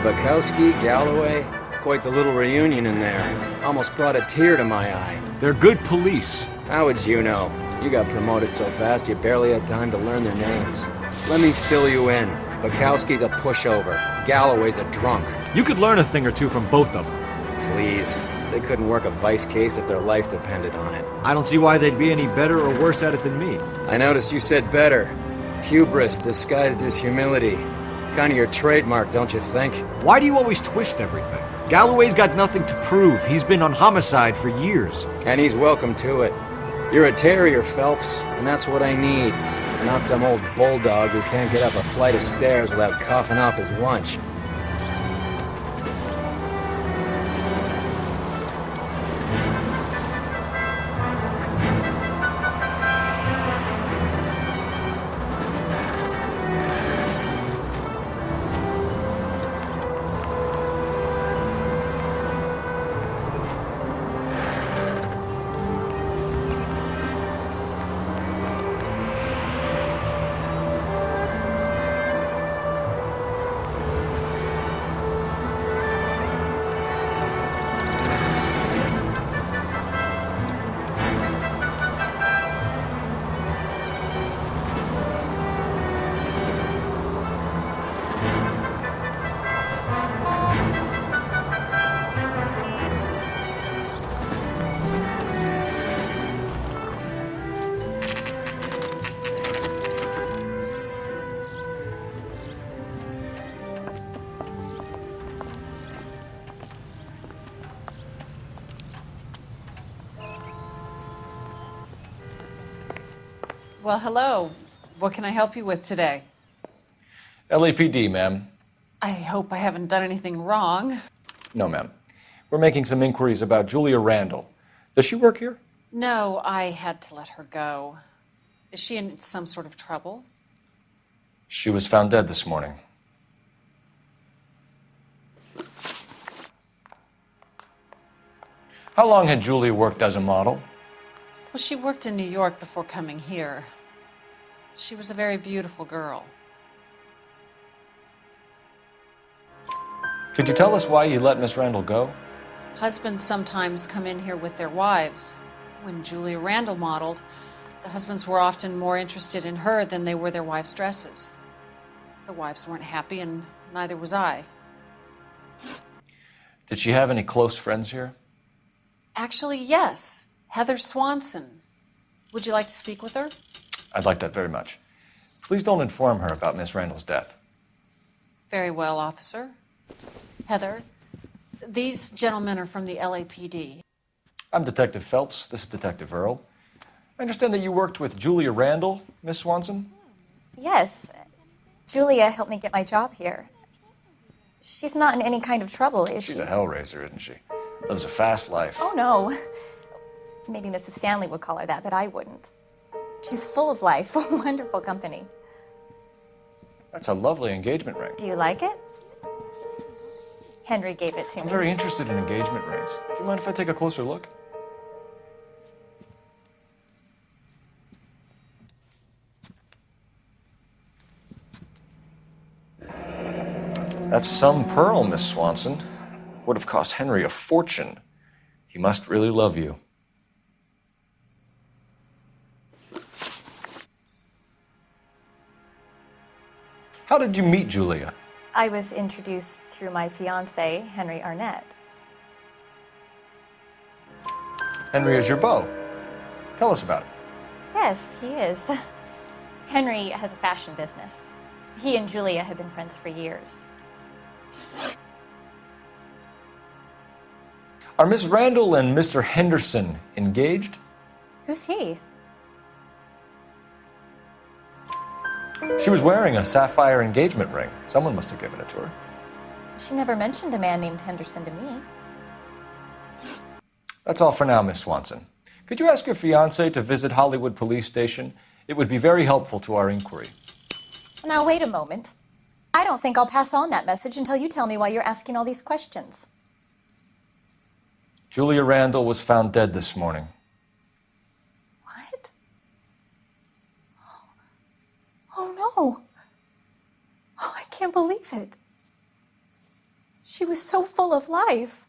Bukowski, Galloway, quite the little reunion in there. Almost brought a tear to my eye. They're good police. How would you know? You got promoted so fast you barely had time to learn their names. Let me fill you in. Bukowski's a pushover. Galloway's a drunk. You could learn a thing or two from both of them. Please. They couldn't work a vice case if their life depended on it. I don't see why they'd be any better or worse at it than me. I noticed you said better. Hubris disguised as humility. Kind of your trademark, don't you think? Why do you always twist everything? Galloway's got nothing to prove. He's been on homicide for years. And he's welcome to it. You're a terrier, Phelps, and that's what I need. Not some old bulldog who can't get up a flight of stairs without coughing up his lunch. Well, hello. What can I help you with today? LAPD, ma'am. I hope I haven't done anything wrong. No, ma'am. We're making some inquiries about Julia Randall. Does she work here? No, I had to let her go. Is she in some sort of trouble? She was found dead this morning. How long had Julia worked as a model? Well, she worked in New York before coming here. She was a very beautiful girl. Could you tell us why you let Miss Randall go? Husbands sometimes come in here with their wives. When Julia Randall modeled, the husbands were often more interested in her than they were their wives' dresses. The wives weren't happy, and neither was I. Did she have any close friends here? Actually, yes. Heather Swanson. Would you like to speak with her? I'd like that very much. Please don't inform her about Miss Randall's death. Very well, officer. Heather, these gentlemen are from the LAPD. I'm Detective Phelps. This is Detective Earl. I understand that you worked with Julia Randall, Miss Swanson? Yes. Julia helped me get my job here. She's not in any kind of trouble, is she? She's a hellraiser, isn't she? Lives a fast life. Oh, no. Maybe Mrs. Stanley would call her that, but I wouldn't. She's full of life, wonderful company. That's a lovely engagement ring. Do you like it? Henry gave it to I'm me. very interested in engagement rings. Do you mind if I take a closer look? That's some pearl, Miss Swanson. Would have cost Henry a fortune. He must really love you. How How did you meet Julia? I was introduced through my fiance, Henry Arnett. Henry is your beau. Tell us about it. Yes, he is. Henry has a fashion business. He and Julia have been friends for years. Are Miss Randall and Mr. Henderson engaged? Who's he? She was wearing a sapphire engagement ring. Someone must have given it to her. She never mentioned a man named Henderson to me. That's all for now, Miss Swanson. Could you ask your fiancé to visit Hollywood Police Station? It would be very helpful to our inquiry. Now, wait a moment. I don't think I'll pass on that message until you tell me why you're asking all these questions. Julia Randall was found dead this morning. What? Oh, no. Oh, I can't believe it. She was so full of life.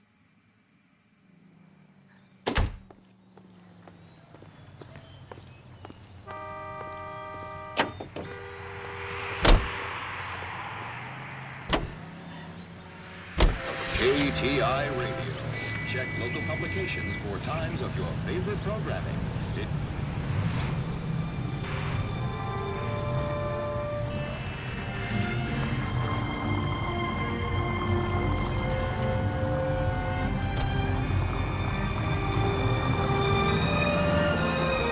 KTI Radio. Check local publications for times of your favorite programming.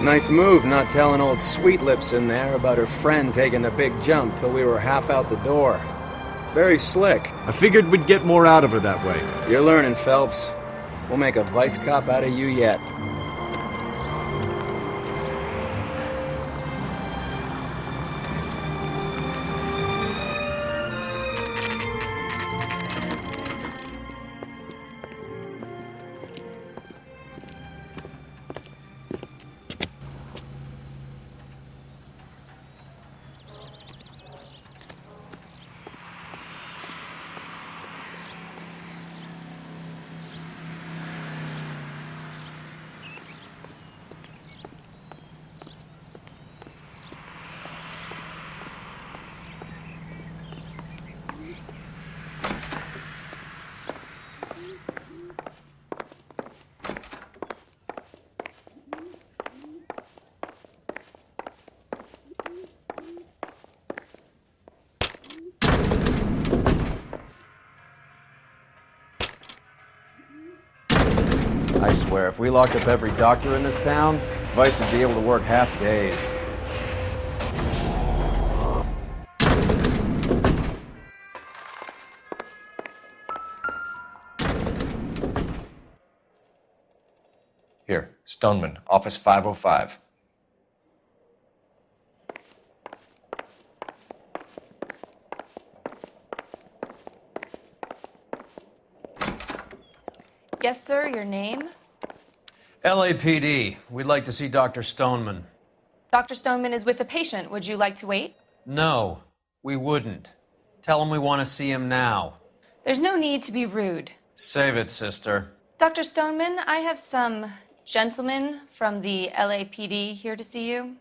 Nice move not telling old Sweet Lips in there about her friend taking the big jump till we were half out the door. Very slick. I figured we'd get more out of her that way. You're learning, Phelps. We'll make a vice cop out of you yet. I swear, if we locked up every doctor in this town, Vice would be able to work half days. Here, Stoneman, office 505. Yes, sir, your name? LAPD. We'd like to see Dr. Stoneman. Dr. Stoneman is with a patient. Would you like to wait? No, we wouldn't. Tell him we want to see him now. There's no need to be rude. Save it, sister. Dr. Stoneman, I have some gentlemen from the LAPD here to see you.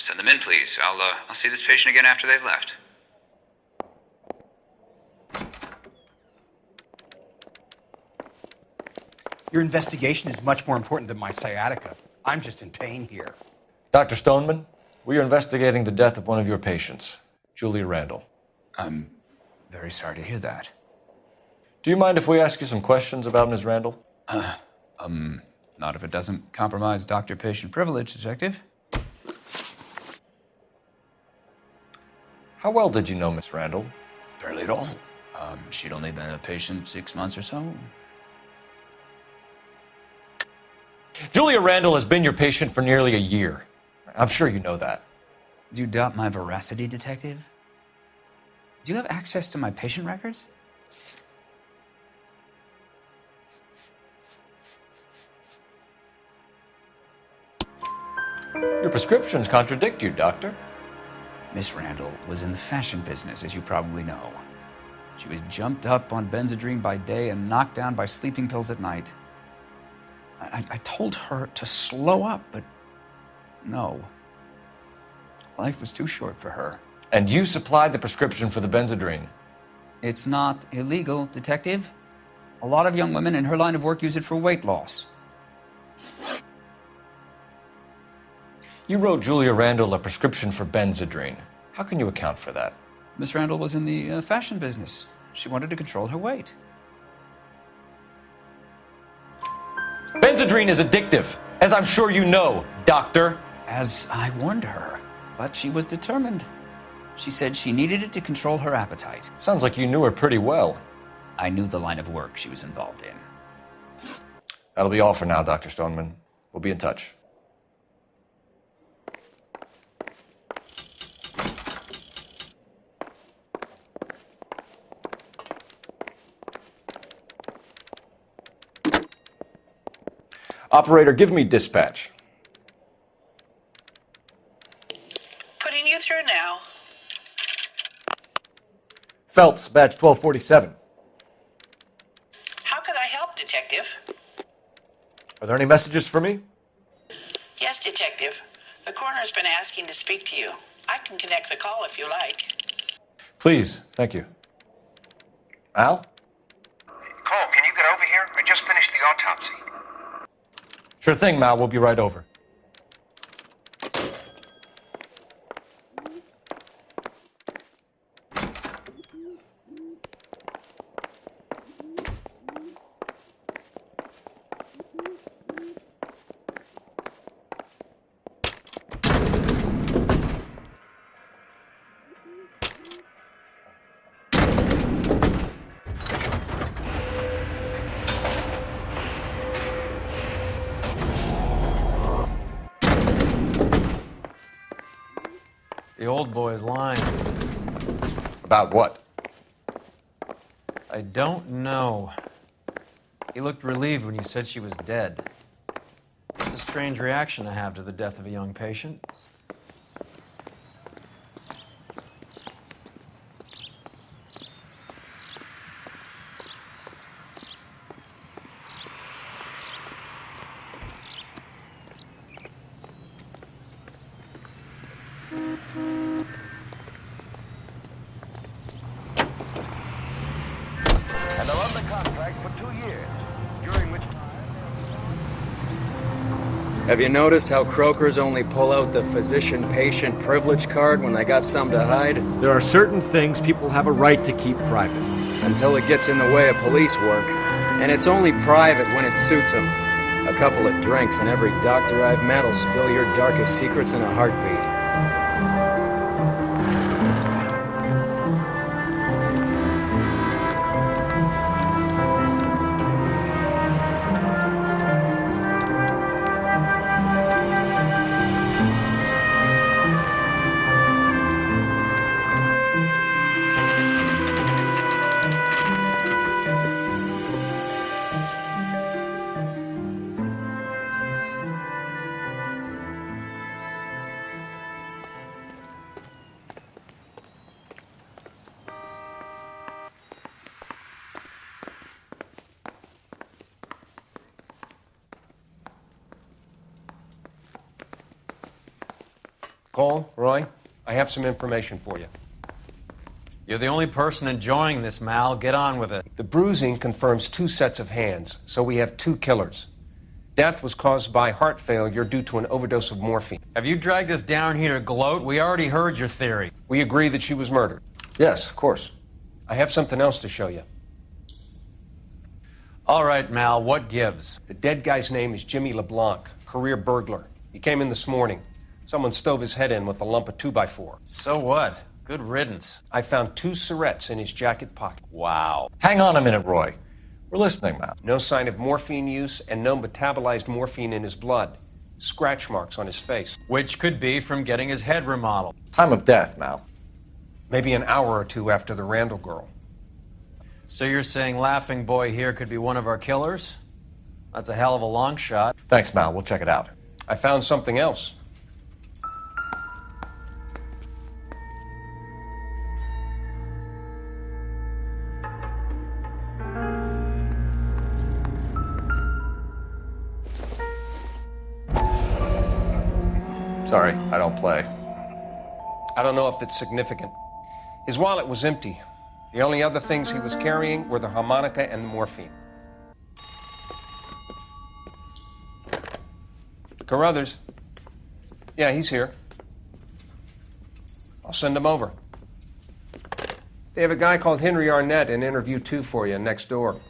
Send them in, please. I'll see this patient again after they've left. Your investigation is much more important than my sciatica. I'm just in pain here. Dr. Stoneman, we are investigating the death of one of your patients, Julia Randall. I'm very sorry to hear that. Do you mind if we ask you some questions about Ms. Randall? Not if it doesn't compromise doctor-patient privilege, Detective. How well did you know Miss Randall? Barely at all. She'd only been a patient 6 months or so. Julia Randall has been your patient for nearly a year. I'm sure you know that. Do you doubt my veracity, Detective? Do you have access to my patient records? Your prescriptions contradict you, Doctor. Miss Randall was in the fashion business, as you probably know. She was jumped up on Benzedrine by day and knocked down by sleeping pills at night. I told her to slow up, but no. Life was too short for her. And you supplied the prescription for the Benzedrine. It's not illegal, Detective. A lot of young women in her line of work use it for weight loss. You wrote Julia Randall a prescription for Benzedrine. How can you account for that? Miss Randall was in the fashion business. She wanted to control her weight. Benzedrine is addictive, as I'm sure you know, Doctor. As I warned her, but she was determined. She said she needed it to control her appetite. Sounds like you knew her pretty well. I knew the line of work she was involved in. That'll be all for now, Dr. Stoneman. We'll be in touch. Operator, give me dispatch. Putting you through now. Phelps, badge 1247. How could I help, Detective? Are there any messages for me? Yes, Detective. The coroner's been asking to speak to you. I can connect the call if you like. Please, thank you. Al? Cole, can you get over here? I just finished the autopsy. Sure thing, Mal. We'll be right over. The old boy's lying. About what? I don't know. He looked relieved when you said she was dead. It's a strange reaction to have to the death of a young patient. And are under contract for 2 years, during which time... Have you noticed how croakers only pull out the physician-patient privilege card when they got something to hide? There are certain things people have a right to keep private. Until it gets in the way of police work. And it's only private when it suits them. A couple of drinks and every doctor I've met will spill your darkest secrets in a heartbeat. Cole, Roy, I have some information for you. You're the only person enjoying this, Mal. Get on with it. The bruising confirms 2 sets of hands, so we have 2 killers. Death was caused by heart failure due to an overdose of morphine. Have you dragged us down here to gloat? We already heard your theory. We agree that she was murdered. Yes, of course. I have something else to show you. All right, Mal, what gives? The dead guy's name is Jimmy LeBlanc, career burglar. He came in this morning. Someone stove his head in with a lump of 2x4. So what? Good riddance. I found 2 syrettes in his jacket pocket. Wow. Hang on a minute, Roy. We're listening, Mal. No sign of morphine use and no metabolized morphine in his blood. Scratch marks on his face. Which could be from getting his head remodeled. Time of death, Mal. Maybe an hour or 2 after the Randall girl. So you're saying Laughing Boy here could be one of our killers? That's a hell of a long shot. Thanks, Mal. We'll check it out. I found something else. Sorry, I don't play. I don't know if it's significant. His wallet was empty. The only other things he was carrying were the harmonica and the morphine. Carruthers. Yeah, he's here. I'll send him over. They have a guy called Henry Arnett in interview 2 for you next door.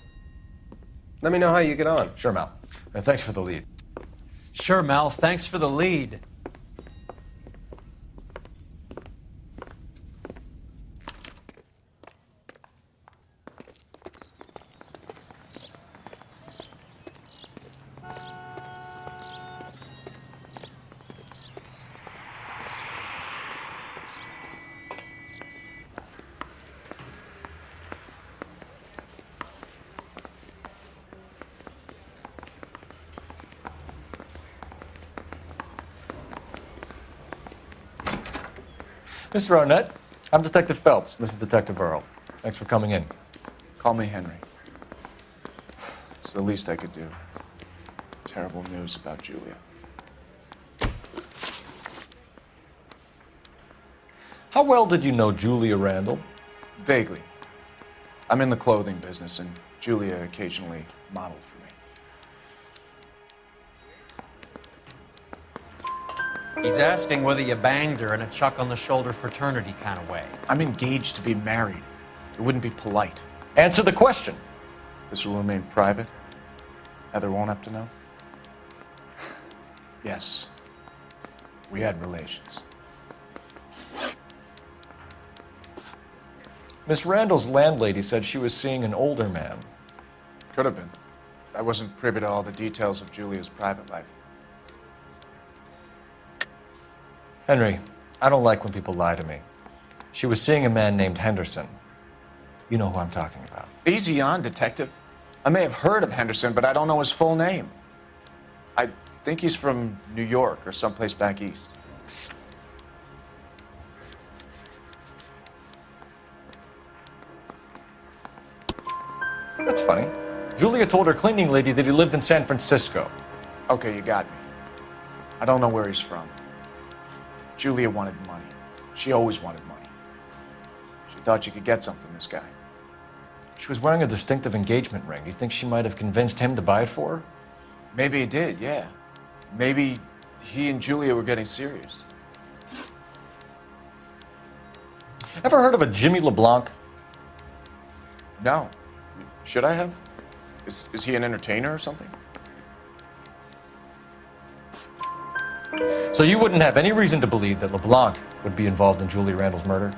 Let me know how you get on. Sure, Mal. And thanks for the lead. Sure, Mel. Thanks for the lead. Mr. Arnett, I'm Detective Phelps. This is Detective Earl. Thanks for coming in. Call me Henry. It's the least I could do. Terrible news about Julia. How well did you know Julia Randall? Vaguely. I'm in the clothing business, and Julia occasionally modeled for me. He's asking whether you banged her in a chuck-on-the-shoulder fraternity kind of way. I'm engaged to be married. It wouldn't be polite. Answer the question. This will remain private? Heather won't have to know? Yes. We had relations. Miss Randall's landlady said she was seeing an older man. Could have been. I wasn't privy to all the details of Julia's private life. Henry, I don't like when people lie to me. She was seeing a man named Henderson. You know who I'm talking about. Easy on, Detective. I may have heard of Henderson, but I don't know his full name. I think he's from New York or someplace back east. That's funny. Julia told her cleaning lady that he lived in San Francisco. Okay, you got me. I don't know where he's from. Julia wanted money. She always wanted money. She thought she could get some from this guy. She was wearing a distinctive engagement ring. You think she might have convinced him to buy it for her? Maybe he did, yeah. Maybe he and Julia were getting serious. Ever heard of a Jimmy LeBlanc? No. Should I have? Is he an entertainer or something? So you wouldn't have any reason to believe that LeBlanc would be involved in Julia Randall's murder?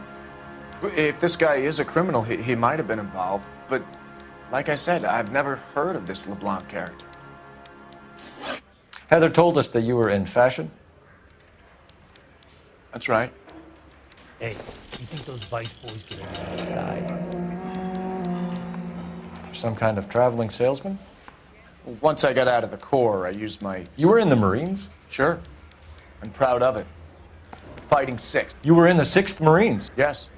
If this guy is a criminal, he might have been involved. But like I said, I've never heard of this LeBlanc character. Heather told us that you were in fashion. That's right. Hey, you think those Vice boys get anything inside? Some kind of traveling salesman? Once I got out of the Corps, I used my... You were in the Marines? Sure. I'm proud of it. Fighting 6th. You were in the 6th Marines? Yes.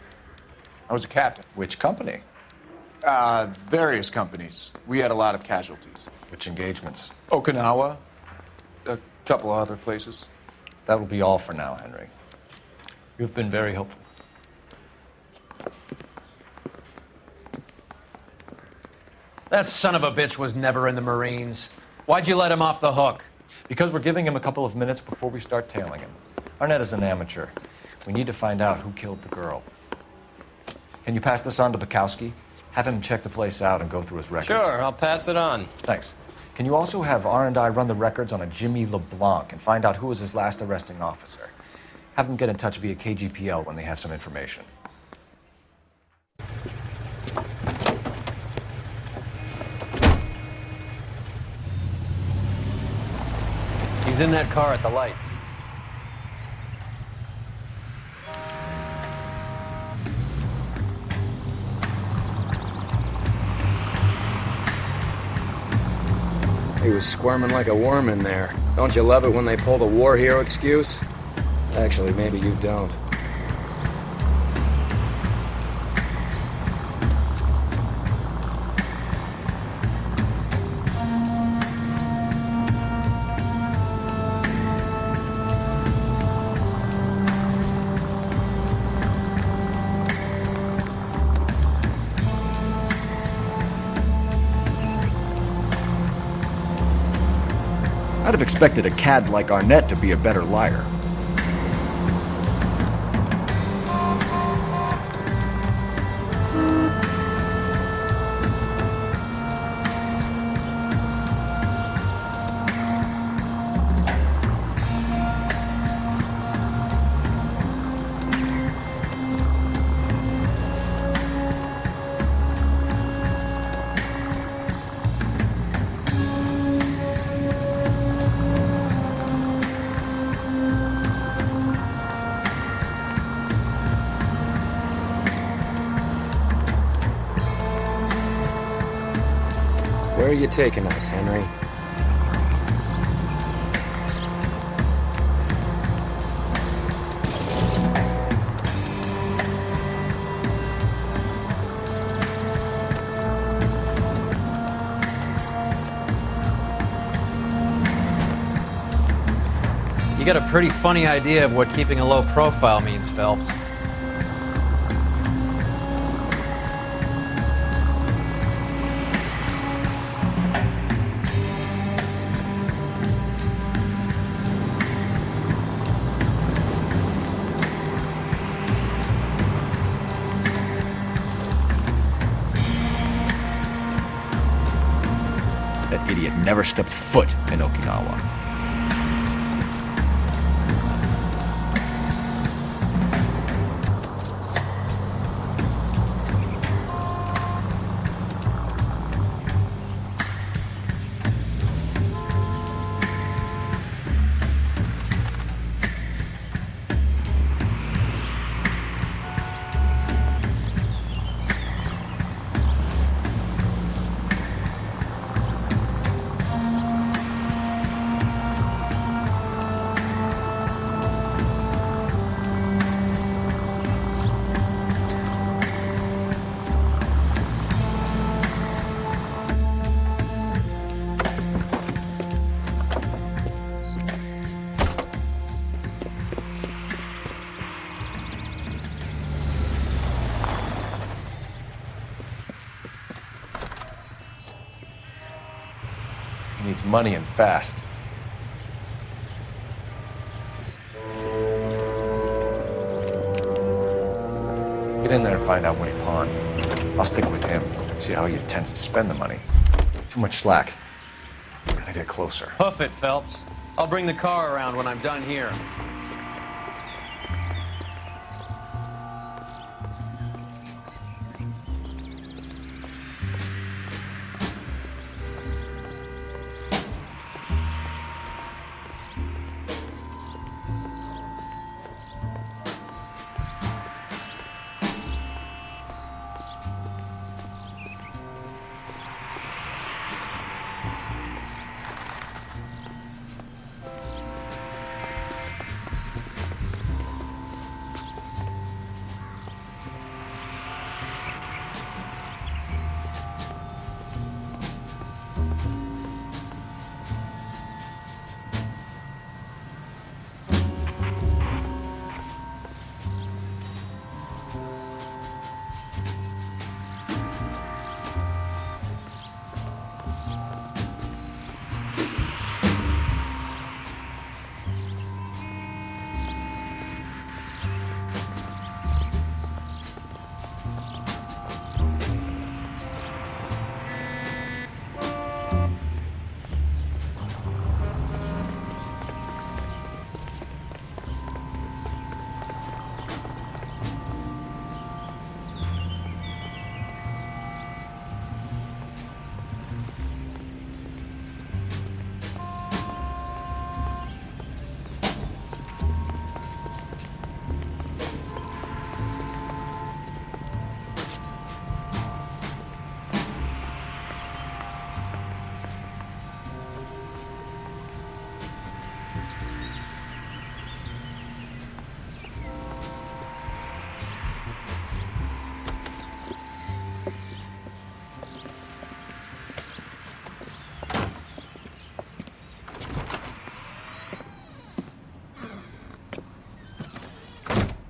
I was a captain. Which company? Various companies. We had a lot of casualties. Which engagements? Okinawa. A couple of other places. That will be all for now, Henry. You've been very helpful. That son of a bitch was never in the Marines. Why'd you let him off the hook? Because we're giving him a couple of minutes before we start tailing him. Arnett is an amateur. We need to find out who killed the girl. Can you pass this on to Bukowski? Have him check the place out and go through his records. Sure, I'll pass it on. Thanks. Can you also have R&I run the records on a Jimmy LeBlanc and find out who was his last arresting officer? Have them get in touch via KGPL when they have some information. He's in that car at the lights. He was squirming like a worm in there. Don't you love it when they pull the war hero excuse? Actually, maybe you don't. I'd have expected a cad like Arnett to be a better liar. Where are you taking us, Henry? You got a pretty funny idea of what keeping a low profile means, Phelps. That idiot never stepped foot in Okinawa. He needs money and fast. Get in there and find out what he pawned. I'll stick with him, see how he intends to spend the money. Too much slack. I'm gonna get closer. Hoof it, Phelps. I'll bring the car around when I'm done here.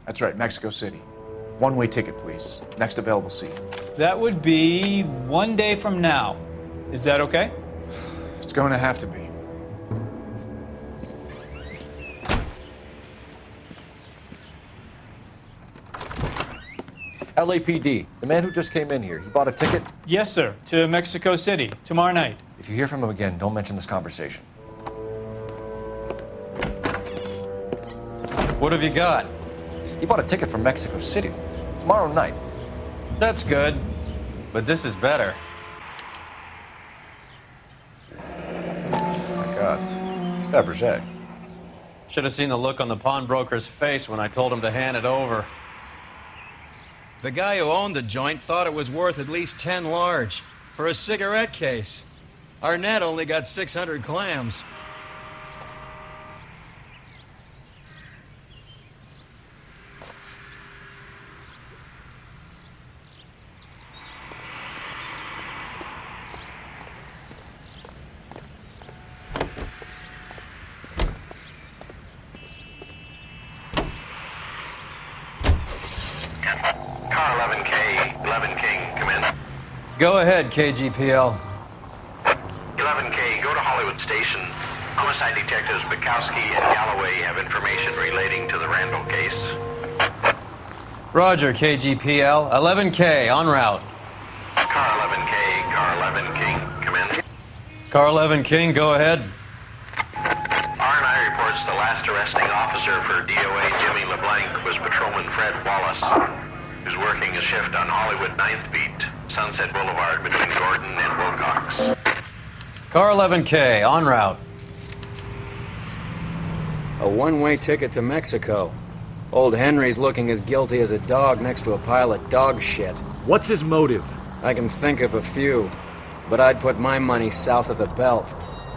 That's right, Mexico City. One-way ticket, please. Next available seat. That would be 1 day from now. Is that okay? It's going to have to be. LAPD, the man who just came in here, he bought a ticket? Yes, sir. To Mexico City, tomorrow night. If you hear from him again, don't mention this conversation. What have you got? He bought a ticket from Mexico City. Tomorrow night. That's good. But this is better. Oh my God. It's Fabergé. Should have seen the look on the pawnbroker's face when I told him to hand it over. The guy who owned the joint thought it was worth at least 10 large for a cigarette case. Arnett only got 600 clams. Car 11K, 11 King, come in. Go ahead, KGPL. 11K, go to Hollywood Station. Homicide detectives Bukowski and Galloway have information relating to the Randall case. Roger, KGPL. 11K, en route. Car 11K, car 11 King, come in. Car 11 King, go ahead. R&I reports the last arresting officer for DOA Jimmy LeBlanc was Patrolman Fred Wallace, who's working a shift on Hollywood 9th Beat, Sunset Boulevard between Gordon and Wilcox. Car 11K, en route. A one-way ticket to Mexico. Old Henry's looking as guilty as a dog next to a pile of dog shit. What's his motive? I can think of a few, but I'd put my money south of the belt.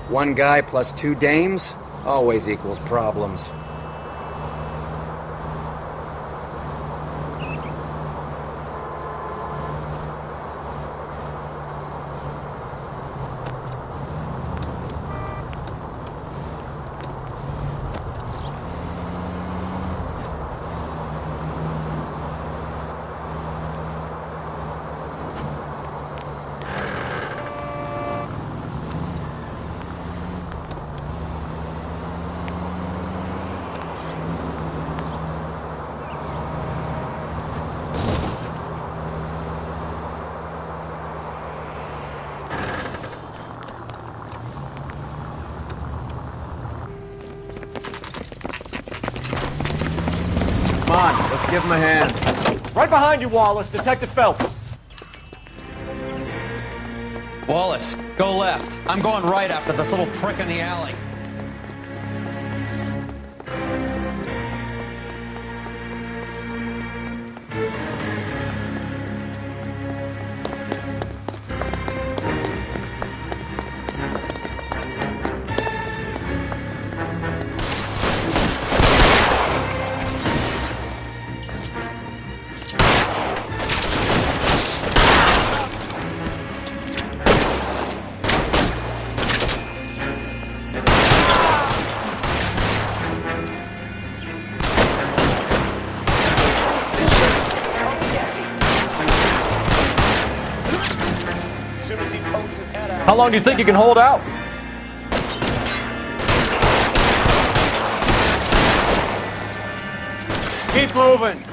One guy plus 2 dames always equals problems. Come on, let's give him a hand. Right behind you, Wallace, Detective Phelps. Wallace, go left. I'm going right after this little prick in the alley. How long do you think you can hold out? Keep moving.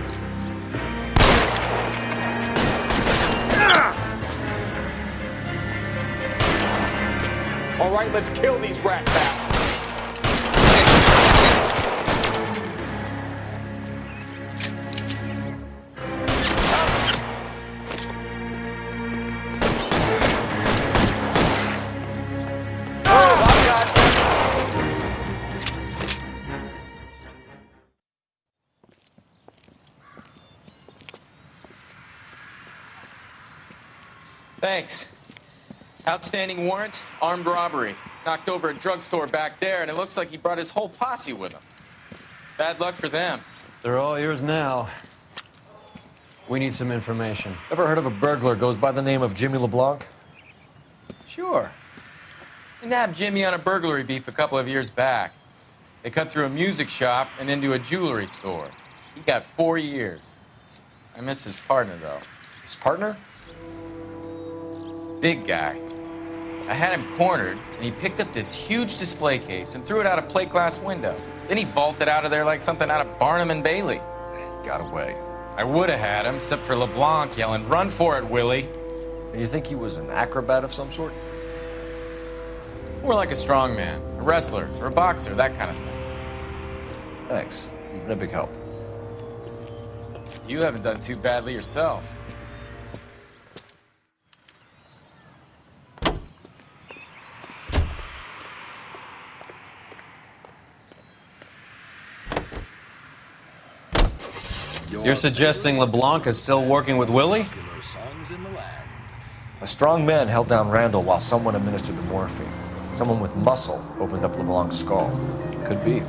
All right, let's kill these rat bastards. Thanks. Outstanding warrant, armed robbery. Knocked over a drugstore back there, and it looks like he brought his whole posse with him. Bad luck for them. They're all yours now. We need some information. Ever heard of a burglar goes by the name of Jimmy LeBlanc? Sure. We nabbed Jimmy on a burglary beef a couple of years back. They cut through a music shop and into a jewelry store. He got 4 years. I miss his partner, though. His partner? Big guy. I had him cornered, and he picked up this huge display case and threw it out a plate glass window. Then he vaulted out of there like something out of Barnum and Bailey. Got away. I would have had him, except for LeBlanc yelling, "Run for it, Willie!" And you think he was an acrobat of some sort? More like a strongman, a wrestler, or a boxer, that kind of thing. Thanks. You've been a big help. You haven't done too badly yourself. You're suggesting LeBlanc is still working with Willie? A strong man held down Randall while someone administered the morphine. Someone with muscle opened up LeBlanc's skull. Could be.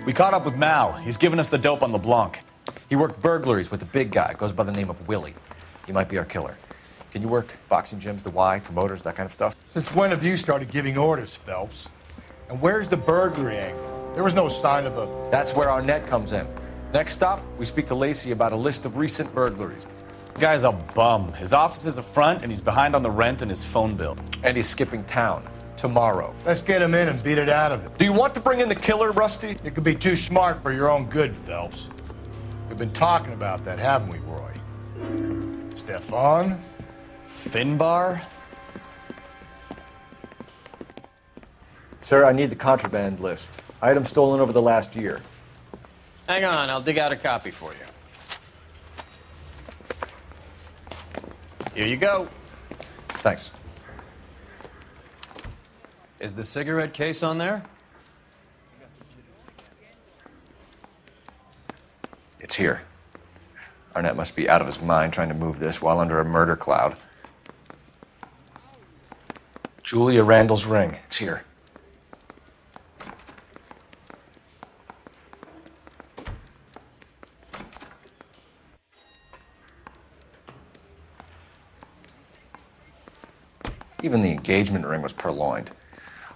We caught up with Mal. He's given us the dope on LeBlanc. He worked burglaries with a big guy. Goes by the name of Willie. He might be our killer. Can you work boxing gyms, the Y, promoters, that kind of stuff? Since when have you started giving orders, Phelps? And where's the burglary angle? There was no sign of a... That's where our net comes in. Next stop, we speak to Lacey about a list of recent burglaries. The guy's a bum. His office is a front, and he's behind on the rent and his phone bill. And he's skipping town. Tomorrow. Let's get him in and beat it out of him. Do you want to bring in the killer, Rusty? It could be too smart for your own good, Phelps. We've been talking about that, haven't we, Roy? Stefan? Finbar? Sir, I need the contraband list. Items stolen over the last year. Hang on, I'll dig out a copy for you. Here you go. Thanks. Is the cigarette case on there? It's here. Arnett must be out of his mind trying to move this while under a murder cloud. Julia Randall's ring. It's here. Even the engagement ring was purloined.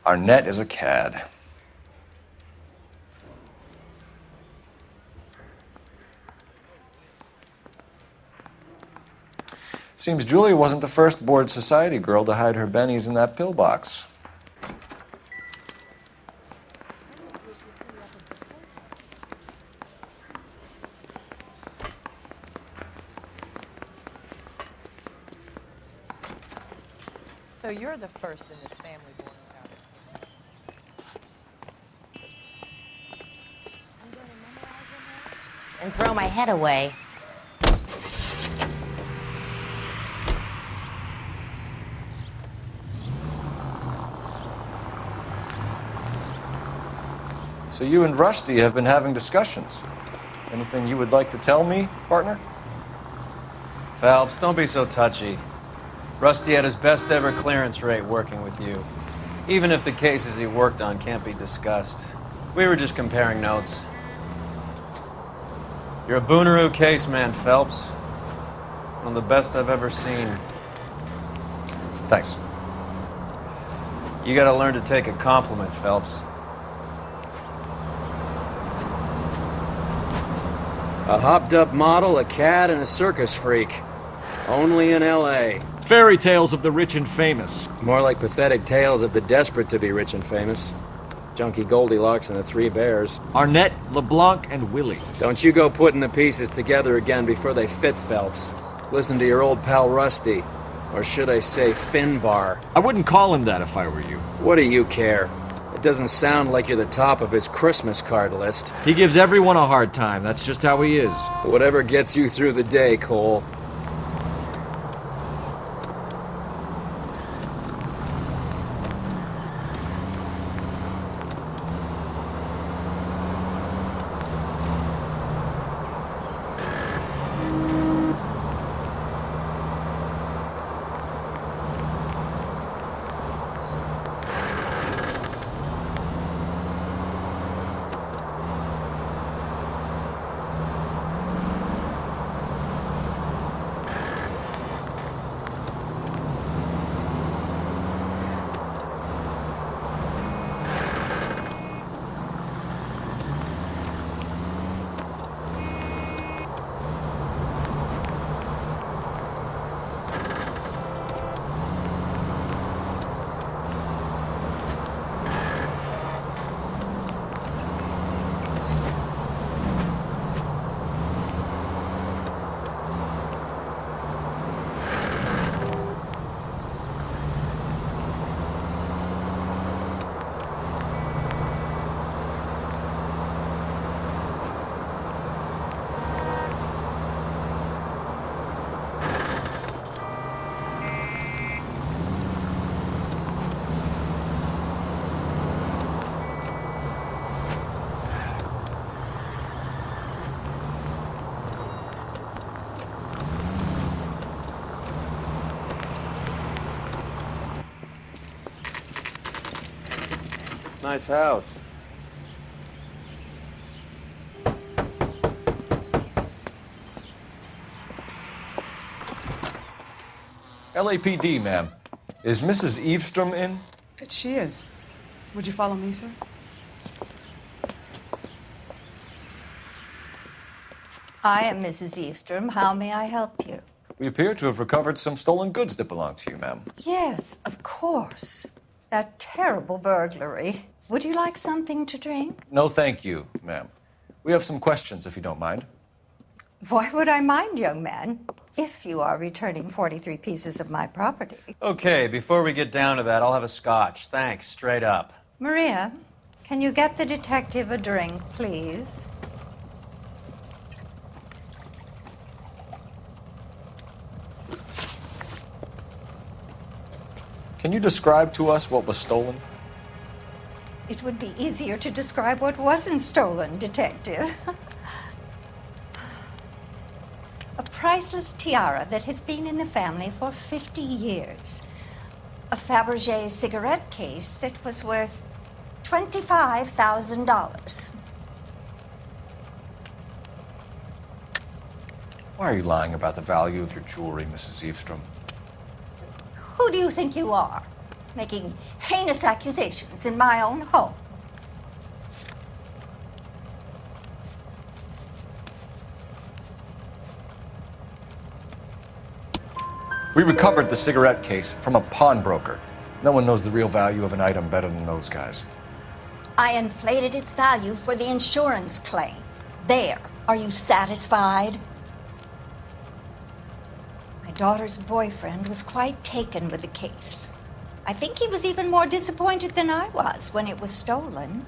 Arnett is a cad. Seems Julia wasn't the first bored society girl to hide her bennies in that pillbox. So you're the first in this family born without it. And throw my head away. So you and Rusty have been having discussions. Anything you would like to tell me, partner? Phelps, don't be so touchy. Rusty had his best ever clearance rate working with you. Even if the cases he worked on can't be discussed. We were just comparing notes. You're a Booneroo case man, Phelps. One of the best I've ever seen. Thanks. You gotta learn to take a compliment, Phelps. A hopped-up model, a cad, and a circus freak. Only in L.A. Fairy tales of the rich and famous. More like pathetic tales of the desperate to be rich and famous. Junkie Goldilocks and the Three Bears. Arnett, LeBlanc, and Willie. Don't you go putting the pieces together again before they fit, Phelps. Listen to your old pal Rusty. Or should I say Finbar. I wouldn't call him that if I were you. What do you care? It doesn't sound like you're the top of his Christmas card list. He gives everyone a hard time. That's just how he is. Whatever gets you through the day, Cole. Nice house. LAPD, ma'am. Is Mrs. Eavestrom in? She is. Would you follow me, sir? I am Mrs. Eavestrom. How may I help you? We appear to have recovered some stolen goods that belong to you, ma'am. Yes, of course. That terrible burglary. Would you like something to drink? No, thank you, ma'am. We have some questions, if you don't mind. Why would I mind, young man, if you are returning 43 pieces of my property? Okay, before we get down to that, I'll have a scotch. Thanks, straight up. Maria, can you get the detective a drink, please? Can you describe to us what was stolen? It would be easier to describe what wasn't stolen, detective. A priceless tiara that has been in the family for 50 years. A Fabergé cigarette case that was worth $25,000. Why are you lying about the value of your jewelry, Mrs. Eavestrom? Who do you think you are, making heinous accusations in my own home? We recovered the cigarette case from a pawnbroker. No one knows the real value of an item better than those guys. I inflated its value for the insurance claim. There. Are you satisfied? My daughter's boyfriend was quite taken with the case. I think he was even more disappointed than I was when it was stolen.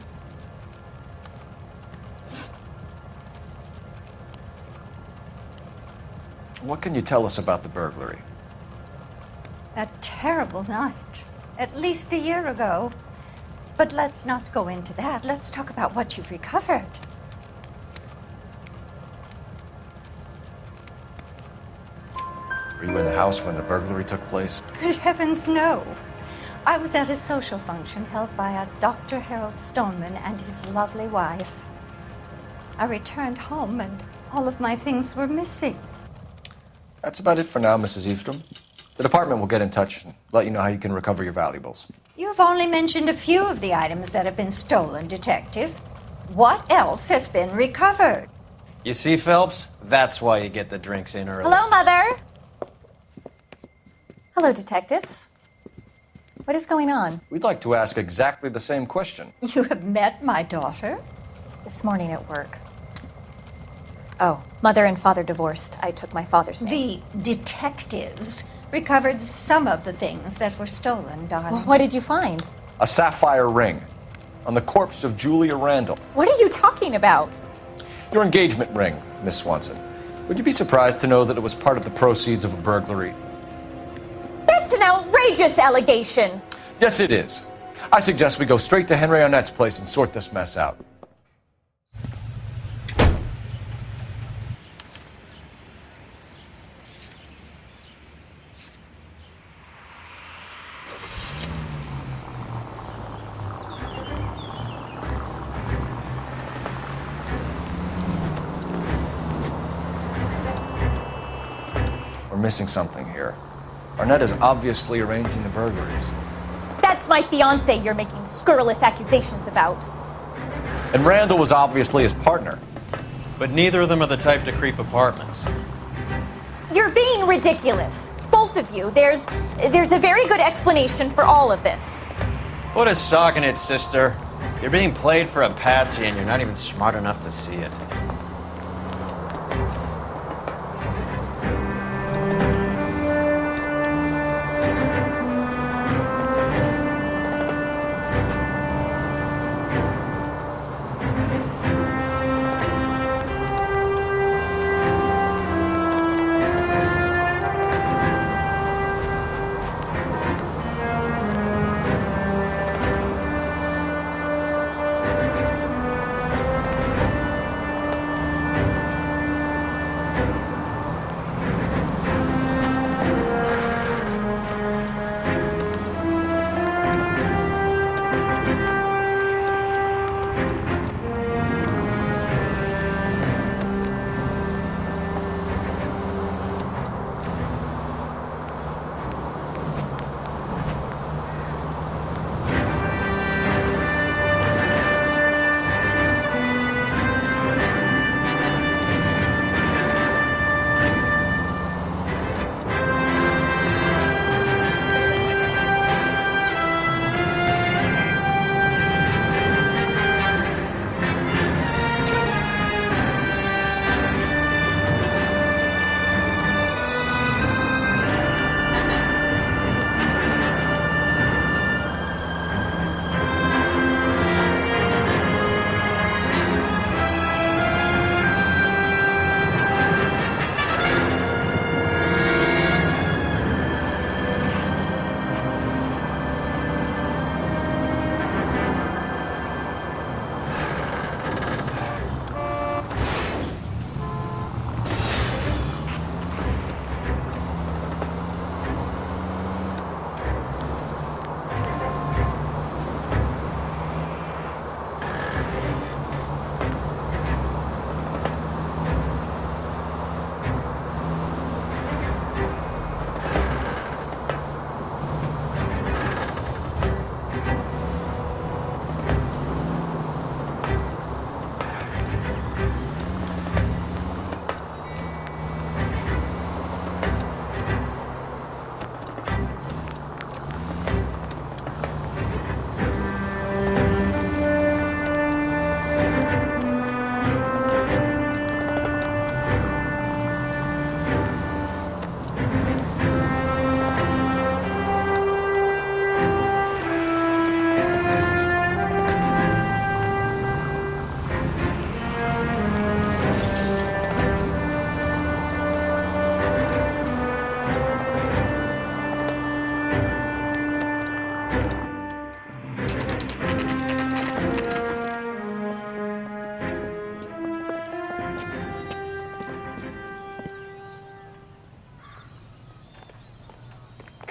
What can you tell us about the burglary? A terrible night. At least a year ago. But let's not go into that. Let's talk about what you've recovered. Were you in the house when the burglary took place? Good heavens, no. I was at a social function held by a Dr. Harold Stoneman and his lovely wife. I returned home and all of my things were missing. That's about it for now, Mrs. Eavestrom. The department will get in touch and let you know how you can recover your valuables. You have only mentioned a few of the items that have been stolen, Detective. What else has been recovered? You see, Phelps? That's why you get the drinks in early. Hello, Mother. Hello, detectives. What is going on? We'd like to ask exactly the same question. You have met my daughter? This morning at work. Oh, mother and father divorced. I took my father's name. The detectives recovered some of the things that were stolen, darling. Well, what did you find? A sapphire ring on the corpse of Julia Randall. What are you talking about? Your engagement ring, Miss Swanson. Would you be surprised to know that it was part of the proceeds of a burglary? That's an outrageous allegation! Yes, it is. I suggest we go straight to Henry Arnett's place and sort this mess out. We're missing something here. Arnett is obviously arranging the burglaries. That's my fiance you're making scurrilous accusations about. And Randall was obviously his partner. But neither of them are the type to creep apartments. You're being ridiculous. Both of you. There's a very good explanation for all of this. What is socking it, sister? You're being played for a patsy and you're not even smart enough to see it.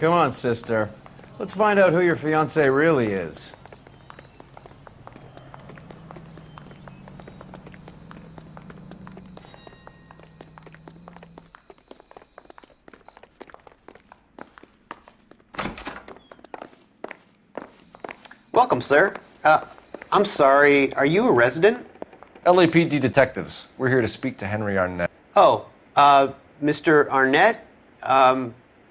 Come on, sister. Let's find out who your fiance really is. Welcome, sir. I'm sorry, are you a resident? LAPD detectives. We're here to speak to Henry Arnett. Oh, Mr. Arnett?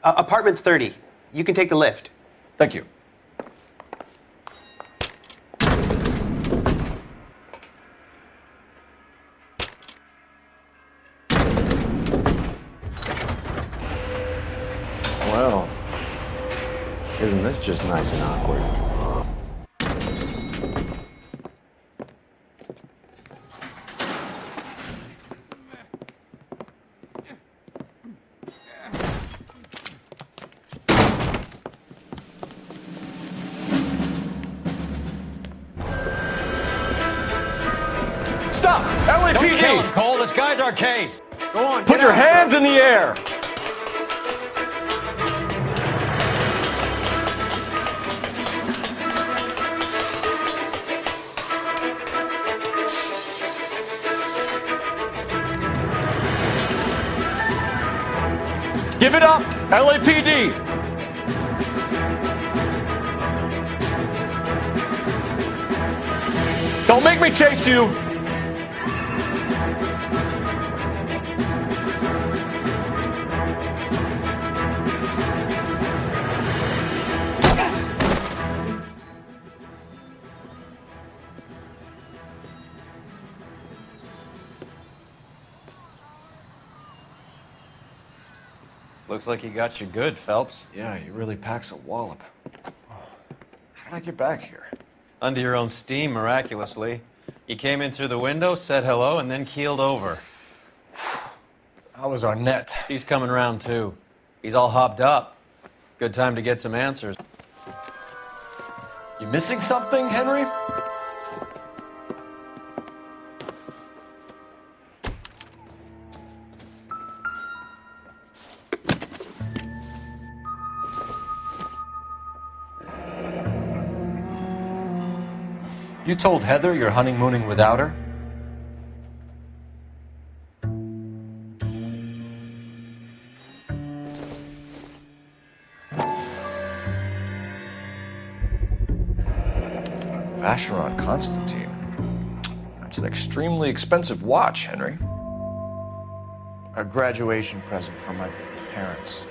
Apartment 30. You can take the lift. Thank you. Well, isn't this just nice and awkward? Stop! LAPD! Don't kill him, Cole. This guy's our case. Go on. Put your hands in the air! Give it up, LAPD! Don't make me chase you! Looks like he got you good, Phelps. Yeah, he really packs a wallop. How did I get back here? Under your own steam, miraculously. You came in through the window, said hello, and then keeled over. How was Arnett? He's coming round, too. He's all hopped up. Good time to get some answers. You missing something, Henry? You told Heather you're honeymooning without her? Vacheron Constantine. That's an extremely expensive watch, Henry. A graduation present from my parents.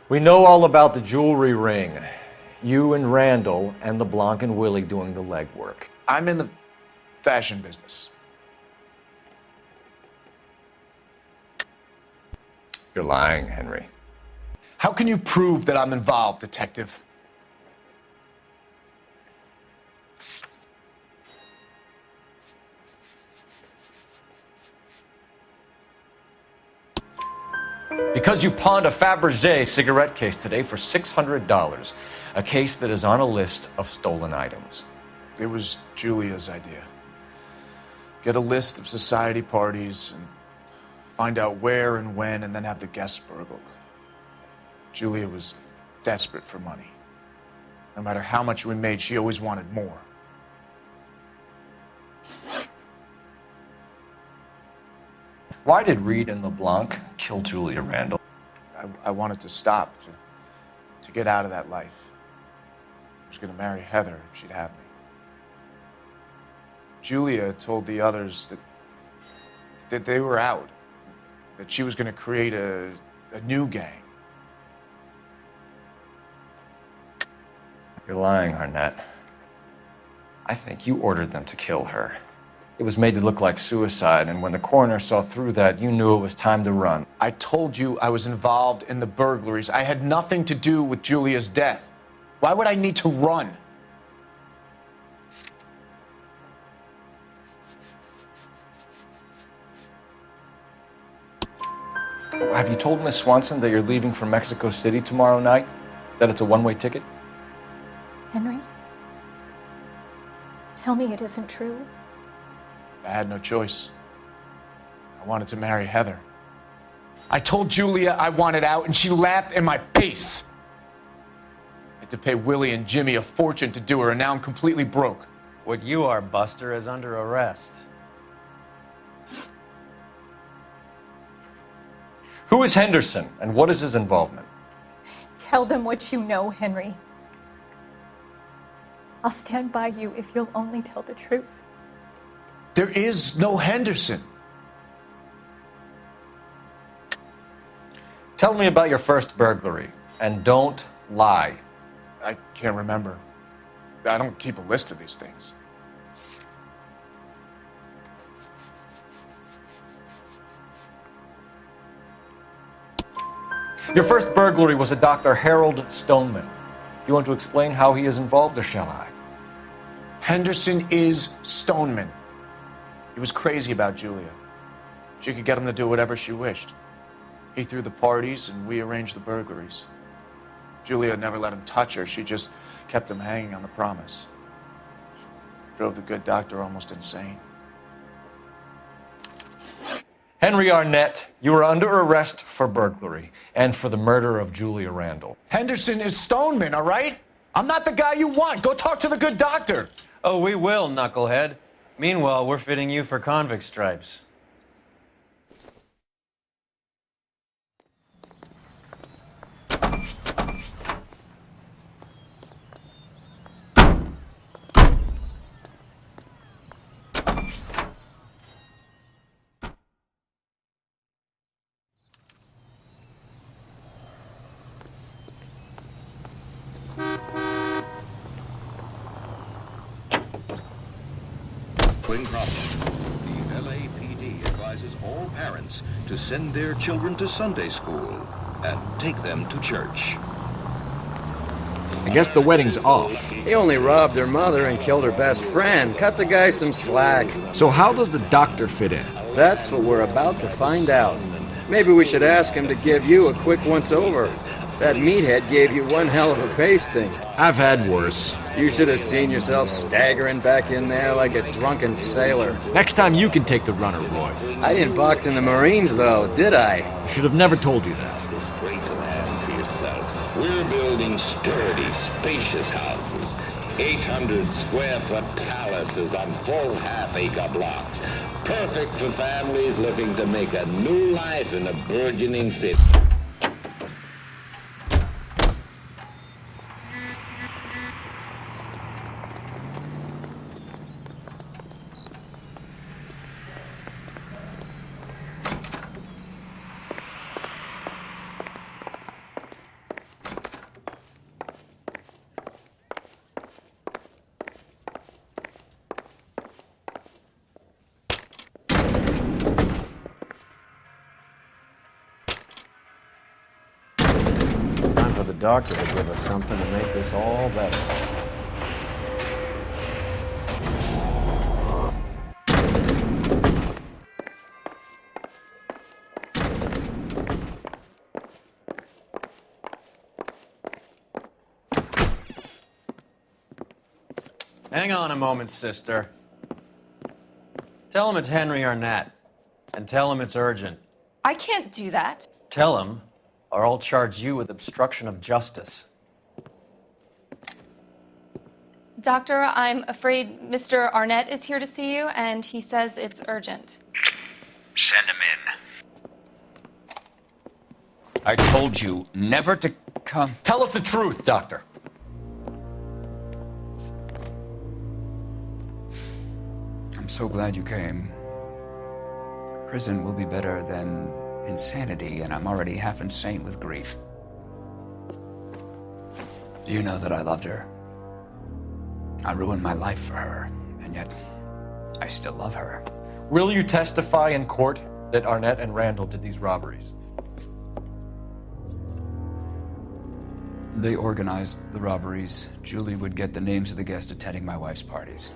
We know all about the jewelry ring. You and Randall and LeBlanc and Willie doing the legwork. I'm in the fashion business. You're lying, Henry. How can you prove that I'm involved, Detective? Because you pawned a Fabergé cigarette case today for $600. A case that is on a list of stolen items. It was Julia's idea. Get a list of society parties and find out where and when, and then have the guests burgled. Julia was desperate for money. No matter how much we made, she always wanted more. Why did Reed and LeBlanc kill Julia Randall? I wanted to stop, to get out of that life. I was going to marry Heather if she'd have me. Julia told the others that they were out, that she was going to create a new gang. You're lying, Arnett. I think you ordered them to kill her. It was made to look like suicide, and when the coroner saw through that, you knew it was time to run. I told you I was involved in the burglaries. I had nothing to do with Julia's death. Why would I need to run? Have you told Miss Swanson that you're leaving for Mexico City tomorrow night? That it's a one-way ticket? Henry, Tell me it isn't true. I had no choice. I wanted to marry Heather. I told Julia I wanted out, and she laughed in my face. I had to pay Willie and Jimmy a fortune to do her, and now I'm completely broke. What you are, Buster, is under arrest. Who is Henderson, and what is his involvement? Tell them what you know, Henry. I'll stand by you if you'll only tell the truth. There is no Henderson. Tell me about your first burglary, and don't lie. I can't remember. I don't keep a list of these things. Your first burglary was a Dr. Harold Stoneman. You want to explain how he is involved, or shall I? Henderson is Stoneman. He was crazy about Julia. She could get him to do whatever she wished. He threw the parties, and we arranged the burglaries. Julia never let him touch her. She just kept him hanging on the promise. Drove the good doctor almost insane. Henry Arnett, you are under arrest for burglary and for the murder of Julia Randall. Henderson is Stoneman, all right? I'm not the guy you want. Go talk to the good doctor. Oh, we will, knucklehead. Meanwhile, we're fitting you for convict stripes. Twin problem. The LAPD advises all parents to send their children to Sunday school and take them to church. I guess the wedding's off. He only robbed her mother and killed her best friend. Cut the guy some slack. So how does the doctor fit in? That's what we're about to find out. Maybe we should ask him to give you a quick once-over. That meathead gave you one hell of a pasting. I've had worse. You should have seen yourself staggering back in there like a drunken sailor. Next time you can take the runner, Roy. I didn't box in the Marines, though, did I? I should have never told you that. This great land for yourself. We're building sturdy, spacious houses. 800 square foot palaces on full half-acre blocks. Perfect for families looking to make a new life in a burgeoning city. The doctor to give us something to make this all better. Hang on a moment, sister. Tell him it's Henry Arnett, and tell him it's urgent. I can't do that. Tell him, or I'll charge you with obstruction of justice. Doctor, I'm afraid Mr. Arnett is here to see you, and he says it's urgent. Send him in. I told you never to come. Tell us the truth, Doctor. I'm so glad you came. Prison will be better than insanity, and I'm already half insane with grief. You know that I loved her. I ruined my life for her, and yet I still love her. Will you testify in court that Arnett and Randall did these robberies? They organized the robberies. Julie would get the names of the guests attending my wife's parties.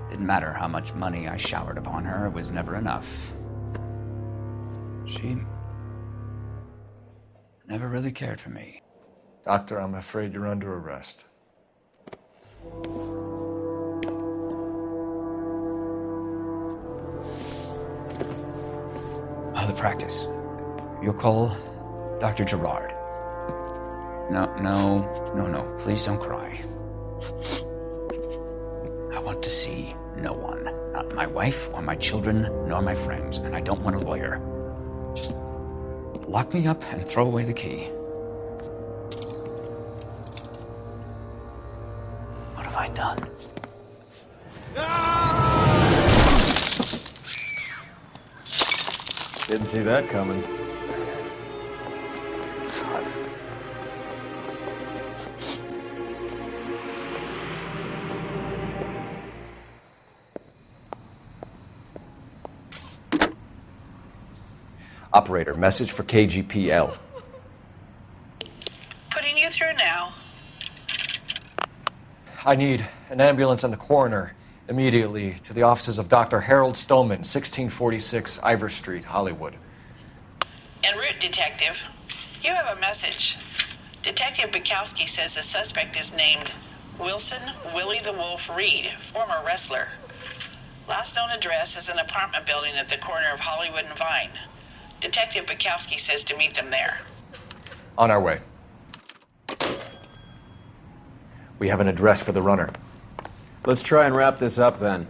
Didn't matter how much money I showered upon her, it was never enough. She never really cared for me. Doctor, I'm afraid you're under arrest. The practice. Your call, Dr. Gerard. No. Please don't cry. I want to see no one. Not my wife or my children, nor my friends. And I don't want a lawyer. Just lock me up and throw away the key. What have I done? Didn't see that coming. Operator, message for KGPL. Putting you through now. I need an ambulance and the coroner immediately to the offices of Dr. Harold Stoneman, 1646 Ivor Street, Hollywood. En route, Detective. You have a message. Detective Bukowski says the suspect is named Wilson Willie the Wolf Reed, former wrestler. Last known address is an apartment building at the corner of Hollywood and Vine. Detective Bukowski says to meet them there. On our way. We have an address for the runner. Let's try and wrap this up then.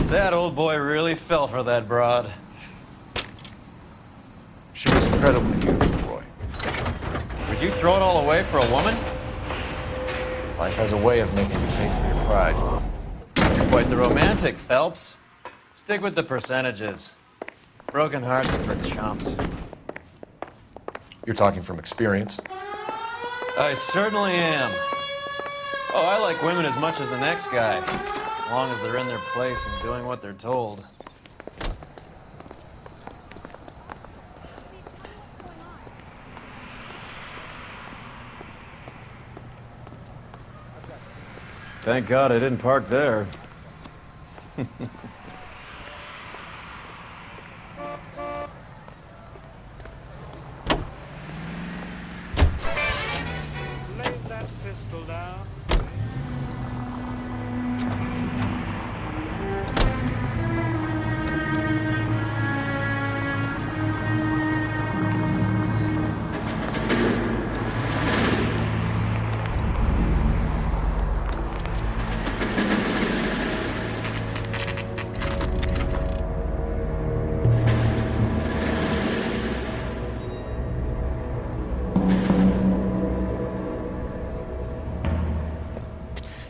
That old boy really fell for that broad. She was incredibly beautiful, Roy. Would you throw it all away for a woman? Life has a way of making you pay for your pride. You're quite the romantic, Phelps. Stick with the percentages. Broken hearts are for chumps. You're talking from experience. I certainly am. Oh, I like women as much as the next guy. As long as they're in their place and doing what they're told. Thank God I didn't park there. Lay that pistol down.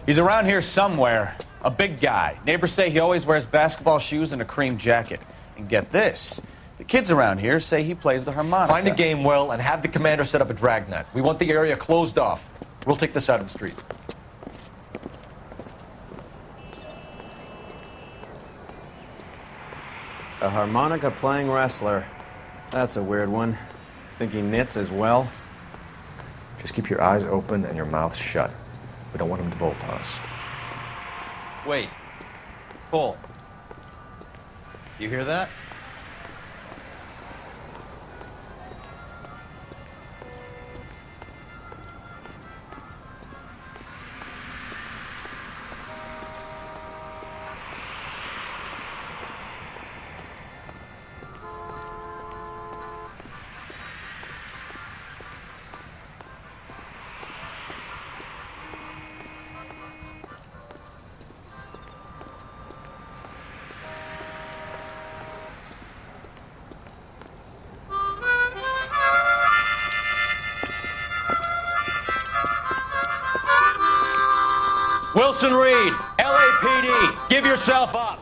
He's around here somewhere. A big guy. Neighbors say he always wears basketball shoes and a cream jacket. And get this, the kids around here say he plays the harmonica. Find a game well and have the commander set up a dragnet. We want the area closed off. We'll take this out of the street. A harmonica-playing wrestler. That's a weird one. Think he knits as well? Just keep your eyes open and your mouth shut. We don't want him to bolt on us. Wait. Cole. You hear that? Wilson Reed, LAPD, give yourself up.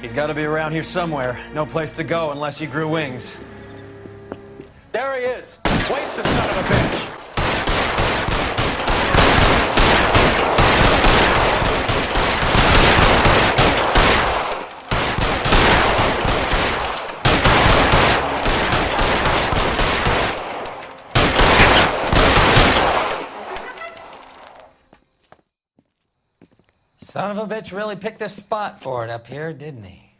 He's got to be around here somewhere. No place to go unless he grew wings. There he is! Waste the son of a bitch! Son of a bitch really picked a spot for it up here, didn't he?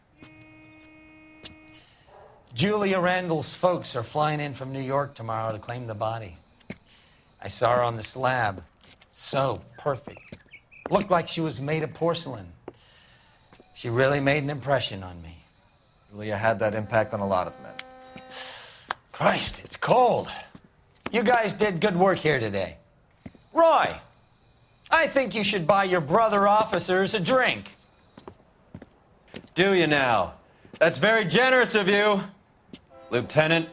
Julia Randall's folks are flying in from New York tomorrow to claim the body. I saw her on the slab. So perfect. Looked like she was made of porcelain. She really made an impression on me. Julia had that impact on a lot of men. Christ, it's cold. You guys did good work here today. Roy, I think you should buy your brother officers a drink. Do you now? That's very generous of you, Lieutenant.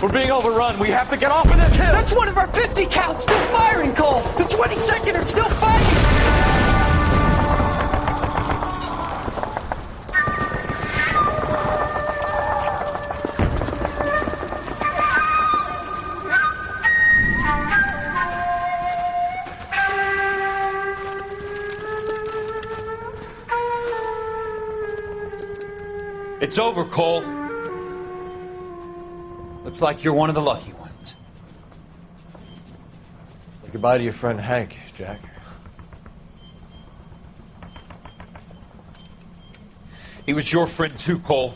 We're being overrun. We have to get off of this hill. That's one of our 50 cals still firing, Cole. The 22nd are still fighting. It's over, Cole. Looks like you're one of the lucky ones. Say goodbye to your friend Hank, Jack. He was your friend too, Cole.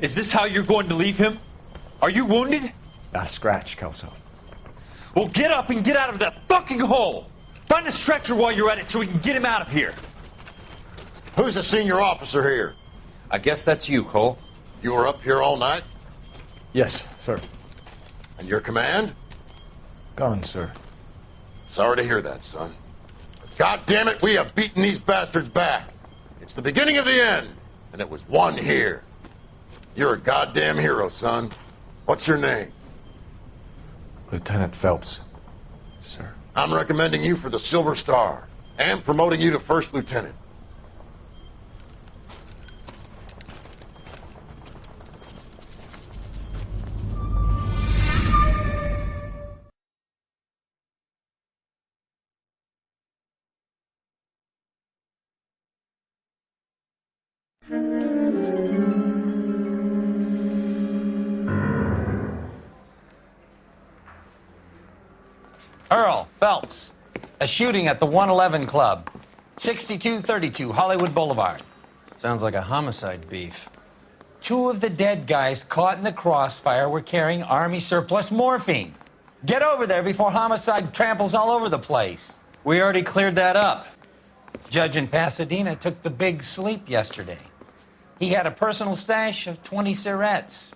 Is this how you're going to leave him? Are you wounded? Scratch, Kelso. Well, get up and get out of that fucking hole! Find a stretcher while you're at it so we can get him out of here. Who's the senior officer here? I guess that's you, Cole. You were up here all night? Yes, sir. And your command? Gone, sir. Sorry to hear that, son. God damn it, we have beaten these bastards back. It's the beginning of the end, and it was one here. You're a goddamn hero, son. What's your name? Lieutenant Phelps, sir. I'm recommending you for the Silver Star and promoting you to First Lieutenant. Earl Phelps, a shooting at the 111 Club, 6232 Hollywood Boulevard. Sounds like a homicide beef. 2 of the dead guys caught in the crossfire were carrying Army surplus morphine. Get over there before homicide tramples all over the place. We already cleared that up. Judge in Pasadena took the big sleep yesterday. He had a personal stash of 20 cigarettes.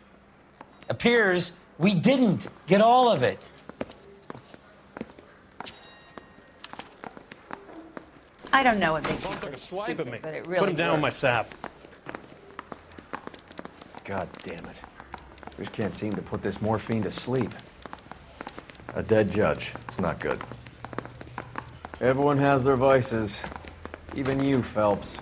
Appears we didn't get all of it. I don't know what makes you so Like a swipe stupid, at me. but it really Put him down with my works. sap. God damn it. Just can't seem to put this morphine to sleep. A dead judge. It's not good. Everyone has their vices. Even you, Phelps.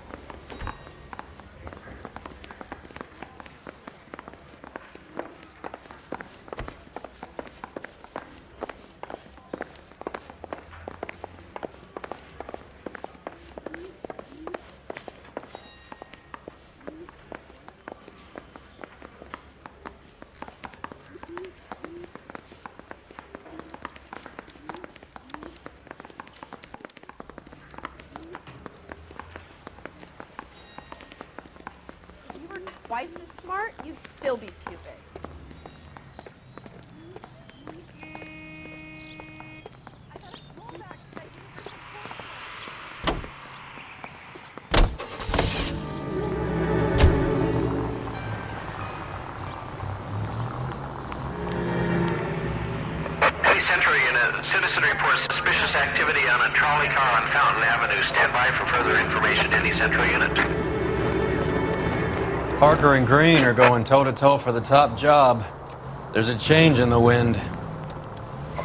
twice as smart, you'd still be stupid. Central Unit, citizen reports suspicious activity on a trolley car on Fountain Avenue. Stand by for further information. Any Central Unit. Parker and Green are going toe-to-toe for the top job. There's a change in the wind.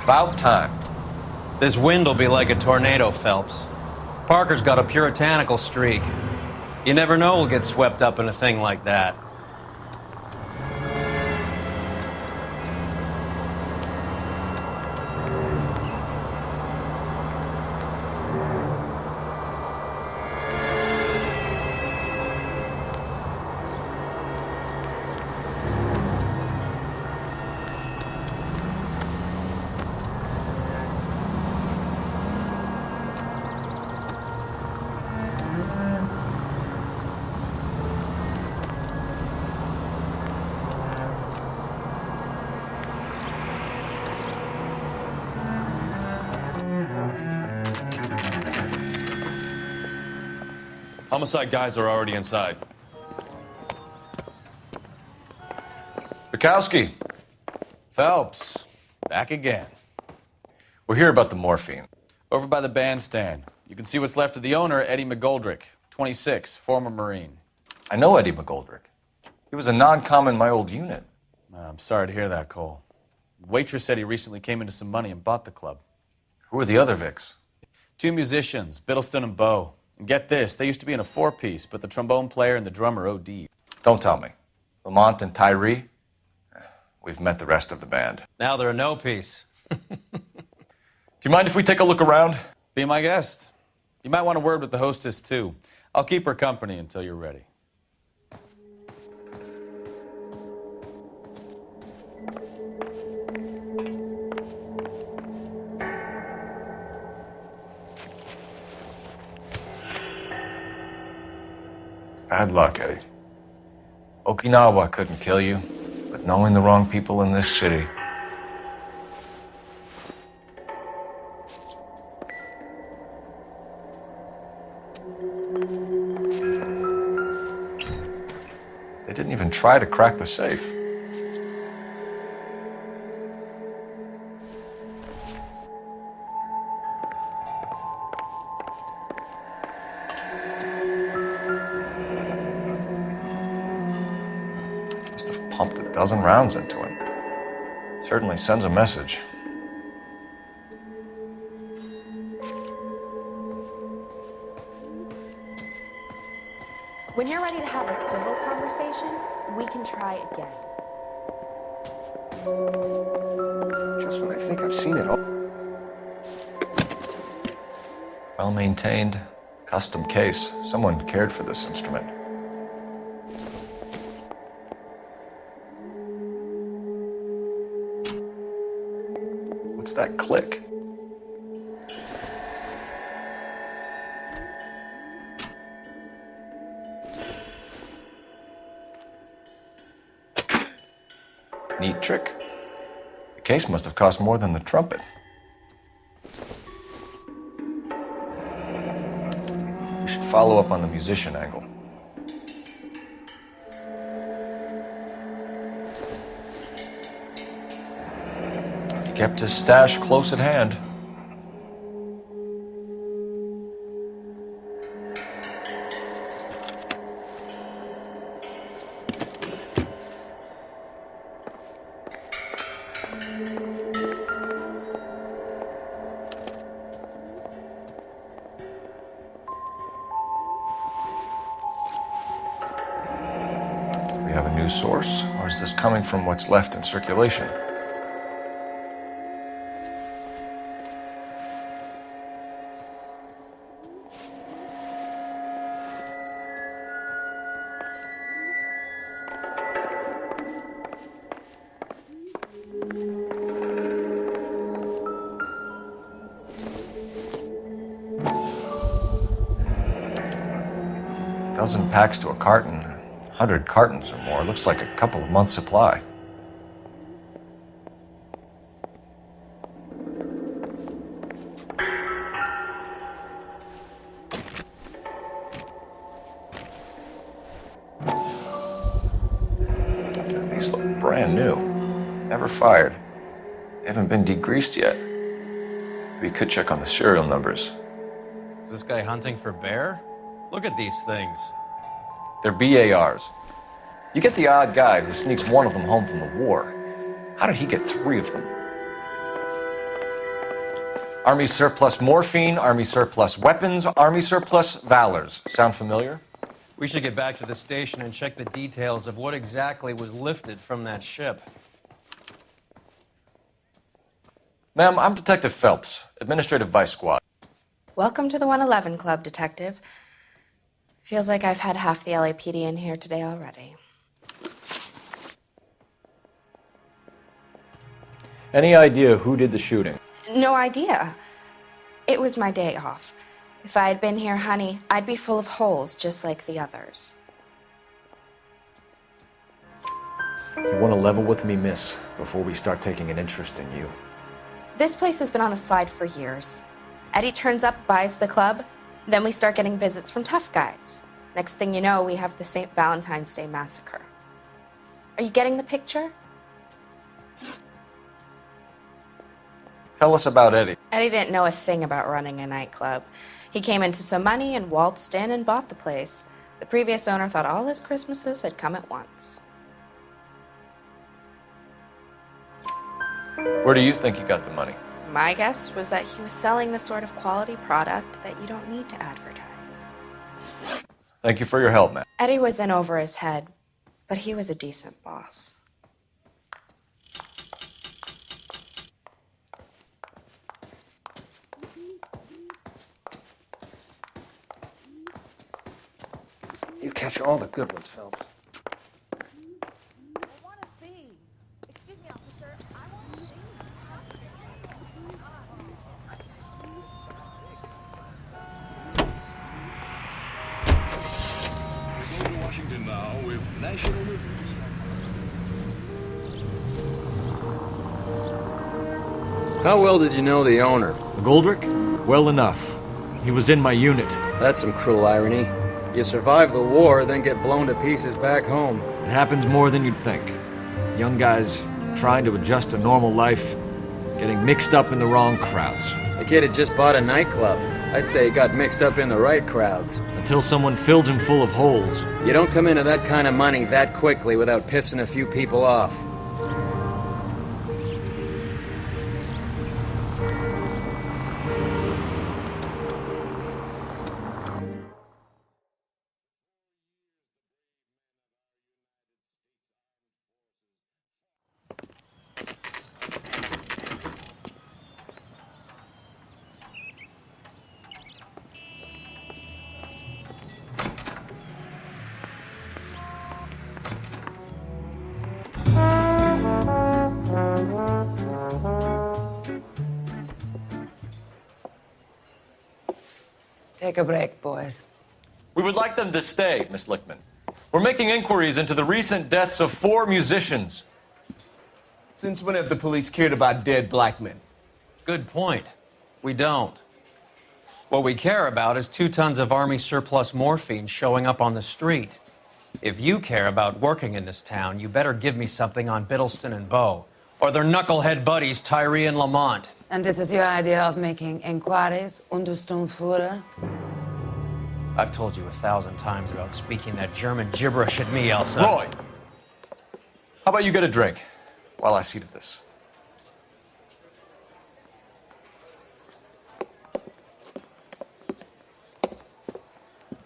About time. This wind will be like a tornado, Phelps. Parker's got a puritanical streak. You never know we'll get swept up in a thing like that. Homicide guys are already inside. Bukowski. Phelps, back again. We're here about the morphine. Over by the bandstand. You can see what's left of the owner, Eddie McGoldrick, 26, former Marine. I know Eddie McGoldrick. He was a non-com in my old unit. I'm sorry to hear that, Cole. Waitress said he recently came into some money and bought the club. Who are the other Vics? 2 musicians, Biddleston and Bo. And get this, they used to be in a 4-piece, but the trombone player and the drummer OD'd. Don't tell me. Lamont and Tyree? We've met the rest of the band. Now they're a no-piece. Do you mind if we take a look around? Be my guest. You might want a word with the hostess, too. I'll keep her company until you're ready. Bad luck, Eddie. Okinawa couldn't kill you, but knowing the wrong people in this city. They didn't even try to crack the safe. Pumped a dozen rounds into him. Certainly sends a message. When you're ready to have a civil conversation, we can try again. Just when I think I've seen it all. Well-maintained, custom case. Someone cared for this instrument. What's that click? Neat trick. The case must have cost more than the trumpet. We should follow up on the musician angle. He kept his stash close at hand. Source, or is this coming from what's left in circulation? Dozen packs to a carton. 100 cartons or more. Looks like a couple of months' supply. These look brand new. Never fired. They haven't been degreased yet. We could check on the serial numbers. Is this guy hunting for bear? Look at these things. They're BARs. You get the odd guy who sneaks one of them home from the war. How did he get 3 of them? Army surplus morphine, Army surplus weapons, Army surplus valors. Sound familiar? We should get back to the station and check the details of what exactly was lifted from that ship. Ma'am, I'm Detective Phelps, Administrative Vice Squad. Welcome to the 111 Club, Detective. Feels like I've had half the LAPD in here today already. Any idea who did the shooting? No idea. It was my day off. If I had been here, honey, I'd be full of holes just like the others. You want to level with me, miss, before we start taking an interest in you. This place has been on the slide for years. Eddie turns up, buys the club, then we start getting visits from tough guys. Next thing you know, we have the St. Valentine's Day massacre. Are you getting the picture? Tell us about Eddie. Eddie didn't know a thing about running a nightclub. He came into some money and waltzed in and bought the place. The previous owner thought all his Christmases had come at once. Where do you think he got the money? My guess was that he was selling the sort of quality product that you don't need to advertise. Thank you for your help, man. Eddie was in over his head, but he was a decent boss. You catch all the good ones, Phelps. Washington now with national news. How well did you know the owner? Goldrick? Well enough. He was in my unit. That's some cruel irony. You survive the war, then get blown to pieces back home. It happens more than you'd think. Young guys trying to adjust to normal life, getting mixed up in the wrong crowds. The kid had just bought a nightclub. I'd say he got mixed up in the right crowds. Until someone filled him full of holes. You don't come into that kind of money that quickly without pissing a few people off. Take a break, boys. We would like them to stay, Miss Lickman. We're making inquiries into the recent deaths of 4 musicians. Since when have the police cared about dead black men? Good point. We don't. What we care about is 2 tons of Army surplus morphine showing up on the street. If you care about working in this town, you better give me something on Biddleston and Bow, or their knucklehead buddies Tyree and Lamont. And this is your idea of making inquiries under Sturmführer? I've told you 1,000 times about speaking that German gibberish at me, Elsa. Roy! How about you get a drink while I see to this?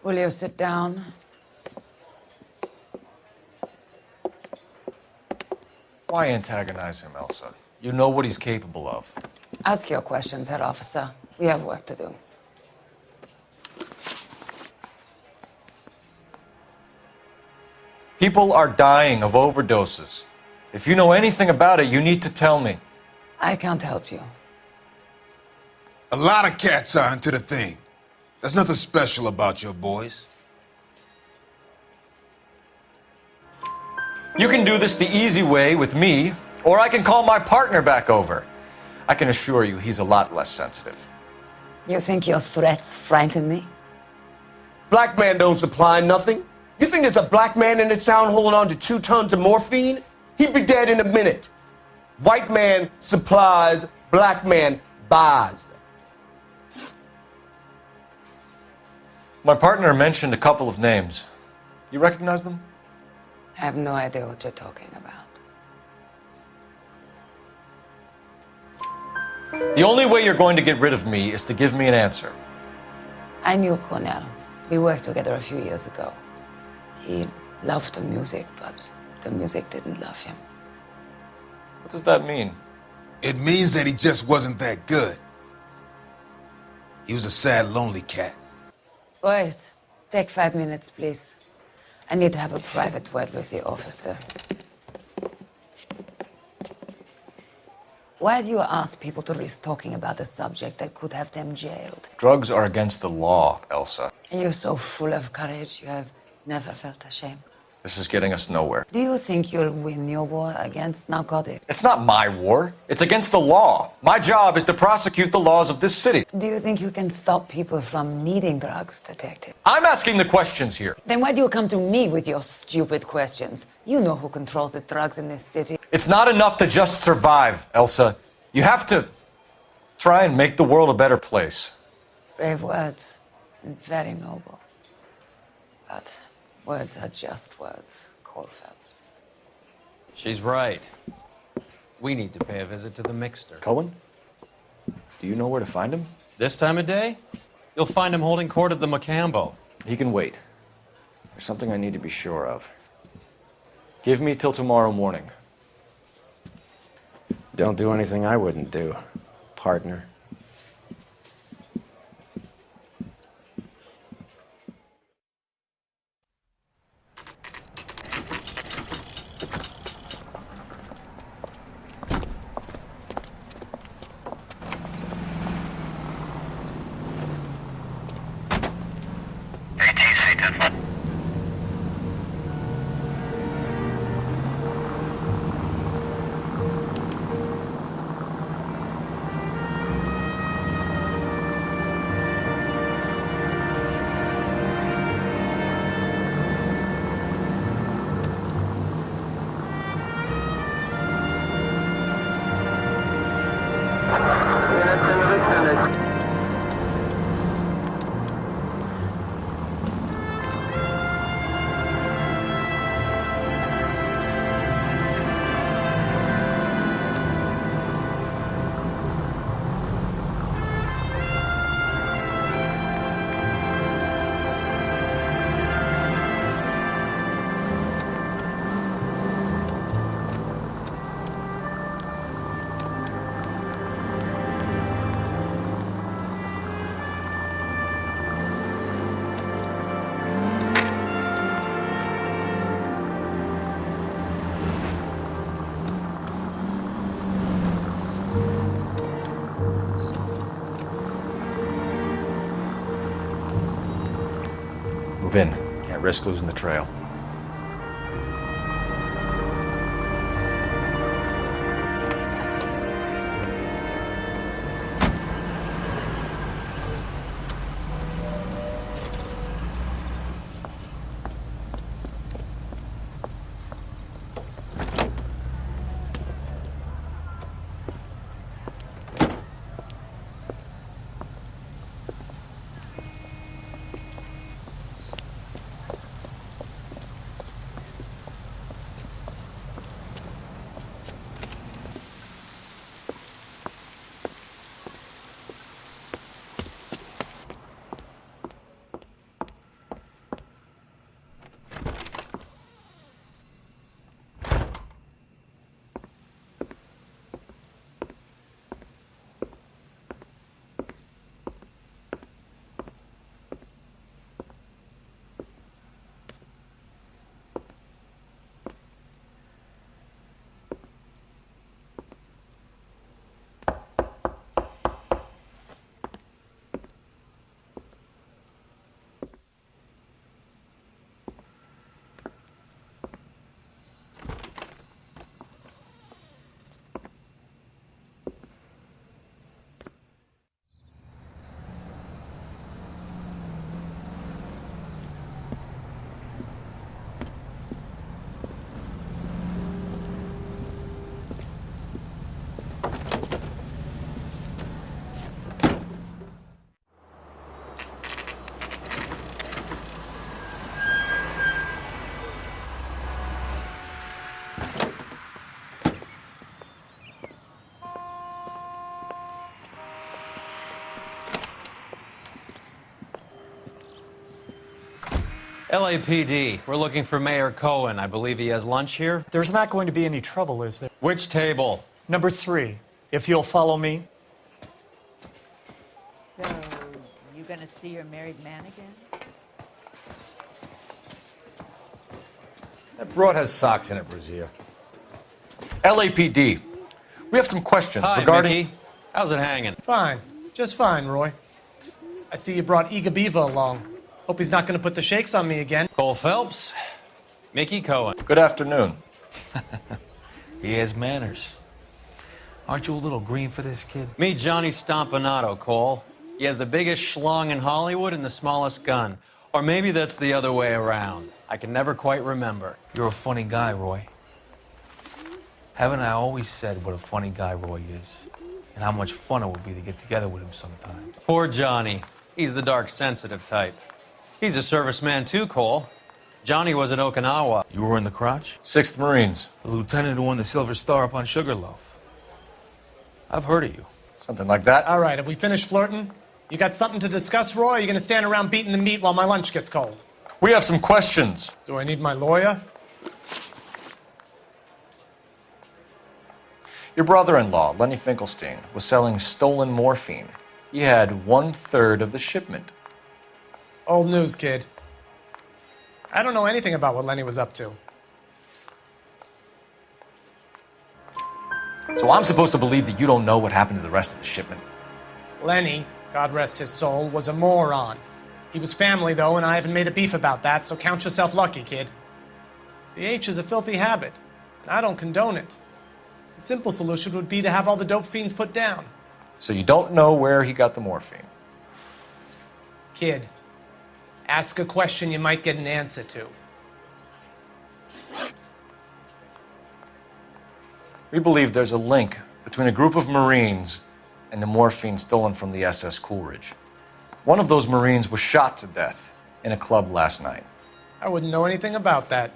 Will you sit down? Why antagonize him, Elsa? You know what he's capable of. Ask your questions, head officer. We have work to do. People are dying of overdoses. If you know anything about it, you need to tell me. I can't help you. A lot of cats are into the thing. There's nothing special about your boys. You can do this the easy way with me, or I can call my partner back over. I can assure you he's a lot less sensitive. You think your threats frighten me? Black man don't supply nothing. You think there's a black man in this town holding on to 2 tons of morphine? He'd be dead in a minute. White man supplies, black man buys. My partner mentioned a couple of names. You recognize them? I have no idea what you're talking about. The only way you're going to get rid of me is to give me an answer. I knew Cornell. We worked together a few years ago. He loved the music, but the music didn't love him. What does that mean? It means that he just wasn't that good. He was a sad, lonely cat. Boys, take 5 minutes, please. I need to have a private word with the officer. Why do you ask people to risk talking about a subject that could have them jailed? Drugs are against the law, Elsa. You're so full of courage, you have never felt ashamed. This is getting us nowhere. Do you think you'll win your war against narcotics? It's not my war. It's against the law. My job is to prosecute the laws of this city. Do you think you can stop people from needing drugs, detective? I'm asking the questions here. Then why do you come to me with your stupid questions? You know who controls the drugs in this city. It's not enough to just survive, Elsa. You have to try and make the world a better place. Brave words, and very noble. But words are just words, Cole Phelps. She's right. We need to pay a visit to the mixer. Cohen? Do you know where to find him? This time of day? You'll find him holding court at the Macambo. He can wait. There's something I need to be sure of. Give me till tomorrow morning. Don't do anything I wouldn't do, partner. Move in. Can't risk losing the trail. LAPD, we're looking for Mayor Cohen. I believe he has lunch here. There's not going to be any trouble, is there? Which table? Number 3, if you'll follow me. So, you gonna see your married man again? That broad has socks in it, Brazier. LAPD. We have some questions Hi, regarding... Mickey. How's it hanging? Fine. Just fine, Roy. I see you brought Iga Beaver along. Hope he's not going to put the shakes on me again. Cole Phelps, Mickey Cohen. Good afternoon. He has manners. Aren't you a little green for this kid? Meet Johnny Stompanato, Cole. He has the biggest schlong in Hollywood and the smallest gun. Or maybe that's the other way around. I can never quite remember. You're a funny guy, Roy. Haven't I always said what a funny guy Roy is? And how much fun it would be to get together with him sometime. Poor Johnny. He's the dark, sensitive type. He's a serviceman too, Cole. Johnny was at Okinawa. You were in the crotch? 6th Marines. The lieutenant who won the Silver Star up on Sugarloaf. I've heard of you. Something like that. All right, have we finished flirting? You got something to discuss, Roy? Or are you going to stand around beating the meat while my lunch gets cold? We have some questions. Do I need my lawyer? Your brother-in-law, Lenny Finkelstein, was selling stolen morphine. He had 1/3 of the shipment. Old news, kid. I don't know anything about what Lenny was up to. So I'm supposed to believe that you don't know what happened to the rest of the shipment? Lenny, God rest his soul, was a moron. He was family, though, and I haven't made a beef about that, so count yourself lucky, kid. The H is a filthy habit, and I don't condone it. The simple solution would be to have all the dope fiends put down. So you don't know where he got the morphine? Kid, ask a question you might get an answer to. We believe there's a link between a group of Marines and the morphine stolen from the SS Coolidge. One of those Marines was shot to death in a club last night. I wouldn't know anything about that.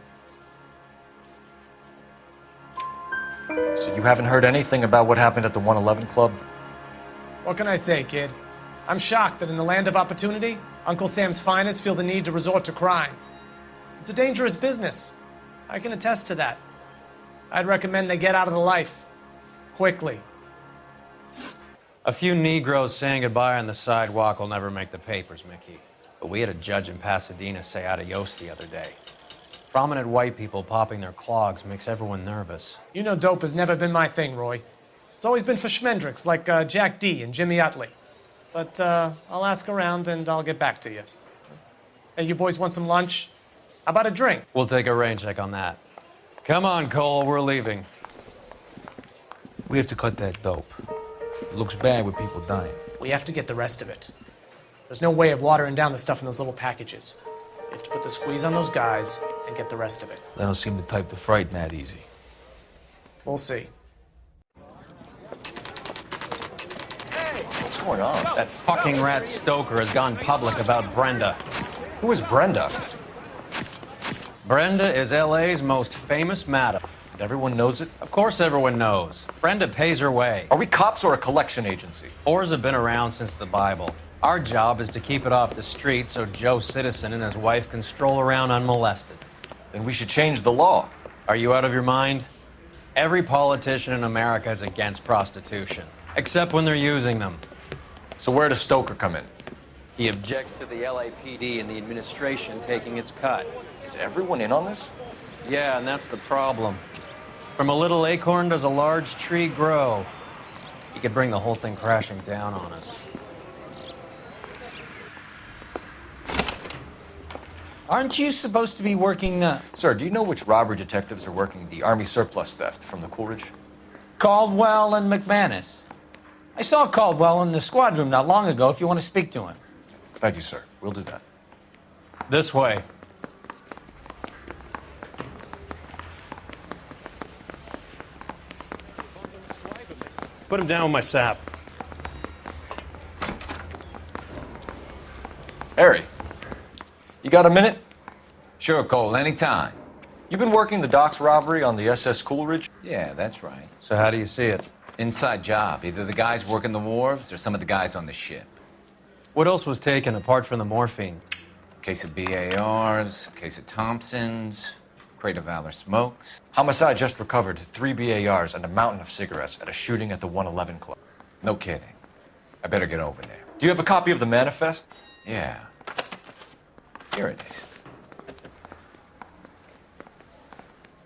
So you haven't heard anything about what happened at the 111 Club? What can I say, kid? I'm shocked that in the land of opportunity, Uncle Sam's finest feel the need to resort to crime. It's a dangerous business. I can attest to that. I'd recommend they get out of the life. Quickly. A few Negroes saying goodbye on the sidewalk will never make the papers, Mickey. But we had a judge in Pasadena say adios the other day. Prominent white people popping their clogs makes everyone nervous. You know dope has never been my thing, Roy. It's always been for schmendricks like Jack D. and Jimmy Utley. But I'll ask around and I'll get back to you. Hey, you boys want some lunch? How about a drink? We'll take a rain check on that. Come on, Cole, we're leaving. We have to cut that dope. It looks bad with people dying. We have to get the rest of it. There's no way of watering down the stuff in those little packages. You have to put the squeeze on those guys and get the rest of it. They don't seem the type to frighten that easy. We'll see. What's going on? That fucking rat Stoker has gone public about Brenda. Who is Brenda? Brenda is LA's most famous madam. And everyone knows it? Of course everyone knows. Brenda pays her way. Are we cops or a collection agency? Whores have been around since the Bible. Our job is to keep it off the street so Joe Citizen and his wife can stroll around unmolested. Then we should change the law. Are you out of your mind? Every politician in America is against prostitution, except when they're using them. So where does Stoker come in? He objects to the LAPD and the administration taking its cut. Is everyone in on this? Yeah, and that's the problem. From a little acorn does a large tree grow. He could bring the whole thing crashing down on us. Aren't you supposed to be working, Sir, do you know which robbery detectives are working the Army surplus theft from the Coolidge? Caldwell and McManus? I saw Caldwell in the squad room not long ago if you want to speak to him. Thank you, sir. We'll do that. This way. Put him down with my sap. Harry, you got a minute? Sure, Cole, anytime. You've been working the docks robbery on the SS Coolidge? Yeah, that's right. So how do you see it? Inside job. Either the guys working the wharves or some of the guys on the ship. What else was taken apart from the morphine? Case of BARs, case of Thompsons, crate of Valor smokes. Homicide just recovered 3 BARs and a mountain of cigarettes at a shooting at the 111 Club. No kidding. I better get over there. Do you have a copy of the manifest? Yeah. Here it is.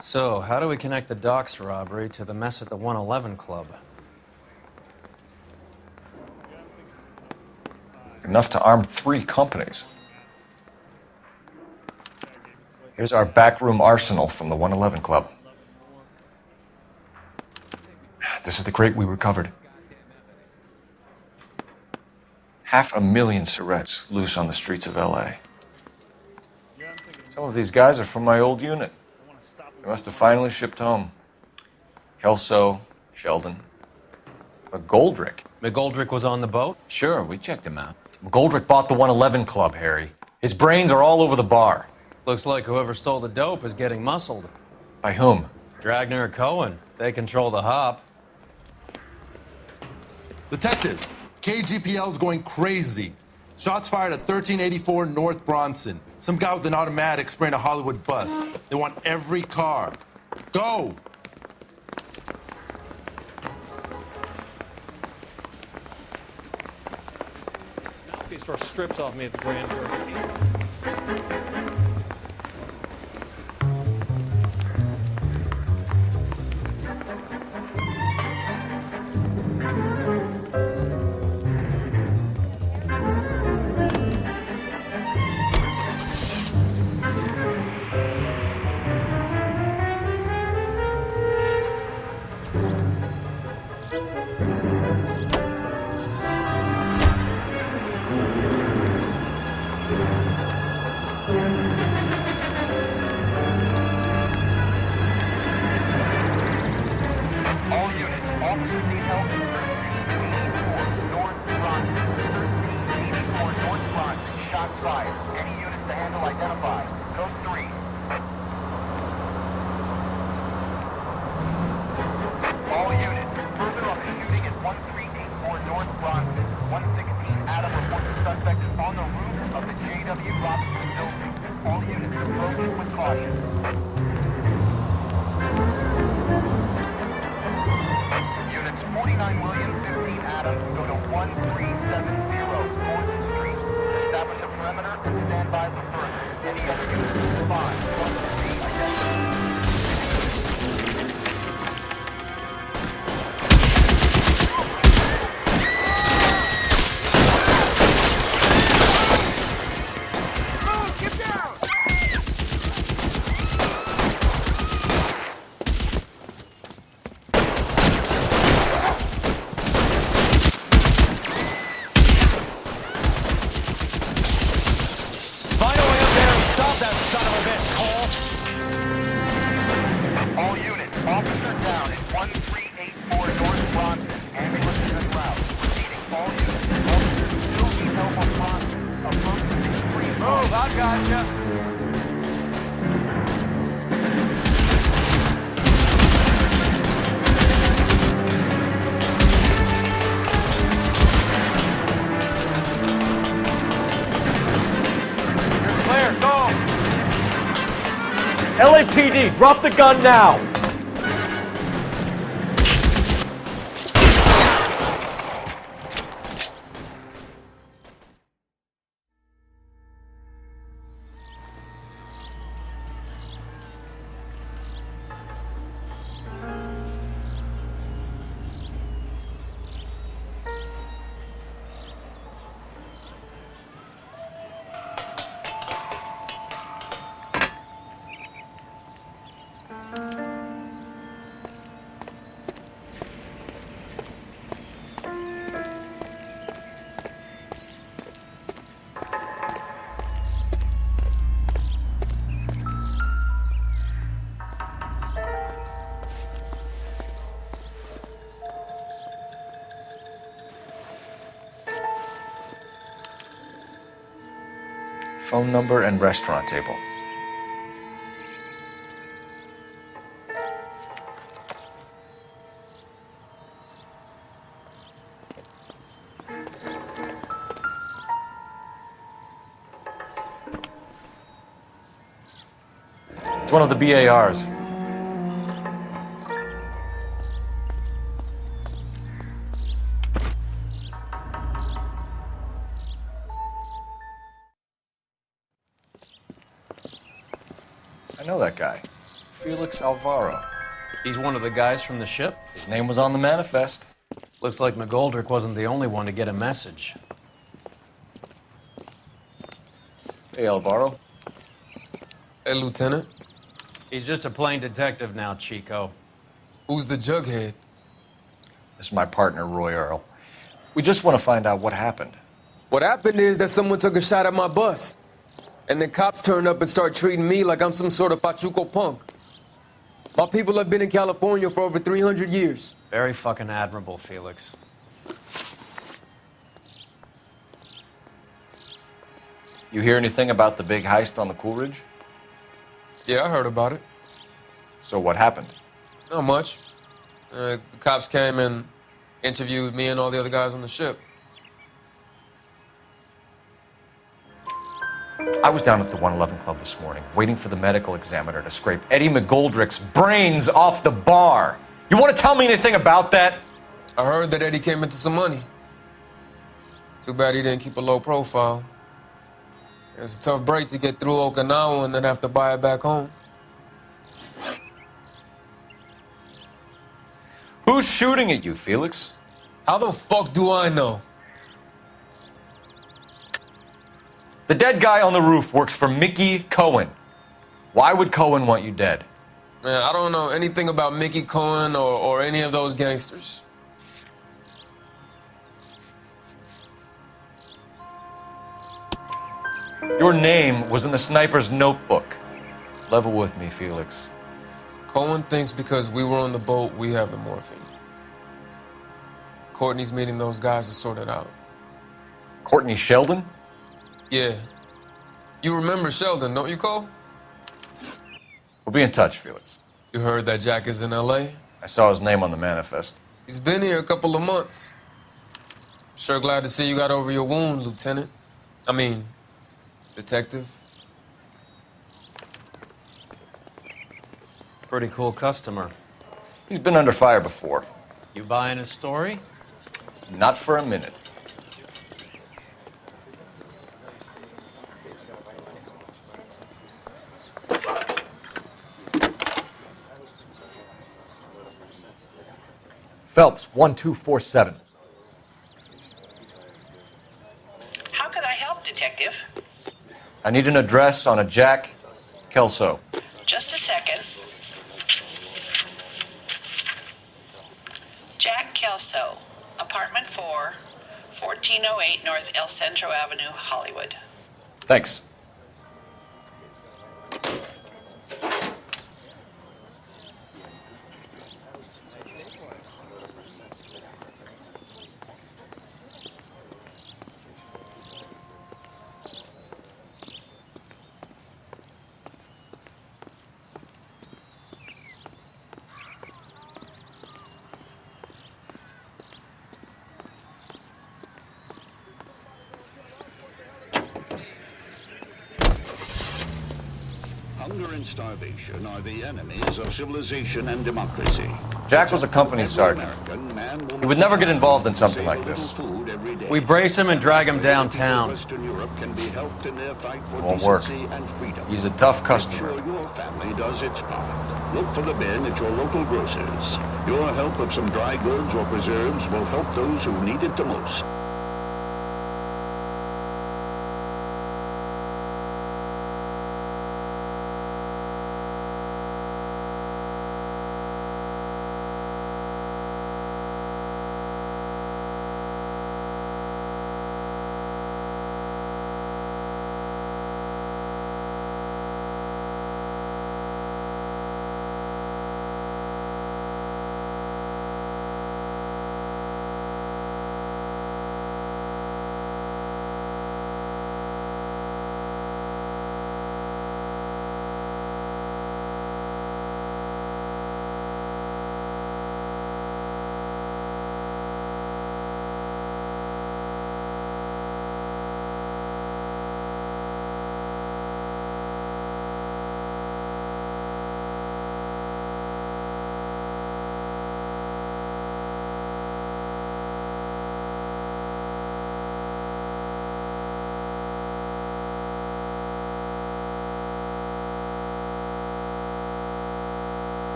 So, how do we connect the docks robbery to the mess at the 111 Club? Enough to arm 3 companies. Here's our backroom arsenal from the 111 Club. This is the crate we recovered. 500,000 cigarettes loose on the streets of LA. Some of these guys are from my old unit. They must have finally shipped home. Kelso, Sheldon, McGoldrick. McGoldrick was on the boat? Sure, we checked him out. McGoldrick bought the 111 Club, Harry. His brains are all over the bar. Looks like whoever stole the dope is getting muscled. By whom? Dragner or Cohen. They control the hop. Detectives, KGPL's going crazy. Shots fired at 1384 North Bronson. Some guy with an automatic spraying a Hollywood bus. They want every car. Go! They start strips off me at the grand jury. All units, officers need help in 1384 North Bronson. 1384 North Bronson, shots fired. Any units to handle identify. Code 3. All units, further on the shooting at 1384 North Bronson. 116 Adam reports the suspect is on the roof of the J.W. Robinson building. All units approach with caution. Units 49 William, 15 Adams, go to 1370 Gordon Street. Establish a perimeter and stand by for further. Any other units, 5, 1 to 3, identify. All units, officer down at 1384 North Bronson. Ambulance is en route. Proceeding. All units, officers still need help on Bronson. Approach 6-3. Move, I gotcha. You're clear, go! LAPD, drop the gun now! Phone number and restaurant table. It's one of the BARs. I know that guy. Felix Alvaro. He's one of the guys from the ship? His name was on the manifest. Looks like McGoldrick wasn't the only one to get a message. Hey, Alvaro. Hey, Lieutenant. He's just a plain detective now, Chico. Who's the jughead? This is my partner, Roy Earl. We just want to find out what happened. What happened is that someone took a shot at my bus. And then cops turned up and start treating me like I'm some sort of Pachuco punk. My people have been in California for over 300 years. Very fucking admirable, Felix. You hear anything about the big heist on the Coolidge? Yeah, I heard about it. So what happened? Not much. The cops came and interviewed me and all the other guys on the ship. I was down at the 111 Club this morning, waiting for the medical examiner to scrape Eddie McGoldrick's brains off the bar. You want to tell me anything about that? I heard that Eddie came into some money. Too bad he didn't keep a low profile. It was a tough break to get through Okinawa and then have to buy it back home. Who's shooting at you, Felix? How the fuck do I know? The dead guy on the roof works for Mickey Cohen. Why would Cohen want you dead? Man, I don't know anything about Mickey Cohen or any of those gangsters. Your name was in the sniper's notebook. Level with me, Felix. Cohen thinks because we were on the boat, we have the morphine. Courtney's meeting those guys to sort it out. Courtney Sheldon? Yeah. You remember Sheldon, don't you, Cole? We'll be in touch, Felix. You heard that Jack is in L.A.? I saw his name on the manifest. He's been here a couple of months. Sure glad to see you got over your wound, Lieutenant. I mean, Detective. Pretty cool customer. He's been under fire before. You buying his story? Not for a minute. Phelps, 1247. How can I help, Detective? I need an address on a Jack Kelso. Just a second. Jack Kelso, apartment 4, 1408 North El Centro Avenue, Hollywood. Thanks. Hunger and starvation are the enemies of civilization and democracy. Jack was a company sergeant. He would never get involved in something like this. We brace him and drag him downtown. Won't work. He's a tough customer. Your family does its part. Look for the bin at your local grocers. Your help of some dry goods or preserves will help those who need it the most.